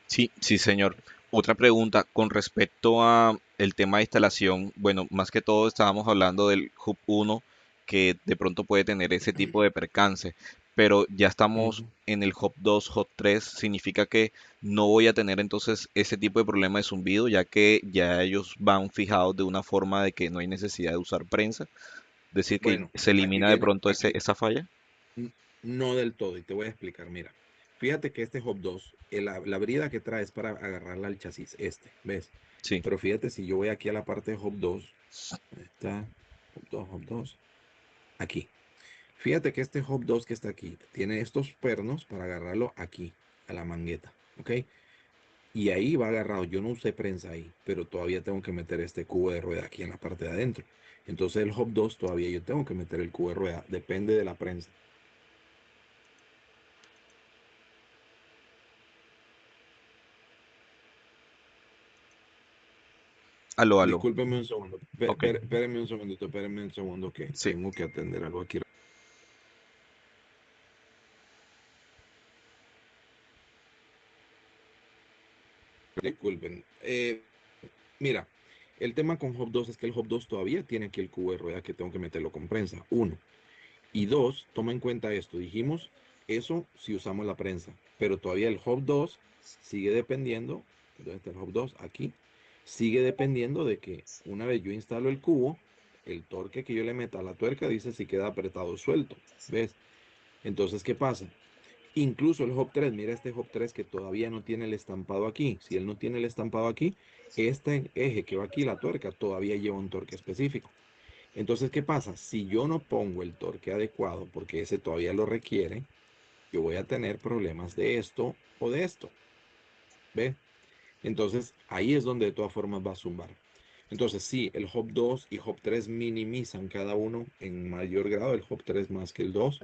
Sí, sí, señor. Otra pregunta con respecto a el tema de instalación. Bueno, más que todo estábamos hablando del Hub 1 que de pronto puede tener ese tipo de percance, pero ya estamos Ujú. en el Hub 2, Hub 3, significa que no voy a tener entonces ese tipo de problema de zumbido, ya que ya ellos van fijados de una forma de que no hay necesidad de usar prensa, decir que Bueno, se aquí elimina de viene, pronto esa falla. no del todo, y te voy a explicar. Mira, fíjate que este Hub 2, la brida que trae es para agarrarla al chasis, ¿ves? Sí. Pero fíjate, si yo voy aquí a la parte de Hub 2, ahí está, Hub 2, aquí. Fíjate que este Hub 2 que está aquí, tiene estos pernos para agarrarlo aquí, a la mangueta, ¿ok? Y ahí va agarrado. Yo no usé prensa ahí, pero todavía tengo que meter este cubo de rueda aquí en la parte de adentro. Entonces el Hub 2 todavía yo tengo que meter el cubo de rueda, depende de la prensa. Aló, aló. Discúlpeme un segundo, Ok. espérenme un segundo que Sí. tengo que atender algo aquí. Disculpen. Mira, el tema con Hub 2 es que el Hub 2 todavía tiene aquí el cubo de rueda que tengo que meterlo con prensa. Uno. Y dos, toma en cuenta esto. Dijimos eso si usamos la prensa, pero todavía el Hub 2 sigue dependiendo. ¿Dónde está el Hub 2? Aquí. Sigue dependiendo de que una vez yo instalo el cubo, el torque que yo le meta a la tuerca dice si queda apretado o suelto. ¿Ves? Entonces, ¿qué pasa? Incluso el Hub 3, mira este Hub 3 que todavía no tiene el estampado aquí. Si él no tiene el estampado aquí, este eje que va aquí, la tuerca, todavía lleva un torque específico. Entonces, ¿qué pasa? Si yo no pongo el torque adecuado, porque ese todavía lo requiere, yo voy a tener problemas de esto o de esto. ¿Ve? Entonces, ahí es donde de todas formas va a zumbar. Entonces, sí, el Hub 2 y Hub 3 minimizan cada uno en mayor grado, el Hub 3 más que el 2,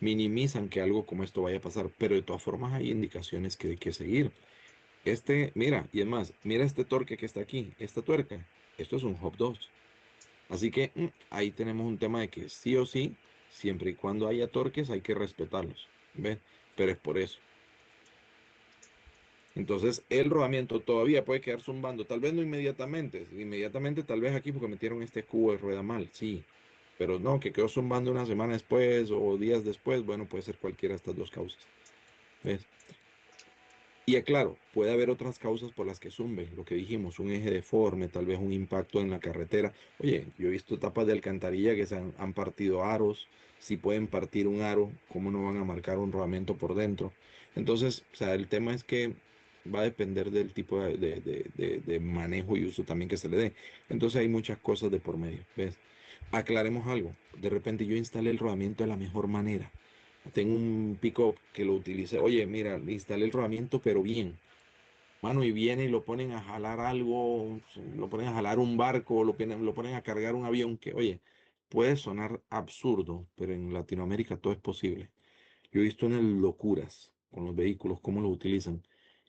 minimizan que algo como esto vaya a pasar, pero de todas formas hay indicaciones que hay que seguir. Mira, y además, mira este torque que está aquí, esta tuerca, esto es un Hub 2. Así que ahí tenemos un tema de que sí o sí, siempre y cuando haya torques, hay que respetarlos. ¿Ves? Pero es por eso. Entonces, el rodamiento todavía puede quedar zumbando, tal vez no inmediatamente, inmediatamente tal vez aquí porque metieron este cubo de rueda mal, sí, pero no, que quedó zumbando una semana después o días después, bueno, puede ser cualquiera de estas dos causas. ¿Ves? Y claro, puede haber otras causas por las que zumbe, lo que dijimos, un eje deforme, tal vez un impacto en la carretera. Oye, yo he visto tapas de alcantarilla que han partido aros. Si pueden partir un aro, ¿cómo no van a marcar un rodamiento por dentro? Entonces, o sea, el tema es que va a depender del tipo de manejo y uso también que se le dé. Entonces hay muchas cosas de por medio, ¿ves? Aclaremos algo. De repente yo instalé el rodamiento de la mejor manera. Tengo un pick-up que lo utilicé. Oye, mira, instalé el rodamiento, pero bien. Mano, y viene y lo ponen a jalar algo, lo ponen a jalar un barco, lo ponen a cargar un avión, que, oye, puede sonar absurdo, pero en Latinoamérica todo es posible. Yo he visto unas locuras con los vehículos, cómo los utilizan.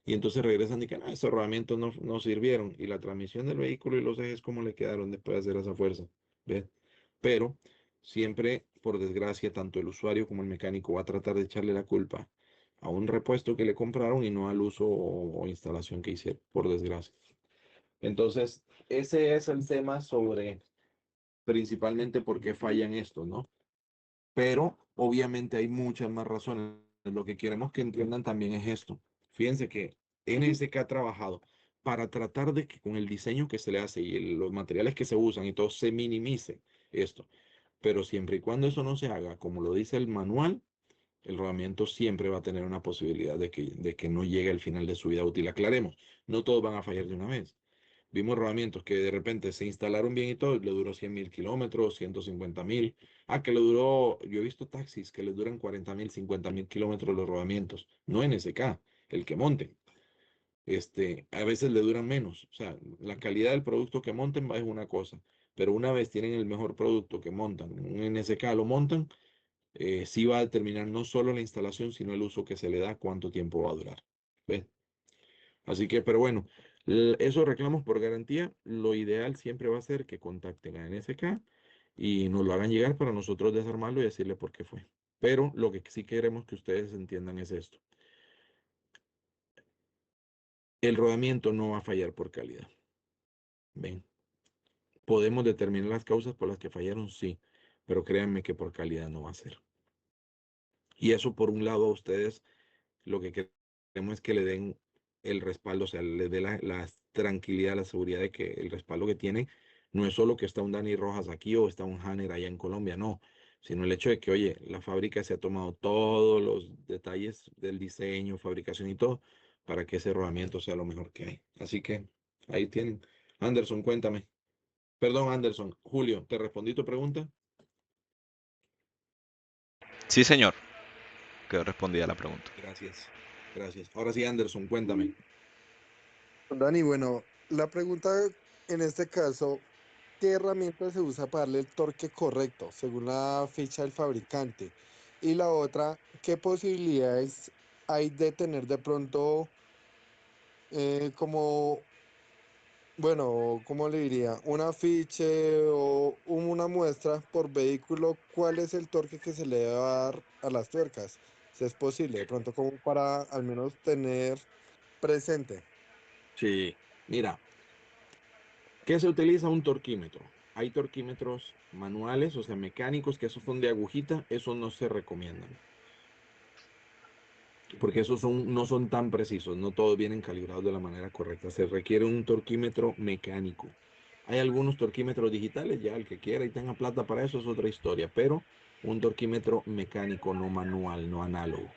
Y entonces regresan y que no, esos rodamientos no sirvieron. Y la transmisión del vehículo y los ejes, ¿cómo le quedaron después de hacer esa fuerza? ¿Ves? Pero siempre, por desgracia, tanto el usuario como el mecánico va a tratar de echarle la culpa a un repuesto que le compraron y no al uso o instalación que hicieron, por desgracia. Entonces, ese es el tema sobre principalmente por qué fallan estos, ¿no? Pero obviamente hay muchas más razones. Lo que queremos que entiendan también es esto. Fíjense que NSK ha trabajado para tratar de que con el diseño que se le hace y los materiales que se usan y todo se minimice esto. Pero siempre y cuando eso no se haga, como lo dice el manual, el rodamiento siempre va a tener una posibilidad de que no llegue al final de su vida útil. Aclaremos, no todos van a fallar de una vez. Vimos rodamientos que de repente se instalaron bien y todo, le duró 100.000 kilómetros, 150.000. Que le duró, yo he visto taxis que les duran 40.000, 50.000 kilómetros los rodamientos, no NSK, el que monten. A veces le duran menos. O sea, la calidad del producto que monten es una cosa, pero una vez tienen el mejor producto que montan, un NSK lo montan, sí va a determinar no solo la instalación, sino el uso que se le da, cuánto tiempo va a durar. ¿Ves? Así que, pero bueno, esos reclamos por garantía, lo ideal siempre va a ser que contacten a NSK y nos lo hagan llegar para nosotros desarmarlo y decirle por qué fue. Pero lo que sí queremos que ustedes entiendan es esto. El rodamiento no va a fallar por calidad. ¿Ven? ¿Podemos determinar las causas por las que fallaron? Sí, pero créanme que por calidad no va a ser. Y eso por un lado a ustedes lo que queremos es que le den el respaldo, o sea, le dé la tranquilidad, la seguridad de que el respaldo que tienen no es solo que está un Dani Rojas aquí o está un Hanner allá en Colombia, no, sino el hecho de que, oye, la fábrica se ha tomado todos los detalles del diseño, fabricación y todo, para que ese rodamiento sea lo mejor que hay. Así que ahí tienen. Anderson, cuéntame. Perdón, Anderson. Julio, ¿te respondí tu pregunta? Sí, señor. Quedó respondida la pregunta. Gracias. Gracias. Ahora sí, Anderson, cuéntame. Dani, bueno, la pregunta en este caso, ¿qué herramienta se usa para darle el torque correcto según la ficha del fabricante? Y la otra, ¿qué posibilidades hay de tener de pronto como, bueno, ¿cómo le diría? Un afiche o una muestra por vehículo, ¿cuál es el torque que se le debe dar a las tuercas? Si es posible, de pronto como para al menos tener presente. Sí, mira, ¿qué se utiliza? Un torquímetro. Hay torquímetros manuales, o sea, mecánicos, que esos son de agujita, esos no se recomiendan. Porque esos no son tan precisos, no todos vienen calibrados de la manera correcta. Se requiere un torquímetro mecánico. Hay algunos torquímetros digitales, ya el que quiera y tenga plata para eso es otra historia, pero un torquímetro mecánico, no manual, no análogo.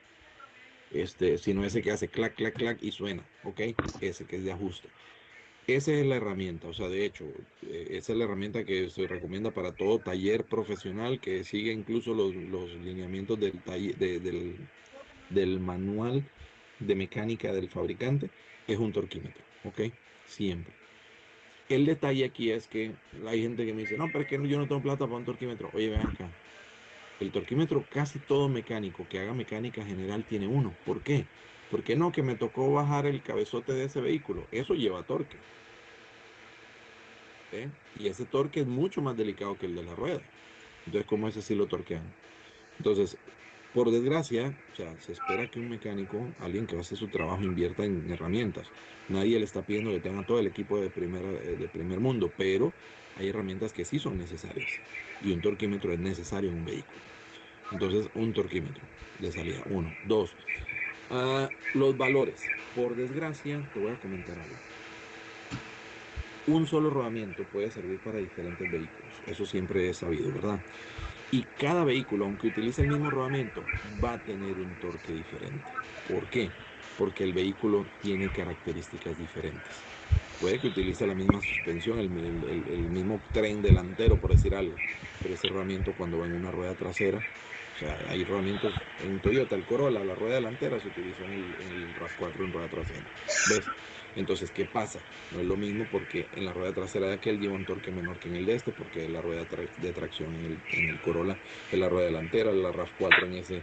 Sino ese que hace clac, clac, clac y suena, ¿ok? Ese que es de ajuste. Esa es la herramienta, o sea, de hecho, esa es la herramienta que se recomienda para todo taller profesional que sigue incluso los lineamientos del manual de mecánica del fabricante, es un torquímetro, ¿ok? Siempre. El detalle aquí es que hay gente que me dice, no, pero es que yo no tengo plata para un torquímetro. Oye, ven acá. El torquímetro, casi todo mecánico que haga mecánica general tiene uno. ¿Por qué? Porque no, que me tocó bajar el cabezote de ese vehículo. Eso lleva torque. Y ese torque es mucho más delicado que el de la rueda. Entonces, ¿cómo ese sí lo torquean? Entonces, por desgracia, o sea, se espera que un mecánico, alguien que va a hacer su trabajo, invierta en herramientas. Nadie le está pidiendo que tenga todo el equipo de primer mundo, pero hay herramientas que sí son necesarias. Y un torquímetro es necesario en un vehículo. Entonces, un torquímetro de salida, uno. Dos, los valores. Por desgracia, te voy a comentar algo. Un solo rodamiento puede servir para diferentes vehículos. Eso siempre es sabido, ¿verdad? Y cada vehículo, aunque utilice el mismo rodamiento, va a tener un torque diferente. ¿Por qué? porque el vehículo tiene características diferentes. Puede que utilice la misma suspensión, el mismo tren delantero, por decir algo, pero ese rodamiento cuando va en una rueda trasera, o sea, hay rodamientos en Toyota, el Corolla, la rueda delantera se utilizó en el RAV4 en rueda trasera. ¿Ves? Entonces, ¿qué pasa? No es lo mismo porque en la rueda trasera de aquel lleva un torque menor que en el de este, porque la rueda de tracción en el Corolla es la rueda delantera, la RAV4 en ese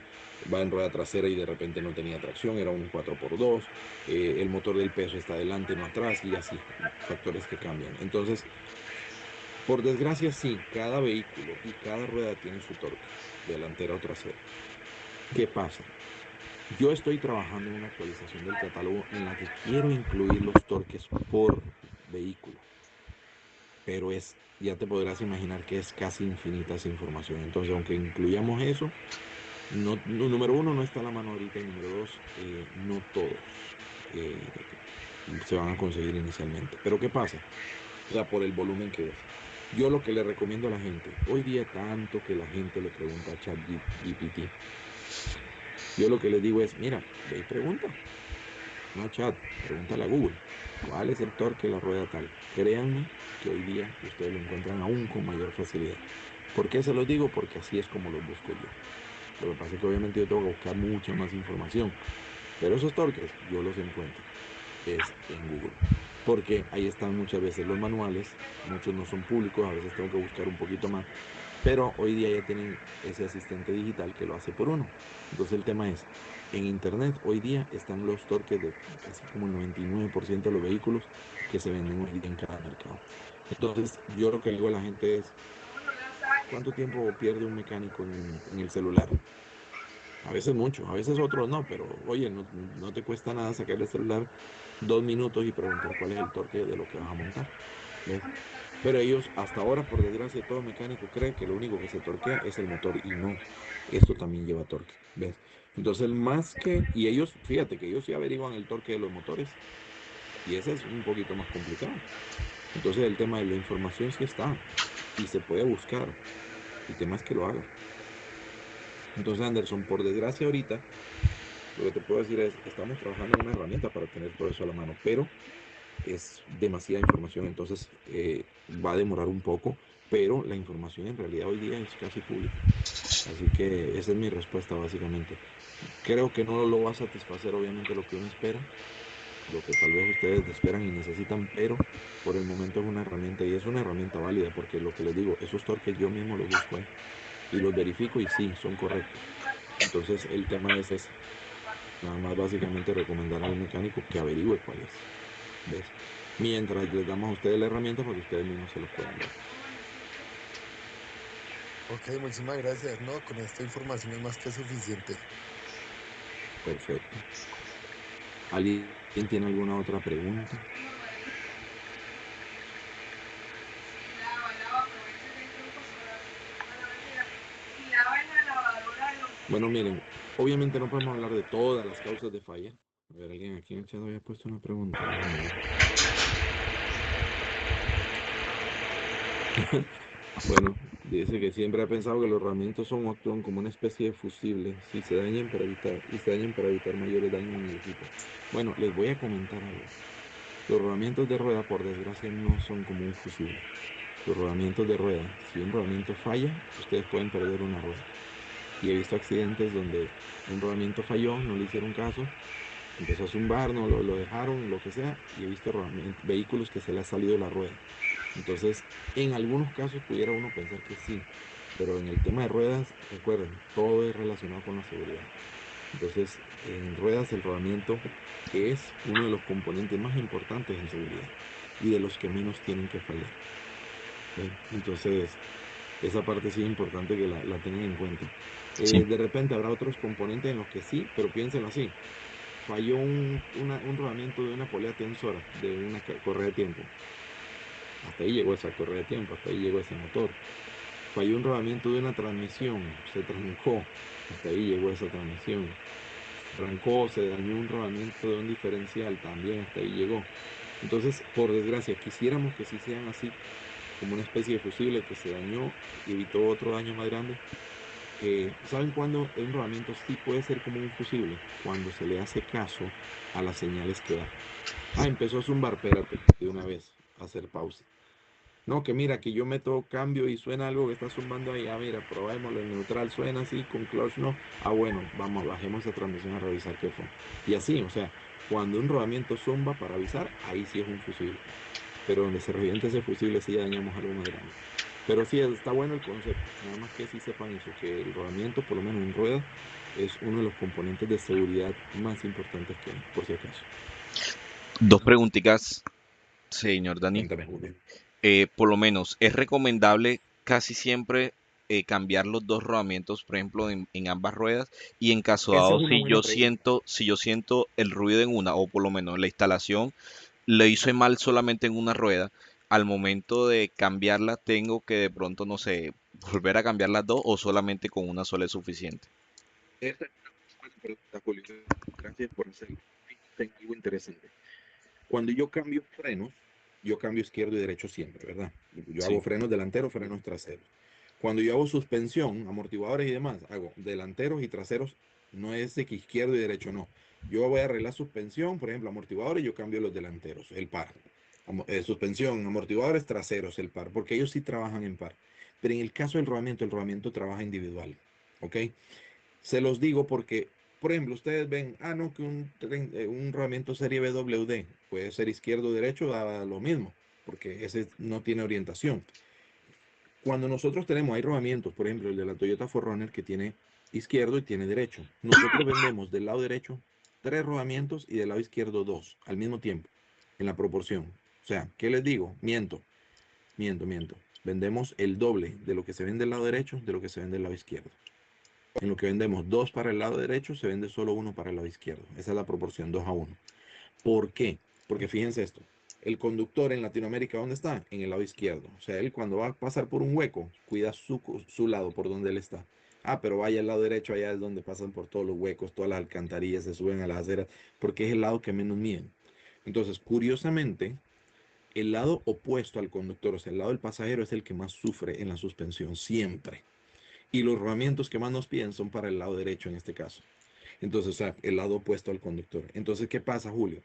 va en rueda trasera y de repente no tenía tracción, era un 4x2, el motor del peso está adelante, no atrás, y así, factores que cambian. Entonces, por desgracia, sí, cada vehículo y cada rueda tiene su torque, delantera o trasera. ¿Qué pasa? Yo estoy trabajando en una actualización del catálogo en la que quiero incluir los torques por vehículo, pero ya te podrás imaginar que es casi infinita esa información. Entonces, aunque incluyamos eso, número uno, no está a la mano ahorita, y número dos, no todos se van a conseguir inicialmente. Pero ¿qué pasa? O sea, por el volumen que es. Yo lo que le recomiendo a la gente, hoy día tanto que la gente le pregunta a ChatGPT, yo lo que les digo es, mira, ve y pregunta, no a Chat, pregúntale a Google, ¿cuál es el torque de la rueda tal? Créanme que hoy día ustedes lo encuentran aún con mayor facilidad. ¿Por qué se los digo? Porque así es como los busco yo. Lo que pasa es que obviamente yo tengo que buscar mucha más información, pero esos torques yo los encuentro en Google, porque ahí están muchas veces los manuales, muchos no son públicos, a veces tengo que buscar un poquito más, pero hoy día ya tienen ese asistente digital que lo hace por uno. Entonces el tema es, en internet hoy día están los torques de casi como el 99% de los vehículos que se venden hoy día en cada mercado. Entonces yo lo que le digo a la gente es, ¿cuánto tiempo pierde un mecánico en el celular? A veces mucho, a veces otros no, pero oye, no te cuesta nada sacar el celular 2 minutos y preguntar cuál es el torque de lo que vas a montar. ¿Ves? Pero ellos, hasta ahora, por desgracia, todo mecánico cree que lo único que se torquea es el motor, y no, esto también lleva torque. ¿Ves? Entonces, y ellos, fíjate que ellos sí averiguan el torque de los motores, y ese es un poquito más complicado. Entonces, el tema de la información sí está y se puede buscar. El tema es que lo haga. Entonces, Anderson, por desgracia ahorita, lo que te puedo decir es, estamos trabajando en una herramienta para tener todo eso a la mano, pero es demasiada información, entonces va a demorar un poco, pero la información en realidad hoy día es casi pública. Así que esa es mi respuesta básicamente. Creo que no lo va a satisfacer obviamente lo que uno espera, lo que tal vez ustedes esperan y necesitan, pero por el momento es una herramienta, y es una herramienta válida, porque lo que les digo, esos torques yo mismo los busco ahí y los verifico y sí, son correctos. Entonces el tema es ese. Nada más básicamente recomendar al mecánico que averigüe cuál es. ¿Ves? Mientras les damos a ustedes la herramienta para que ustedes mismos se los puedan ver. Ok, muchísimas gracias. No, con esta información es más que suficiente. Perfecto. ¿Alguien tiene alguna otra pregunta? Bueno, miren, obviamente no podemos hablar de todas las causas de falla. A ver, alguien aquí en el chat había puesto una pregunta. Déjame ver. Bueno, dice que siempre ha pensado que los rodamientos actúan como una especie de fusible y se dañan para evitar mayores daños en el equipo. Bueno, les voy a comentar algo. Los rodamientos de rueda, por desgracia, no son como un fusible. Los rodamientos de rueda, si un rodamiento falla, ustedes pueden perder una rueda. Y he visto accidentes donde un rodamiento falló, no le hicieron caso, empezó a zumbar, no lo dejaron, lo que sea, y he visto vehículos que se le ha salido la rueda. Entonces, en algunos casos pudiera uno pensar que sí, pero en el tema de ruedas, recuerden, todo es relacionado con la seguridad. Entonces, en ruedas el rodamiento es uno de los componentes más importantes en seguridad y de los que menos tienen que fallar. Entonces, esa parte sí es importante que la tengan en cuenta. Sí. De repente habrá otros componentes en los que sí, pero piénsenlo así. Falló un rodamiento de una polea tensora, de una correa de tiempo. Hasta ahí llegó esa correa de tiempo, hasta ahí llegó ese motor. Falló un rodamiento de una transmisión, se trancó, hasta ahí llegó esa transmisión. Trancó, se dañó un rodamiento de un diferencial, también hasta ahí llegó. Entonces, por desgracia, quisiéramos que sí sean así, como una especie de fusible que se dañó y evitó otro daño más grande, ¿Saben cuándo un rodamiento sí puede ser como un fusible? Cuando se le hace caso a las señales que da. Empezó a zumbar, espérate, de una vez, hacer pausa. No, que mira, que yo meto cambio y suena algo que está zumbando ahí. Mira, probémoslo en neutral, suena así, con clutch no. Bueno, vamos, bajemos esa transmisión a revisar qué fue. Y así, o sea, cuando un rodamiento zumba para avisar, ahí sí es un fusible. Pero donde se reviente ese fusible sí ya dañamos algo más grande. Pero sí, está bueno el concepto. Nada más que sí sepan eso, que el rodamiento, por lo menos en rueda, es uno de los componentes de seguridad más importantes que hay, por si acaso. Dos preguntitas, señor Dani. Cuéntame, Julio. Por lo menos, ¿es recomendable casi siempre cambiar los dos rodamientos, por ejemplo, en ambas ruedas? Y en caso Esa dado, es una buena pregunta. si yo siento el ruido en una, o por lo menos la instalación le hice mal solamente en una rueda, al momento de cambiarla, tengo que de pronto, no sé, volver a cambiar las dos o solamente con una sola es suficiente. Esta es una buena pregunta, Julio. Gracias por hacerlo. Fíjate en algo interesante. Cuando yo cambio frenos, yo cambio izquierdo y derecho siempre, ¿verdad? Yo hago Sí. frenos delanteros, frenos traseros. Cuando yo hago suspensión, amortiguadores y demás, hago delanteros y traseros, no es de que izquierdo y derecho, no. Yo voy a arreglar suspensión, por ejemplo, amortiguadores, yo cambio los delanteros, el par. Suspensión, amortiguadores traseros, el par, porque ellos sí trabajan en par. Pero en el caso del rodamiento, el rodamiento trabaja individual, ¿ok? Se los digo porque, por ejemplo, ustedes ven, no, que un rodamiento serie BWD puede ser izquierdo o derecho, da lo mismo, porque ese no tiene orientación. Cuando nosotros hay rodamientos, por ejemplo, el de la Toyota 4Runner que tiene izquierdo y tiene derecho. Nosotros vendemos del lado derecho 3 rodamientos y del lado izquierdo 2 al mismo tiempo, en la proporción. O sea, ¿qué les digo? Miento. Vendemos el doble de lo que se vende del lado derecho de lo que se vende del lado izquierdo. En lo que vendemos 2 para el lado derecho, se vende solo 1 para el lado izquierdo. Esa es la proporción, 2 a 1. ¿Por qué? Porque fíjense esto. El conductor en Latinoamérica, ¿dónde está? En el lado izquierdo. O sea, él cuando va a pasar por un hueco, cuida su lado por donde él está. Pero vaya al lado derecho, allá es donde pasan por todos los huecos, todas las alcantarillas, se suben a las aceras, porque es el lado que menos miden. Entonces, curiosamente, el lado opuesto al conductor, o sea, el lado del pasajero, es el que más sufre en la suspensión, siempre. Y los rodamientos que más nos piden son para el lado derecho en este caso. Entonces, o sea, el lado opuesto al conductor. Entonces, ¿qué pasa, Julio?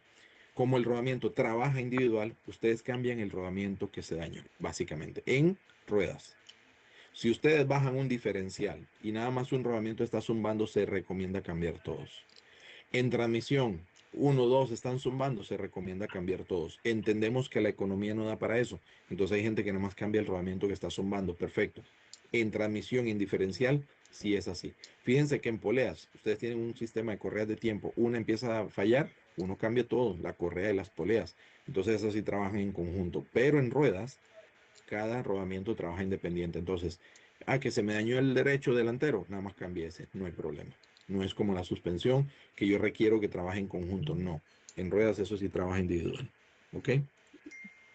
Como el rodamiento trabaja individual, ustedes cambian el rodamiento que se dañó, básicamente, en ruedas. Si ustedes bajan un diferencial y nada más un rodamiento está zumbando, se recomienda cambiar todos. En transmisión, 1, 2 están zumbando, se recomienda cambiar todos. Entendemos que la economía no da para eso. Entonces hay gente que nada más cambia el rodamiento que está zumbando. Perfecto. En transmisión, en diferencial, sí es así. Fíjense que en poleas, ustedes tienen un sistema de correas de tiempo. Una empieza a fallar, uno cambia todo, la correa y las poleas. Entonces esas sí trabajan en conjunto. Pero en ruedas, cada rodamiento trabaja independiente. Entonces, que se me dañó el derecho delantero, nada más cambié ese, no hay problema. No es como la suspensión, que yo requiero que trabaje en conjunto, no. En ruedas eso sí trabaja individual. ¿Ok?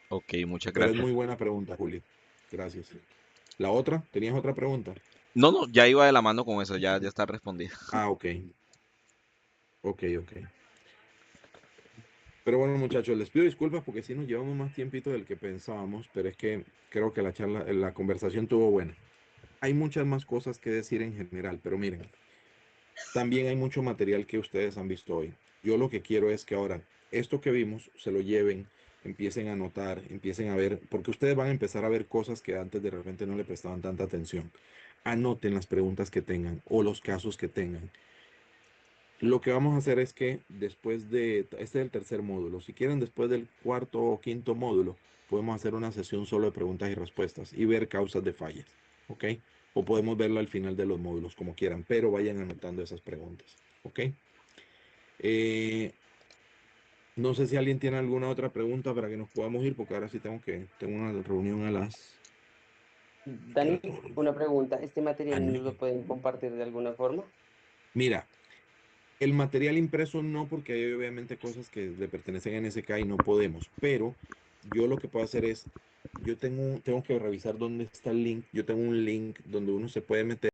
Ok, muchas Pero es gracias. muy buena pregunta, Julio. Gracias. La otra, ¿tenías otra pregunta? No, no, ya iba de la mano con eso, ya está respondida. Ok. Ok. Pero bueno, muchachos, les pido disculpas porque sí nos llevamos más tiempito del que pensábamos, pero es que creo que la conversación estuvo buena. Hay muchas más cosas que decir en general, pero miren, también hay mucho material que ustedes han visto hoy. Yo lo que quiero es que ahora esto que vimos se lo lleven, empiecen a notar, empiecen a ver, porque ustedes van a empezar a ver cosas que antes de repente no le prestaban tanta atención. Anoten las preguntas que tengan o los casos que tengan. Lo que vamos a hacer es que después este es el tercer módulo. Si quieren, después del cuarto o quinto módulo, podemos hacer una sesión solo de preguntas y respuestas y ver causas de fallas. ¿Ok? O podemos verlo al final de los módulos, como quieran, pero vayan anotando esas preguntas. ¿Ok? No sé si alguien tiene alguna otra pregunta para que nos podamos ir, porque ahora sí tengo una reunión a las... Dani, una pregunta. ¿Este material nos lo Ande. pueden compartir de alguna forma? Mira, el material impreso no, porque hay obviamente cosas que le pertenecen a NSK y no podemos, pero yo lo que puedo hacer es, tengo que revisar dónde está el link, yo tengo un link donde uno se puede meter